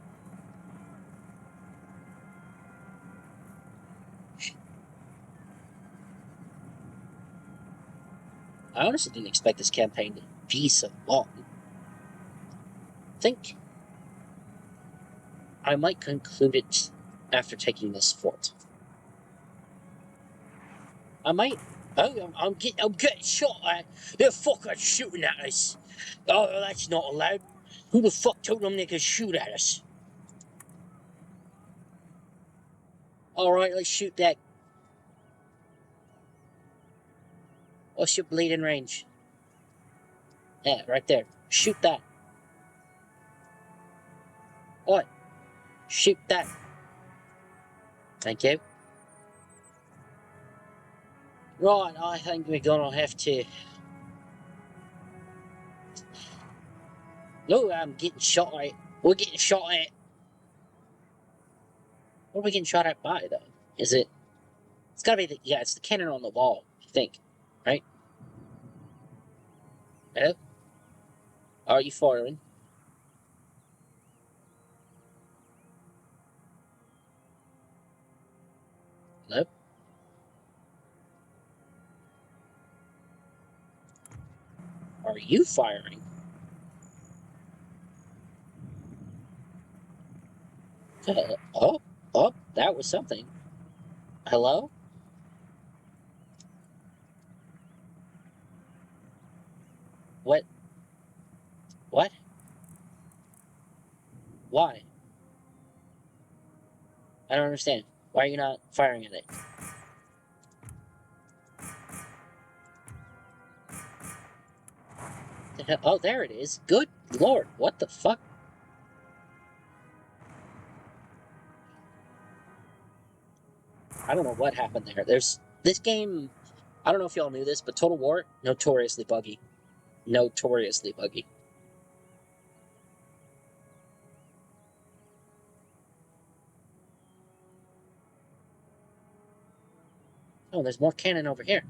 I honestly didn't expect this campaign to be so long. I think I might conclude it after taking this fort. I might. Oh, I'm getting shot at. They're fucking shooting at us. Oh, that's not allowed. Who the fuck told them they could shoot at us? Alright, let's shoot that. What's your bleeding range? Yeah, right there. Shoot that. Oi. Shoot that. Thank you. Right, I think we're gonna have to... No, I'm getting shot at. We're getting shot at. What are we getting shot at by, though? Is it... It's gotta be the... Yeah, it's the cannon on the wall, I think. Right? Hello? Are you firing? Hello? Are you firing? Oh, that was something. Hello? What? What? Why? I don't understand. Why are you not firing at it? The hell? Oh, there it is. Good lord, what the fuck? I don't know what happened there. There's this game. I don't know if y'all knew this, but Total War notoriously buggy. Notoriously buggy. Oh, there's more cannon over here.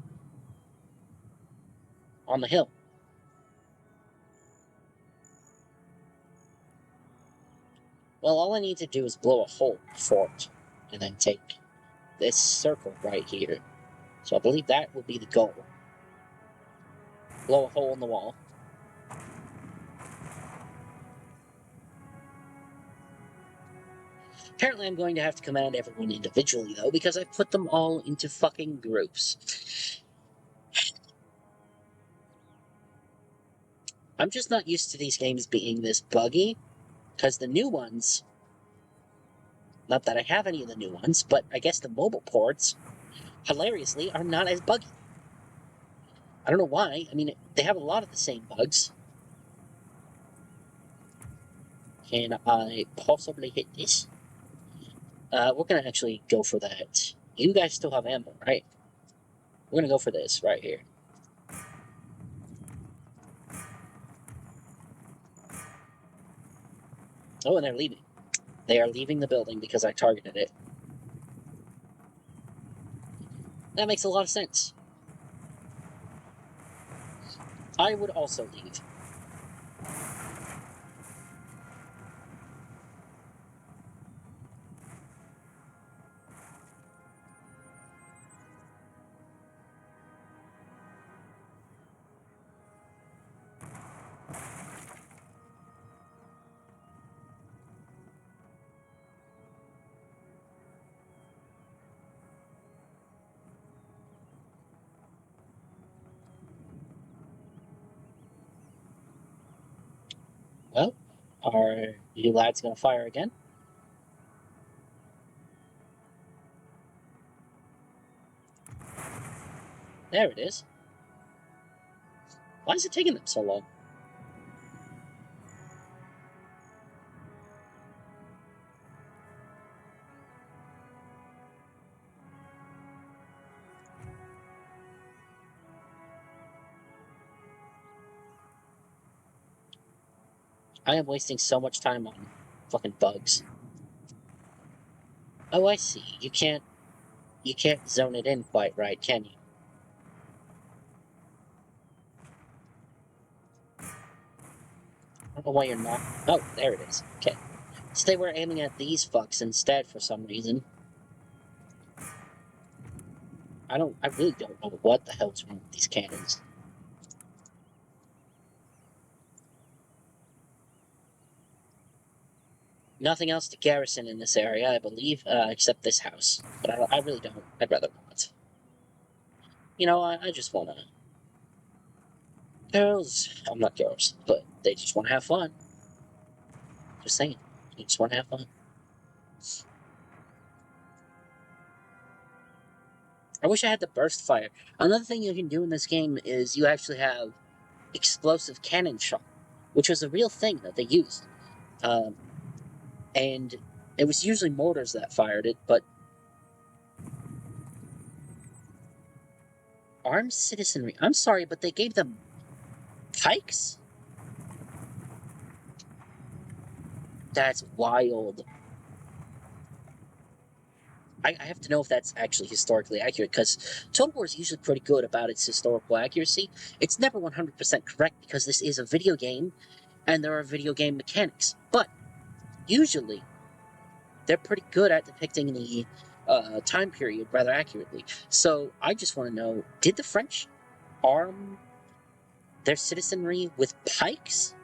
On the hill. Well, all I need to do is blow a hole for it, and then take this circle right here. So I believe that will be the goal. Blow a hole in the wall. Apparently I'm going to have to command everyone individually, though, because I put them all into fucking groups. I'm just not used to these games being this buggy, because the new ones... Not that I have any of the new ones, but I guess the mobile ports, hilariously, are not as buggy. I don't know why. I mean, they have a lot of the same bugs. Can I possibly hit this? We're gonna actually go for that. You guys still have ammo, right? We're gonna go for this right here. Oh, and they're leaving. They are leaving the building because I targeted it. That makes a lot of sense. I would also leave. Well, are you lads gonna fire again? There it is. Why is it taking them so long? I am wasting so much time on fucking bugs. Oh, I see. You can't zone it in quite right, can you? I don't know why you're not. Oh, there it is. Okay. So they were aiming at these fucks instead for some reason. I really don't know what the hell's wrong with these cannons. Nothing else to garrison in this area, I believe, except this house. But I really don't. I'd rather not. You know, I just wanna. Girls, I'm not girls, but they just wanna have fun. Just saying. They just wanna have fun. I wish I had the burst fire. Another thing you can do in this game is you actually have explosive cannon shot, which was a real thing that they used. And it was usually mortars that fired it, but armed citizenry. I'm sorry, but they gave them pikes? That's wild. I have to know if that's actually historically accurate, because Total War is usually pretty good about its historical accuracy. It's never 100% correct because this is a video game, and there are video game mechanics. But usually, they're pretty good at depicting the time period rather accurately. So I just want to know, did the French arm their citizenry with pikes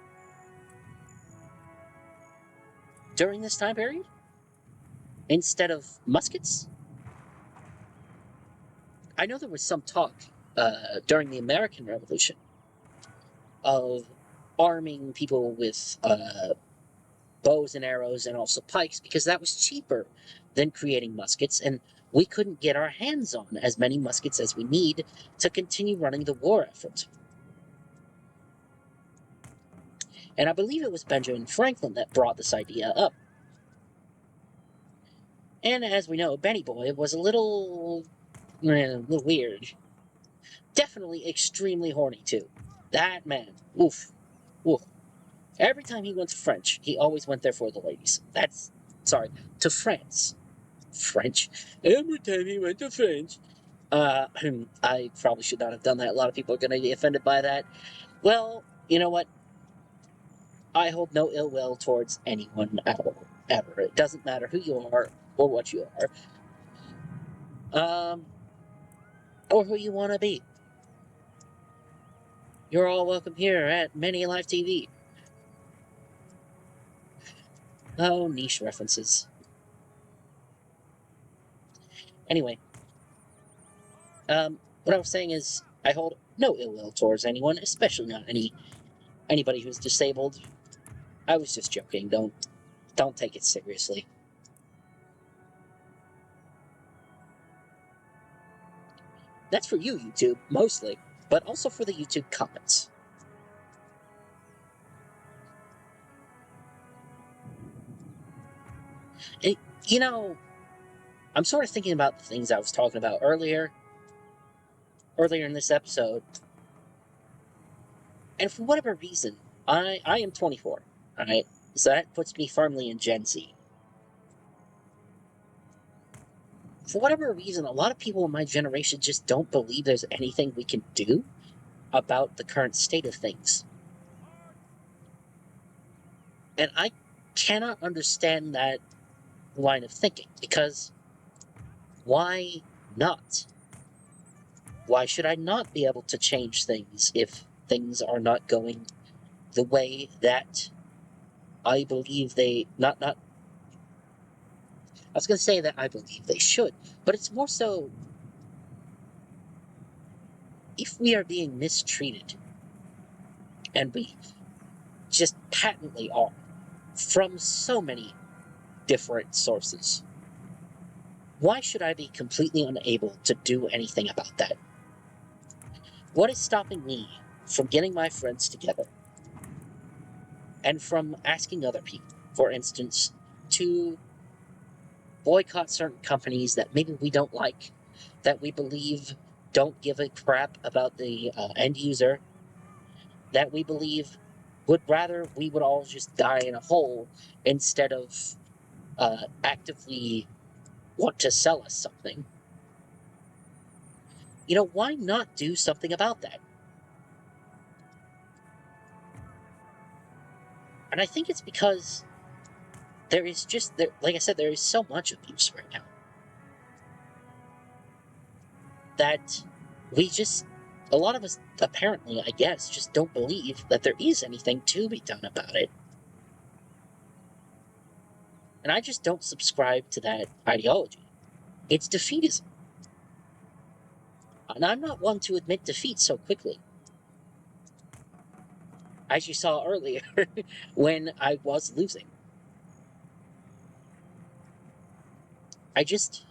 during this time period instead of muskets? I know there was some talk during the American Revolution of arming people with bows and arrows and also pikes because that was cheaper than creating muskets, and we couldn't get our hands on as many muskets as we need to continue running the war effort. And I believe it was Benjamin Franklin that brought this idea up. And as we know, Benny Boy was a little weird. Definitely extremely horny, too. That man. Oof. Oof. Every time he went to French, he always went there for the ladies. To France. French. Every time he went to France. I probably should not have done that. A lot of people are going to be offended by that. Well, you know what? I hold no ill will towards anyone at all, ever. It doesn't matter who you are or what you are. Or who you want to be. You're all welcome here at Many Live TV. Oh, niche references. Anyway, what I was saying is I hold no ill will towards anyone, especially not anybody who's disabled. I was just joking. Don't take it seriously. That's for you, YouTube, mostly, but also for the YouTube comments. And, you know, I'm sort of thinking about the things I was talking about earlier in this episode. And for whatever reason, I am 24, alright? So that puts me firmly in Gen Z. for whatever reason, a lot of people in my generation just don't believe there's anything we can do about the current state of things. And I cannot understand that line of thinking, because why not? Why should I not be able to change things if things are not going the way that I believe they I was going to say that I believe they should, but it's more so if we are being mistreated, and we just patently are, from so many different sources, why should I be completely unable to do anything about that? What is stopping me from getting my friends together and from asking other people, for instance, to boycott certain companies that maybe we don't like, that we believe don't give a crap about the end user, that we believe would rather we would all just die in a hole instead of actively want to sell us something? You know, why not do something about that? And I think it's because there is just, like I said, there is so much abuse right now that we just, a lot of us apparently, I guess, just don't believe that there is anything to be done about it. And I just don't subscribe to that ideology. It's defeatism. And I'm not one to admit defeat so quickly. As you saw earlier, when I was losing. I just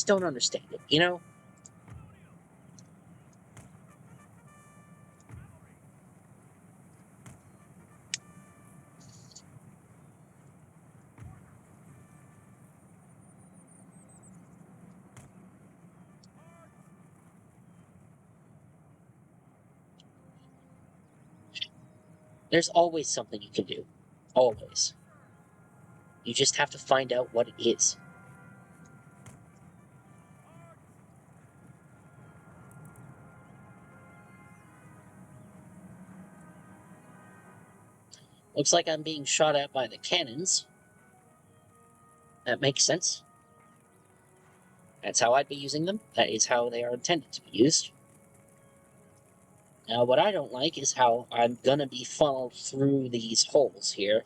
don't understand it, you know? There's always something you can do. Always. You just have to find out what it is. Looks like I'm being shot at by the cannons. That makes sense. That's how I'd be using them. That is how they are intended to be used. Now, what I don't like is how I'm gonna be funneled through these holes here.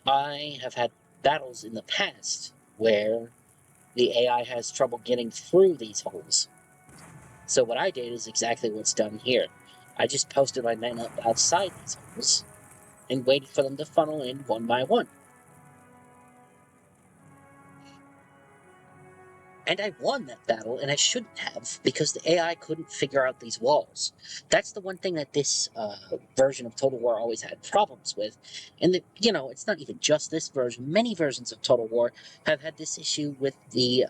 I have had battles in the past where the AI has trouble getting through these holes. So what I did is exactly what's done here. I just posted my men up outside these holes and waited for them to funnel in one by one. And I won that battle, and I shouldn't have, because the AI couldn't figure out these walls. That's the one thing that this version of Total War always had problems with. And, it's not even just this version. Many versions of Total War have had this issue with the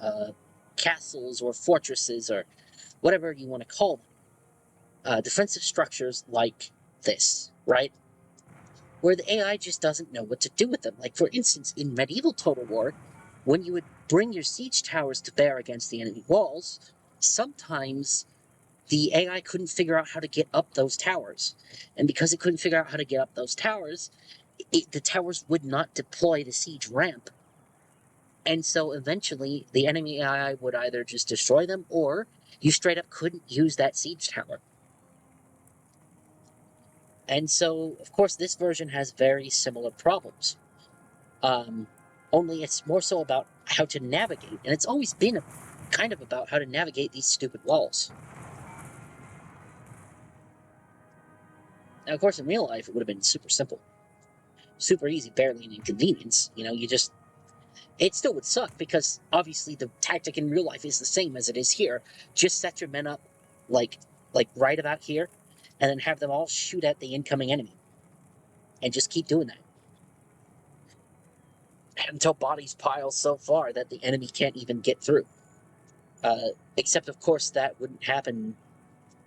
castles or fortresses or whatever you want to call them. Defensive structures like this, right? Where the AI just doesn't know what to do with them. Like, for instance, in medieval Total War, when you would bring your siege towers to bear against the enemy walls, sometimes the AI couldn't figure out how to get up those towers. And because it couldn't figure out how to get up those towers, the towers would not deploy the siege ramp. And so eventually, the enemy AI would either just destroy them, or you straight up couldn't use that siege tower. And so, of course, this version has very similar problems. Only it's more so about how to navigate, and it's always been kind of about how to navigate these stupid walls. Now, of course, in real life, it would have been super simple. Super easy, barely an inconvenience. It still would suck, because obviously the tactic in real life is the same as it is here. Just set your men up, like right about here, and then have them all shoot at the incoming enemy. And just keep doing that. Until bodies pile so far that the enemy can't even get through. Except, of course, that wouldn't happen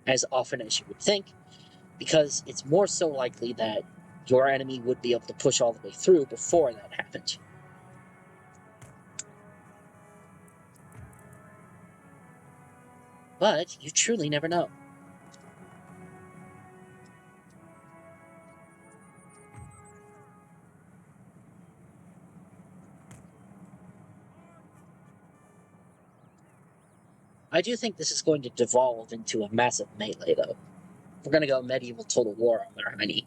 as often as you would think, because it's more so likely that your enemy would be able to push all the way through before that happened. But you truly never know. I do think this is going to devolve into a massive melee, though. We're going to go medieval total war on their hiney.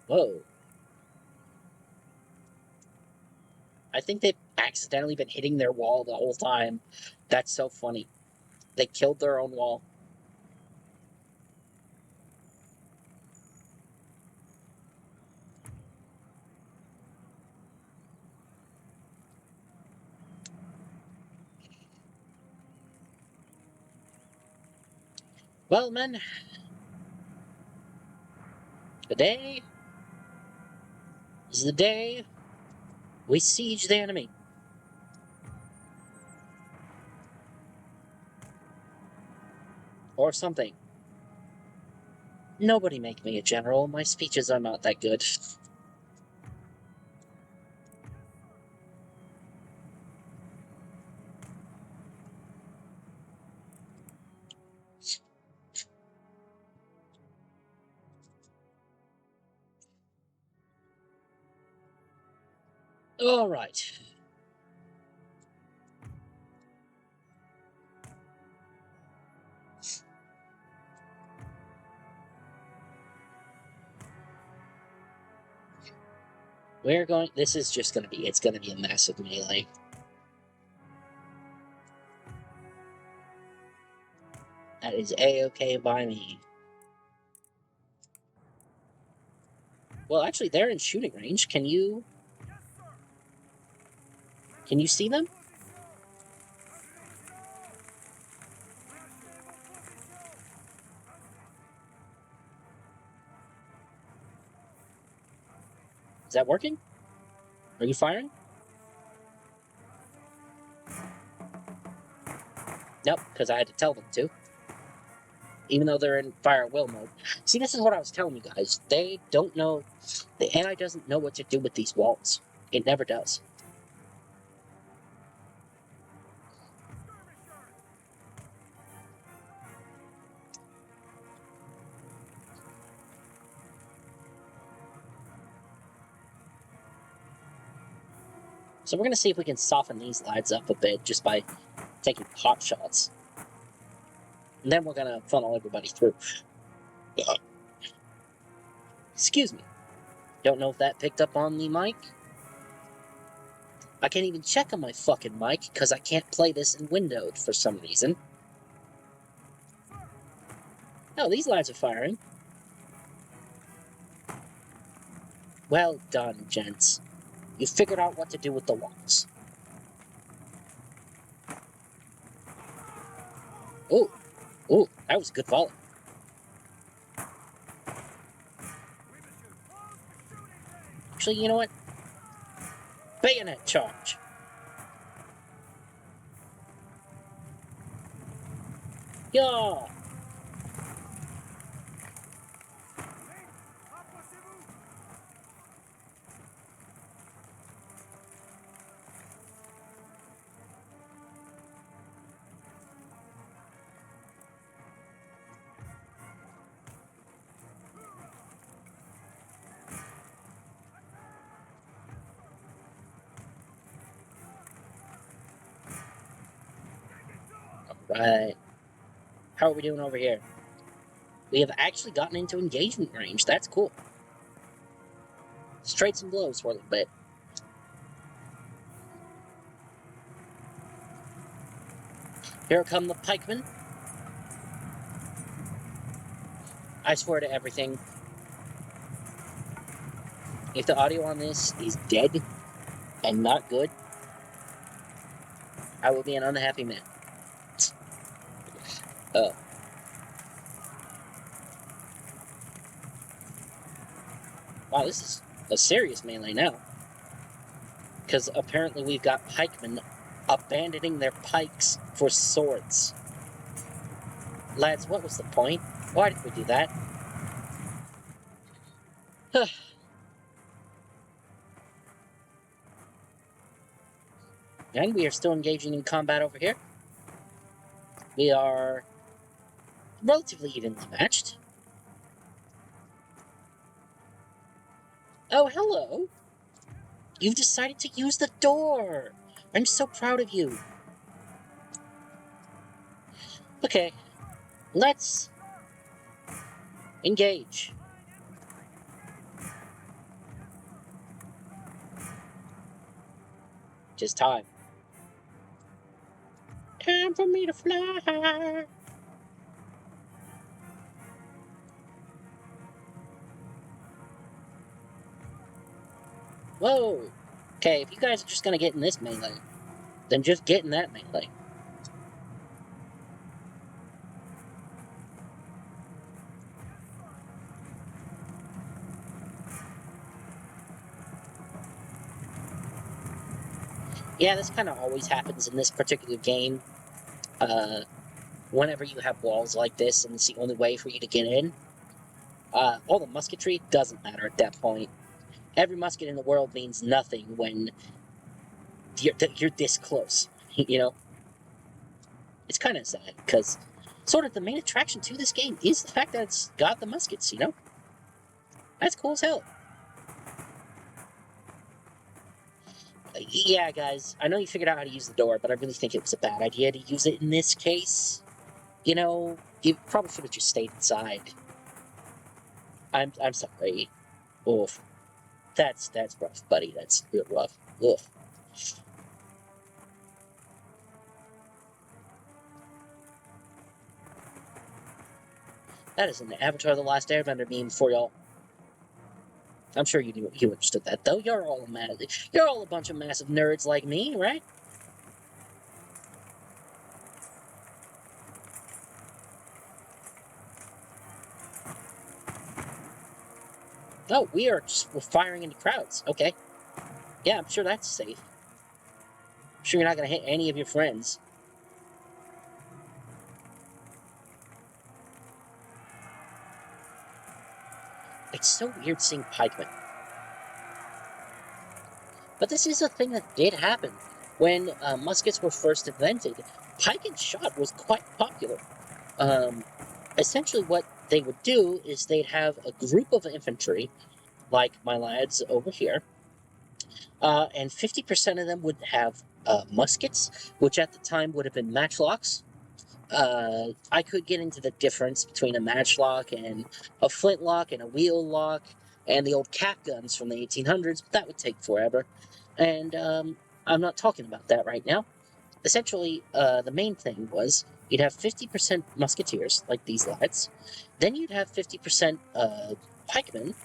Whoa. I think they've accidentally been hitting their wall the whole time. That's so funny. They killed their own wall. Well, men, today is the day we siege the enemy. Or something. Nobody make me a general. My speeches are not that good. All right. We're going. This is just going to be. It's going to be a massive melee. That is A-okay by me. Well, actually, they're in shooting range. Can you see them? Is that working? Are you firing? Nope, because I had to tell them to. Even though they're in fire at will mode. See, this is what I was telling you guys. They don't know. The AI doesn't know what to do with these walls. It never does. So we're going to see if we can soften these lads up a bit just by taking pot shots. And then we're going to funnel everybody through. Excuse me. Don't know if that picked up on the mic. I can't even check on my fucking mic because I can't play this in windowed for some reason. Oh, these lads are firing. Well done, gents. You figured out what to do with the walls. Oh, oh, that was a good volley. Actually, you know what? Bayonet charge. Yeah. Right. How are we doing over here? We have actually gotten into engagement range. That's cool. Let's trade some blows for a little bit. Here come the pikemen. I swear to everything. If the audio on this is dead and not good, I will be an unhappy man. Oh. Wow, this is a serious melee now. Because apparently we've got pikemen abandoning their pikes for swords. Lads, what was the point? Why did we do that? And we are still engaging in combat over here. We are relatively evenly matched. Oh, hello! You've decided to use the door! I'm so proud of you. Okay, let's engage. Just time. Time for me to fly. Whoa! Okay, if you guys are just gonna get in this melee, then just get in that melee. Yeah, this kind of always happens in this particular game. Whenever you have walls like this and it's the only way for you to get in, all the musketry doesn't matter at that point. Every musket in the world means nothing when you're this close, you know? It's kind of sad, because sort of the main attraction to this game is the fact that it's got the muskets, you know? That's cool as hell. Yeah, guys, I know you figured out how to use the door, but I really think it was a bad idea to use it in this case. You know, you probably should have just stayed inside. I'm sorry. Oof. That's rough, buddy. That's real rough. Oof. That is an Avatar The Last Airbender meme for y'all. I'm sure you understood that, though. You're all a bunch of massive nerds like me, right? Oh, we're firing into crowds. Okay. Yeah, I'm sure that's safe. I'm sure you're not going to hit any of your friends. It's so weird seeing pikemen. But this is a thing that did happen. When muskets were first invented, pike and shot was quite popular. Essentially what they would do is they'd have a group of infantry, like my lads over here, and 50% of them would have muskets, which at the time would have been matchlocks. I could get into the difference between a matchlock and a flintlock and a wheel lock and the old cap guns from the 1800s, but that would take forever. And I'm not talking about that right now. Essentially, the main thing was you'd have 50% musketeers, like these lads. Then you'd have 50% pikemen,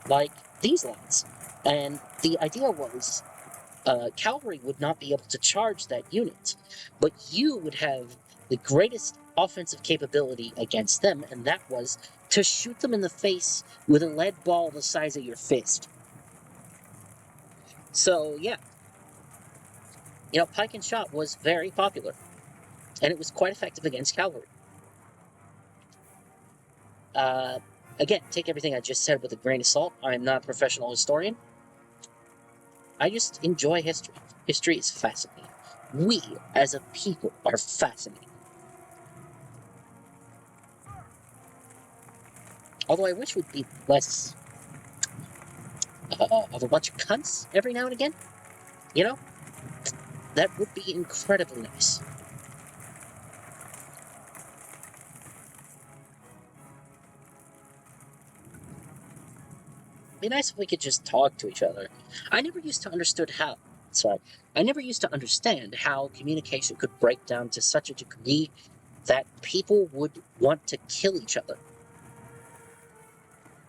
like these lads. And the idea was cavalry would not be able to charge that unit, but you would have the greatest offensive capability against them, and that was to shoot them in the face with a lead ball the size of your fist. So, yeah. You know, pike and shot was very popular, and it was quite effective against cavalry. Again, take everything I just said with a grain of salt. I'm not a professional historian. I just enjoy history. History is fascinating. We, as a people, are fascinating. Although I wish we'd be less of a bunch of cunts every now and again. You know? That would be incredibly nice. It'd be nice if we could just talk to each other. I never used to understand how communication could break down to such a degree that people would want to kill each other.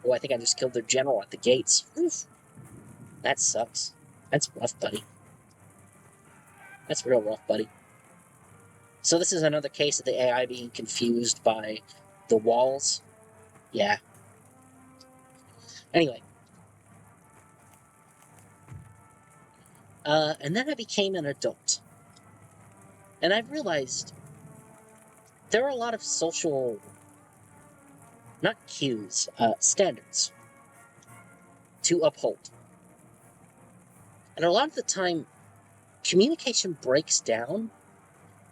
Oh, I think I just killed their general at the gates. Oof. That sucks. That's rough, buddy. That's real rough, buddy. So this is another case of the AI being confused by the walls. Yeah. Anyway. And then I became an adult. And I realized there are a lot of social, not cues, standards to uphold. And a lot of the time, communication breaks down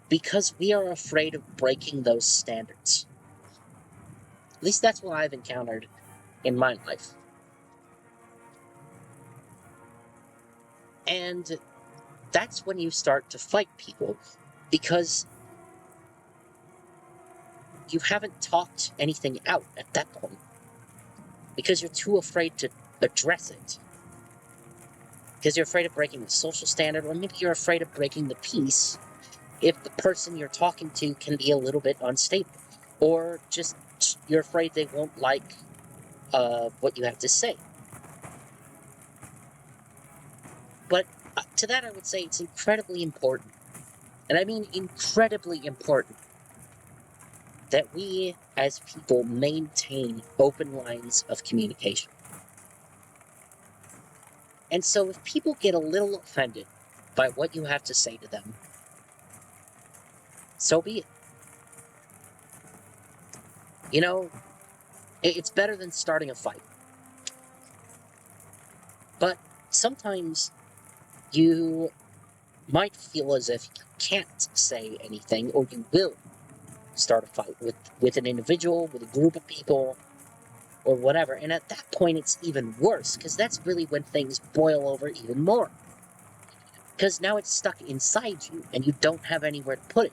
because we are afraid of breaking those standards. At least that's what I've encountered in my life. And that's when you start to fight people, because you haven't talked anything out at that point. Because you're too afraid to address it. Because you're afraid of breaking the social standard, or maybe you're afraid of breaking the peace if the person you're talking to can be a little bit unstable. Or just you're afraid they won't like what you have to say. But to that I would say it's incredibly important, and I mean incredibly important, that we as people maintain open lines of communication. And so if people get a little offended by what you have to say to them, so be it. You know, it's better than starting a fight. But sometimes you might feel as if you can't say anything, or you will start a fight with an individual, with a group of people, or whatever. And at that point, it's even worse, because that's really when things boil over even more. Because now it's stuck inside you, and you don't have anywhere to put it.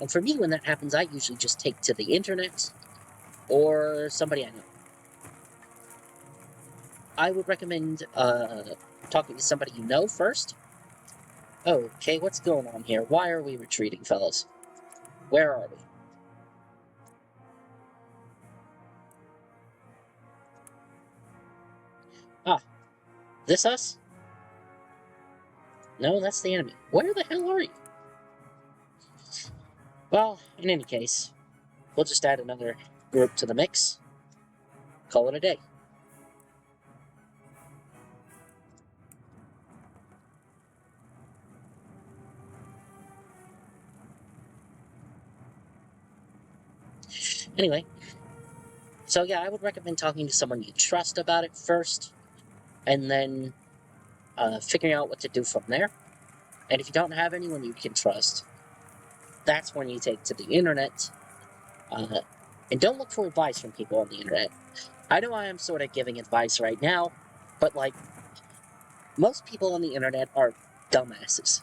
And for me, when that happens, I usually just take to the internet, or somebody I know. I would recommend talking to somebody you know first. Oh, okay, what's going on here? Why are we retreating, fellas? Where are we? Ah, this us? No, that's the enemy. Where the hell are you? Well, in any case, we'll just add another group to the mix. Call it a day. Anyway, so yeah, I would recommend talking to someone you trust about it first, and then figuring out what to do from there. And if you don't have anyone you can trust, that's when you take to the internet. And don't look for advice from people on the internet. I know I am sort of giving advice right now, but like, most people on the internet are dumbasses.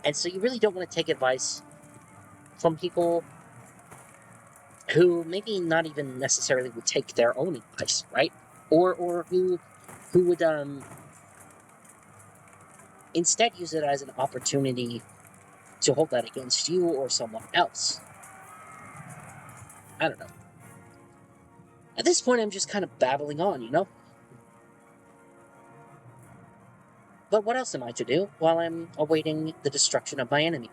And so you really don't want to take advice from people who maybe not even necessarily would take their own advice, right? Or who would instead use it as an opportunity to hold that against you or someone else. I don't know. At this point, I'm just kind of babbling on, you know? But what else am I to do while I'm awaiting the destruction of my enemy?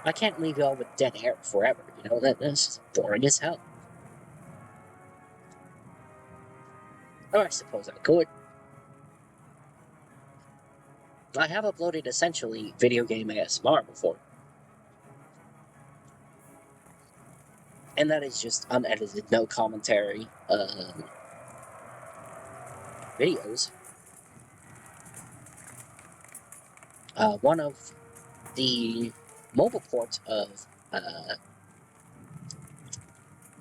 I can't leave y'all with dead air forever, you know? That's boring as hell. Or I suppose I could. I have uploaded essentially video game ASMR before. And that is just unedited, no commentary videos. One of the mobile ports of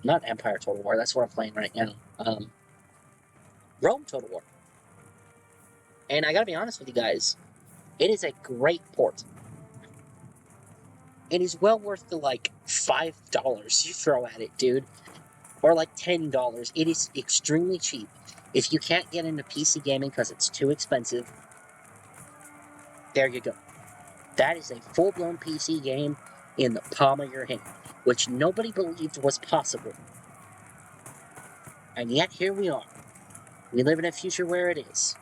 not Empire Total War, that's what I'm playing right now. Rome Total War. And I gotta be honest with you guys, it is a great port. It is well worth the like $5 you throw at it, dude. Or like $10. It is extremely cheap. If you can't get into PC gaming because it's too expensive, there you go. That is a full-blown PC game in the palm of your hand, which nobody believed was possible. And yet here we are. We live in a future where it is.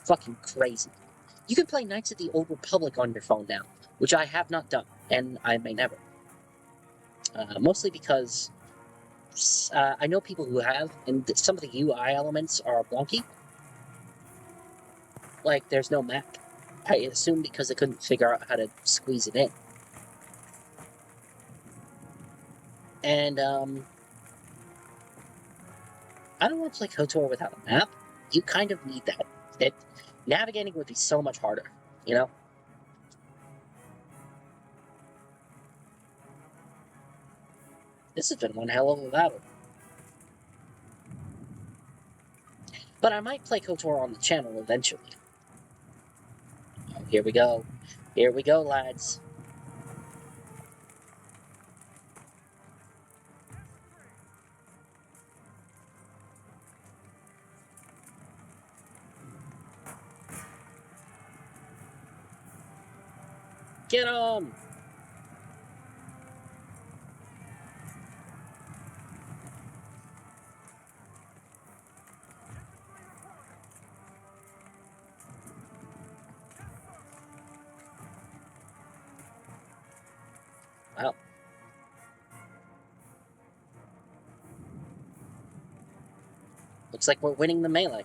Fucking crazy. You can play Knights of the Old Republic on your phone now, which I have not done, and I may never. Mostly because I know people who have, and some of the UI elements are wonky. Like, there's no map. I assume because they couldn't figure out how to squeeze it in. And, I don't want to play KOTOR without a map. You kind of need that. Navigating would be so much harder, you know? This has been one hell of a battle. But I might play KOTOR on the channel eventually. Oh, here we go. Here we go, lads. Get 'em! Wow. Looks like we're winning the melee.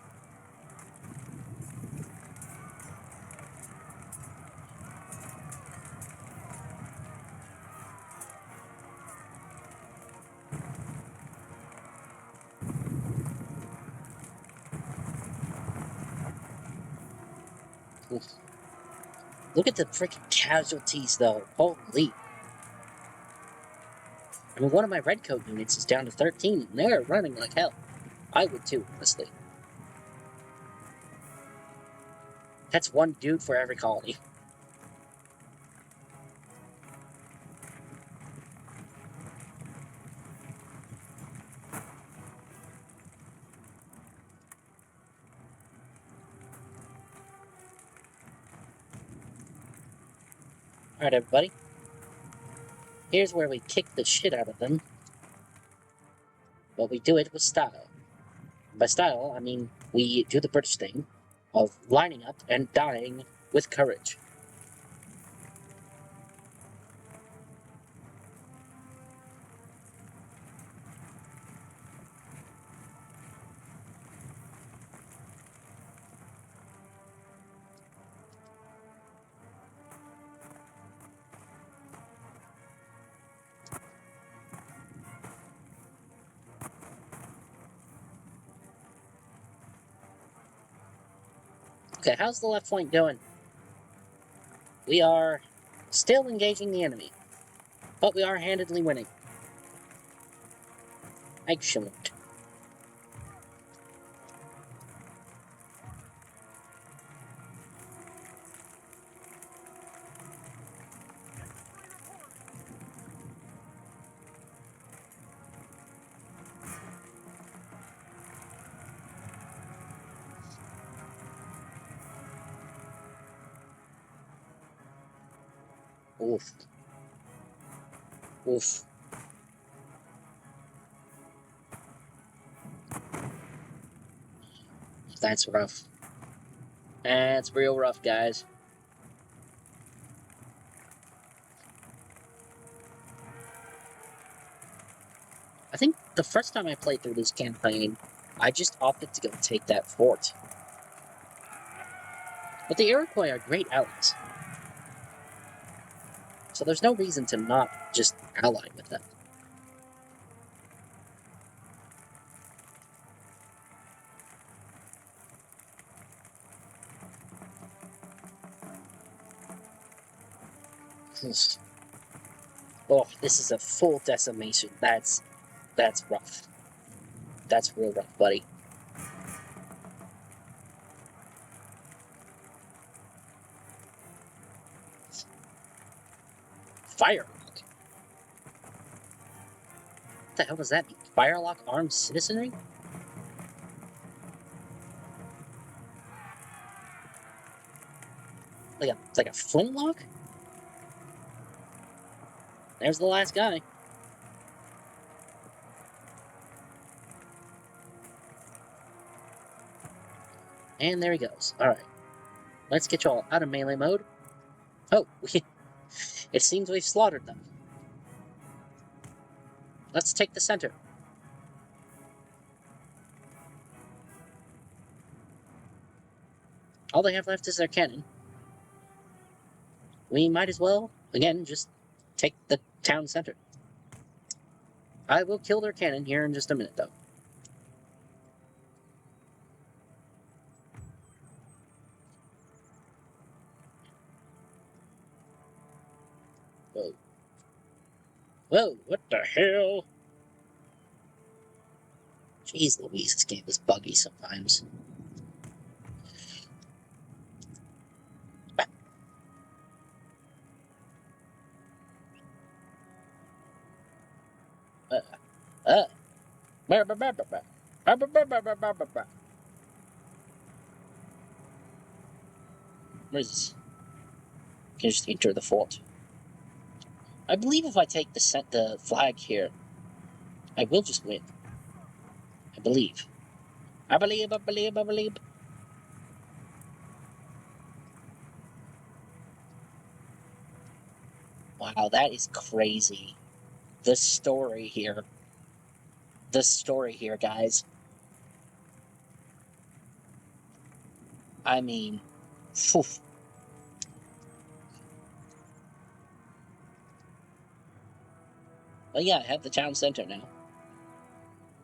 Oof. Look at the freaking casualties, though. Holy. I mean, one of my redcoat units is down to 13, and they're running like hell. I would too, honestly. That's one dude for every colony. Alright, everybody. Here's where we kick the shit out of them. But we do it with style. By style, I mean we do the British thing of lining up and dying with courage. Okay, how's the left flank doing? We are still engaging the enemy, but we are handedly winning. Excellent. Oof. Oof. That's rough. That's real rough, guys. I think the first time I played through this campaign, I just opted to go take that fort. But the Iroquois are great allies. So there's no reason to not just ally with them. Oh, this is a full decimation. That's rough. That's real rough, buddy. Firelock. What the hell does that mean? Firelock armed citizenry? Like a flintlock? There's the last guy. And there he goes. Alright. Let's get y'all out of melee mode. Oh, it seems we've slaughtered them. let's take the center. All they have left is their cannon. We might as well, again, just take the town center. I will kill their cannon here in just a minute, though. Whoa. Whoa, what the hell? Jeez Louise, this game is buggy sometimes. Where is this? You can just enter the fort. I believe if I take the flag here, I will just win. I believe. I believe. Wow, that is crazy. The story here. The story here, guys. I mean, phew. Well, yeah, I have the town center now.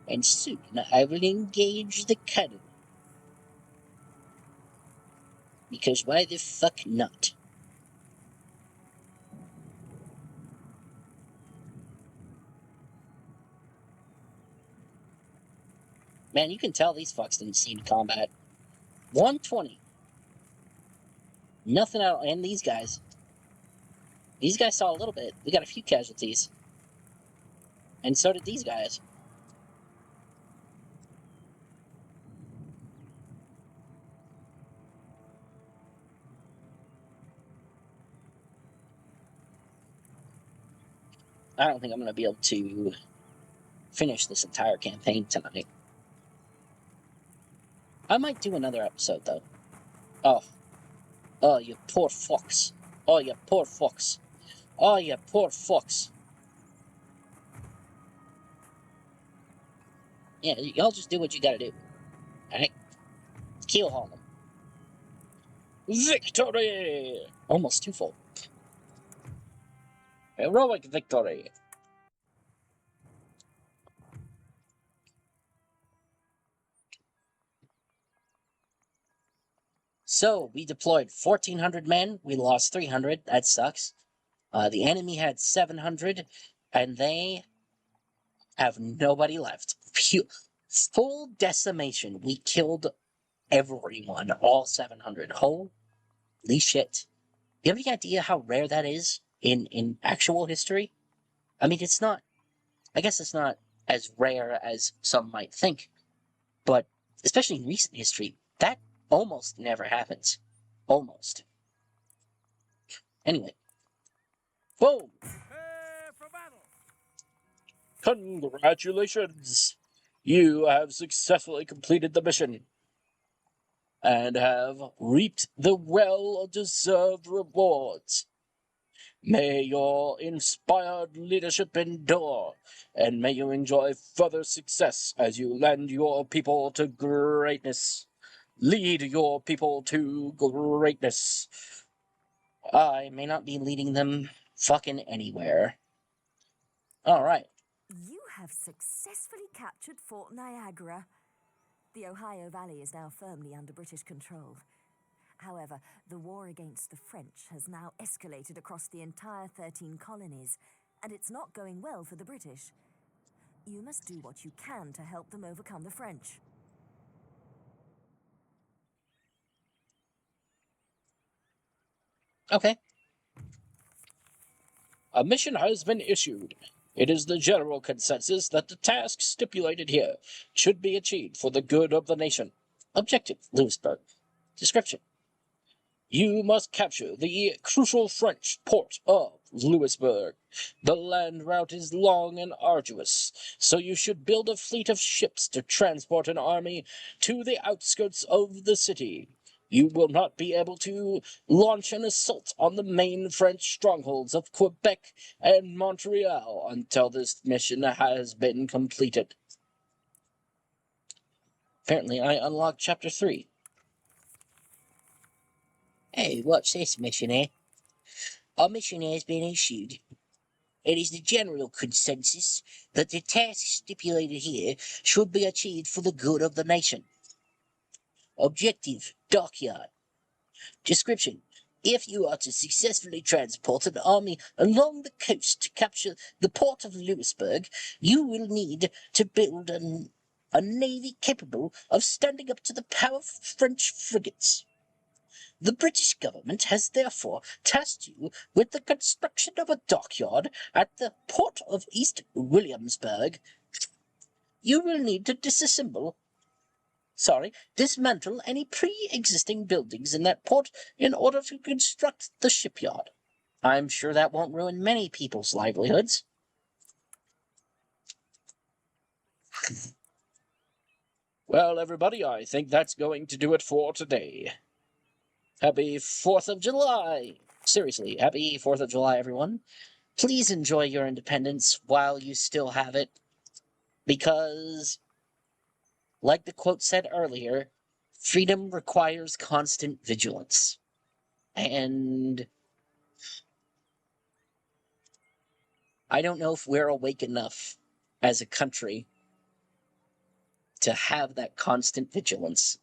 And soon I will engage the cannon. Because why the fuck not? Man, you can tell these fucks didn't see combat. 120. Nothing out, and these guys. These guys saw a little bit. We got a few casualties. And so did these guys. I don't think I'm going to be able to finish this entire campaign tonight. I might do another episode, though. Oh. Oh, you poor fox. Oh, you poor fox. Oh, you poor fox. Yeah, y'all just do what you gotta do. Alright? Keel haul them. Victory! Almost twofold. Heroic victory. So, we deployed 1,400 men. We lost 300. That sucks. The enemy had 700, and they have nobody left. Full decimation. We killed everyone, all 700. Holy shit. You have any idea how rare that is in actual history? I mean, it's not, I guess it's not as rare as some might think, but especially in recent history, that almost never happens. Almost. Anyway. Boom! Prepare for battle! Congratulations! You have successfully completed the mission and have reaped the well-deserved rewards. May your inspired leadership endure, and may you enjoy further success as you lend your people to greatness. Lead your people to greatness. I may not be leading them fucking anywhere. Alright. You have successfully captured Fort Niagara. The Ohio Valley is now firmly under British control. However, the war against the French has now escalated across the entire 13 colonies, and it's not going well for the British. You must do what you can to help them overcome the French. Okay. A mission has been issued. It is the general consensus that the task stipulated here should be achieved for the good of the nation. Objective, Louisburg. Description. You must capture the crucial French port of Louisburg. The land route is long and arduous, so you should build a fleet of ships to transport an army to the outskirts of the city. You will not be able to launch an assault on the main French strongholds of Quebec and Montreal until this mission has been completed. Apparently, I unlocked Chapter 3. Hey, what's this, missionaire? Our mission has been issued. It is the general consensus that the task stipulated here should be achieved for the good of the nation. Objective, dockyard. Description: if you are to successfully transport an army along the coast to capture the port of Louisbourg, you will need to build a navy capable of standing up to the powerful French frigates. The British government has therefore tasked you with the construction of a dockyard at the port of East Williamsburg. You will need to dismantle any pre-existing buildings in that port in order to construct the shipyard. I'm sure that won't ruin many people's livelihoods. Well, everybody, I think that's going to do it for today. Happy 4th of July! Seriously, happy 4th of July, everyone. Please enjoy your independence while you still have it, because, like the quote said earlier, freedom requires constant vigilance. And I don't know if we're awake enough as a country to have that constant vigilance.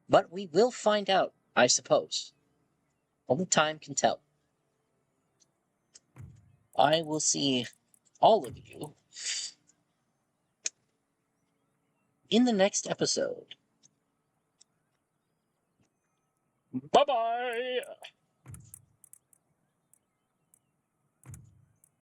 But we will find out, I suppose. Only time can tell. I will see all of you in the next episode. Bye-bye!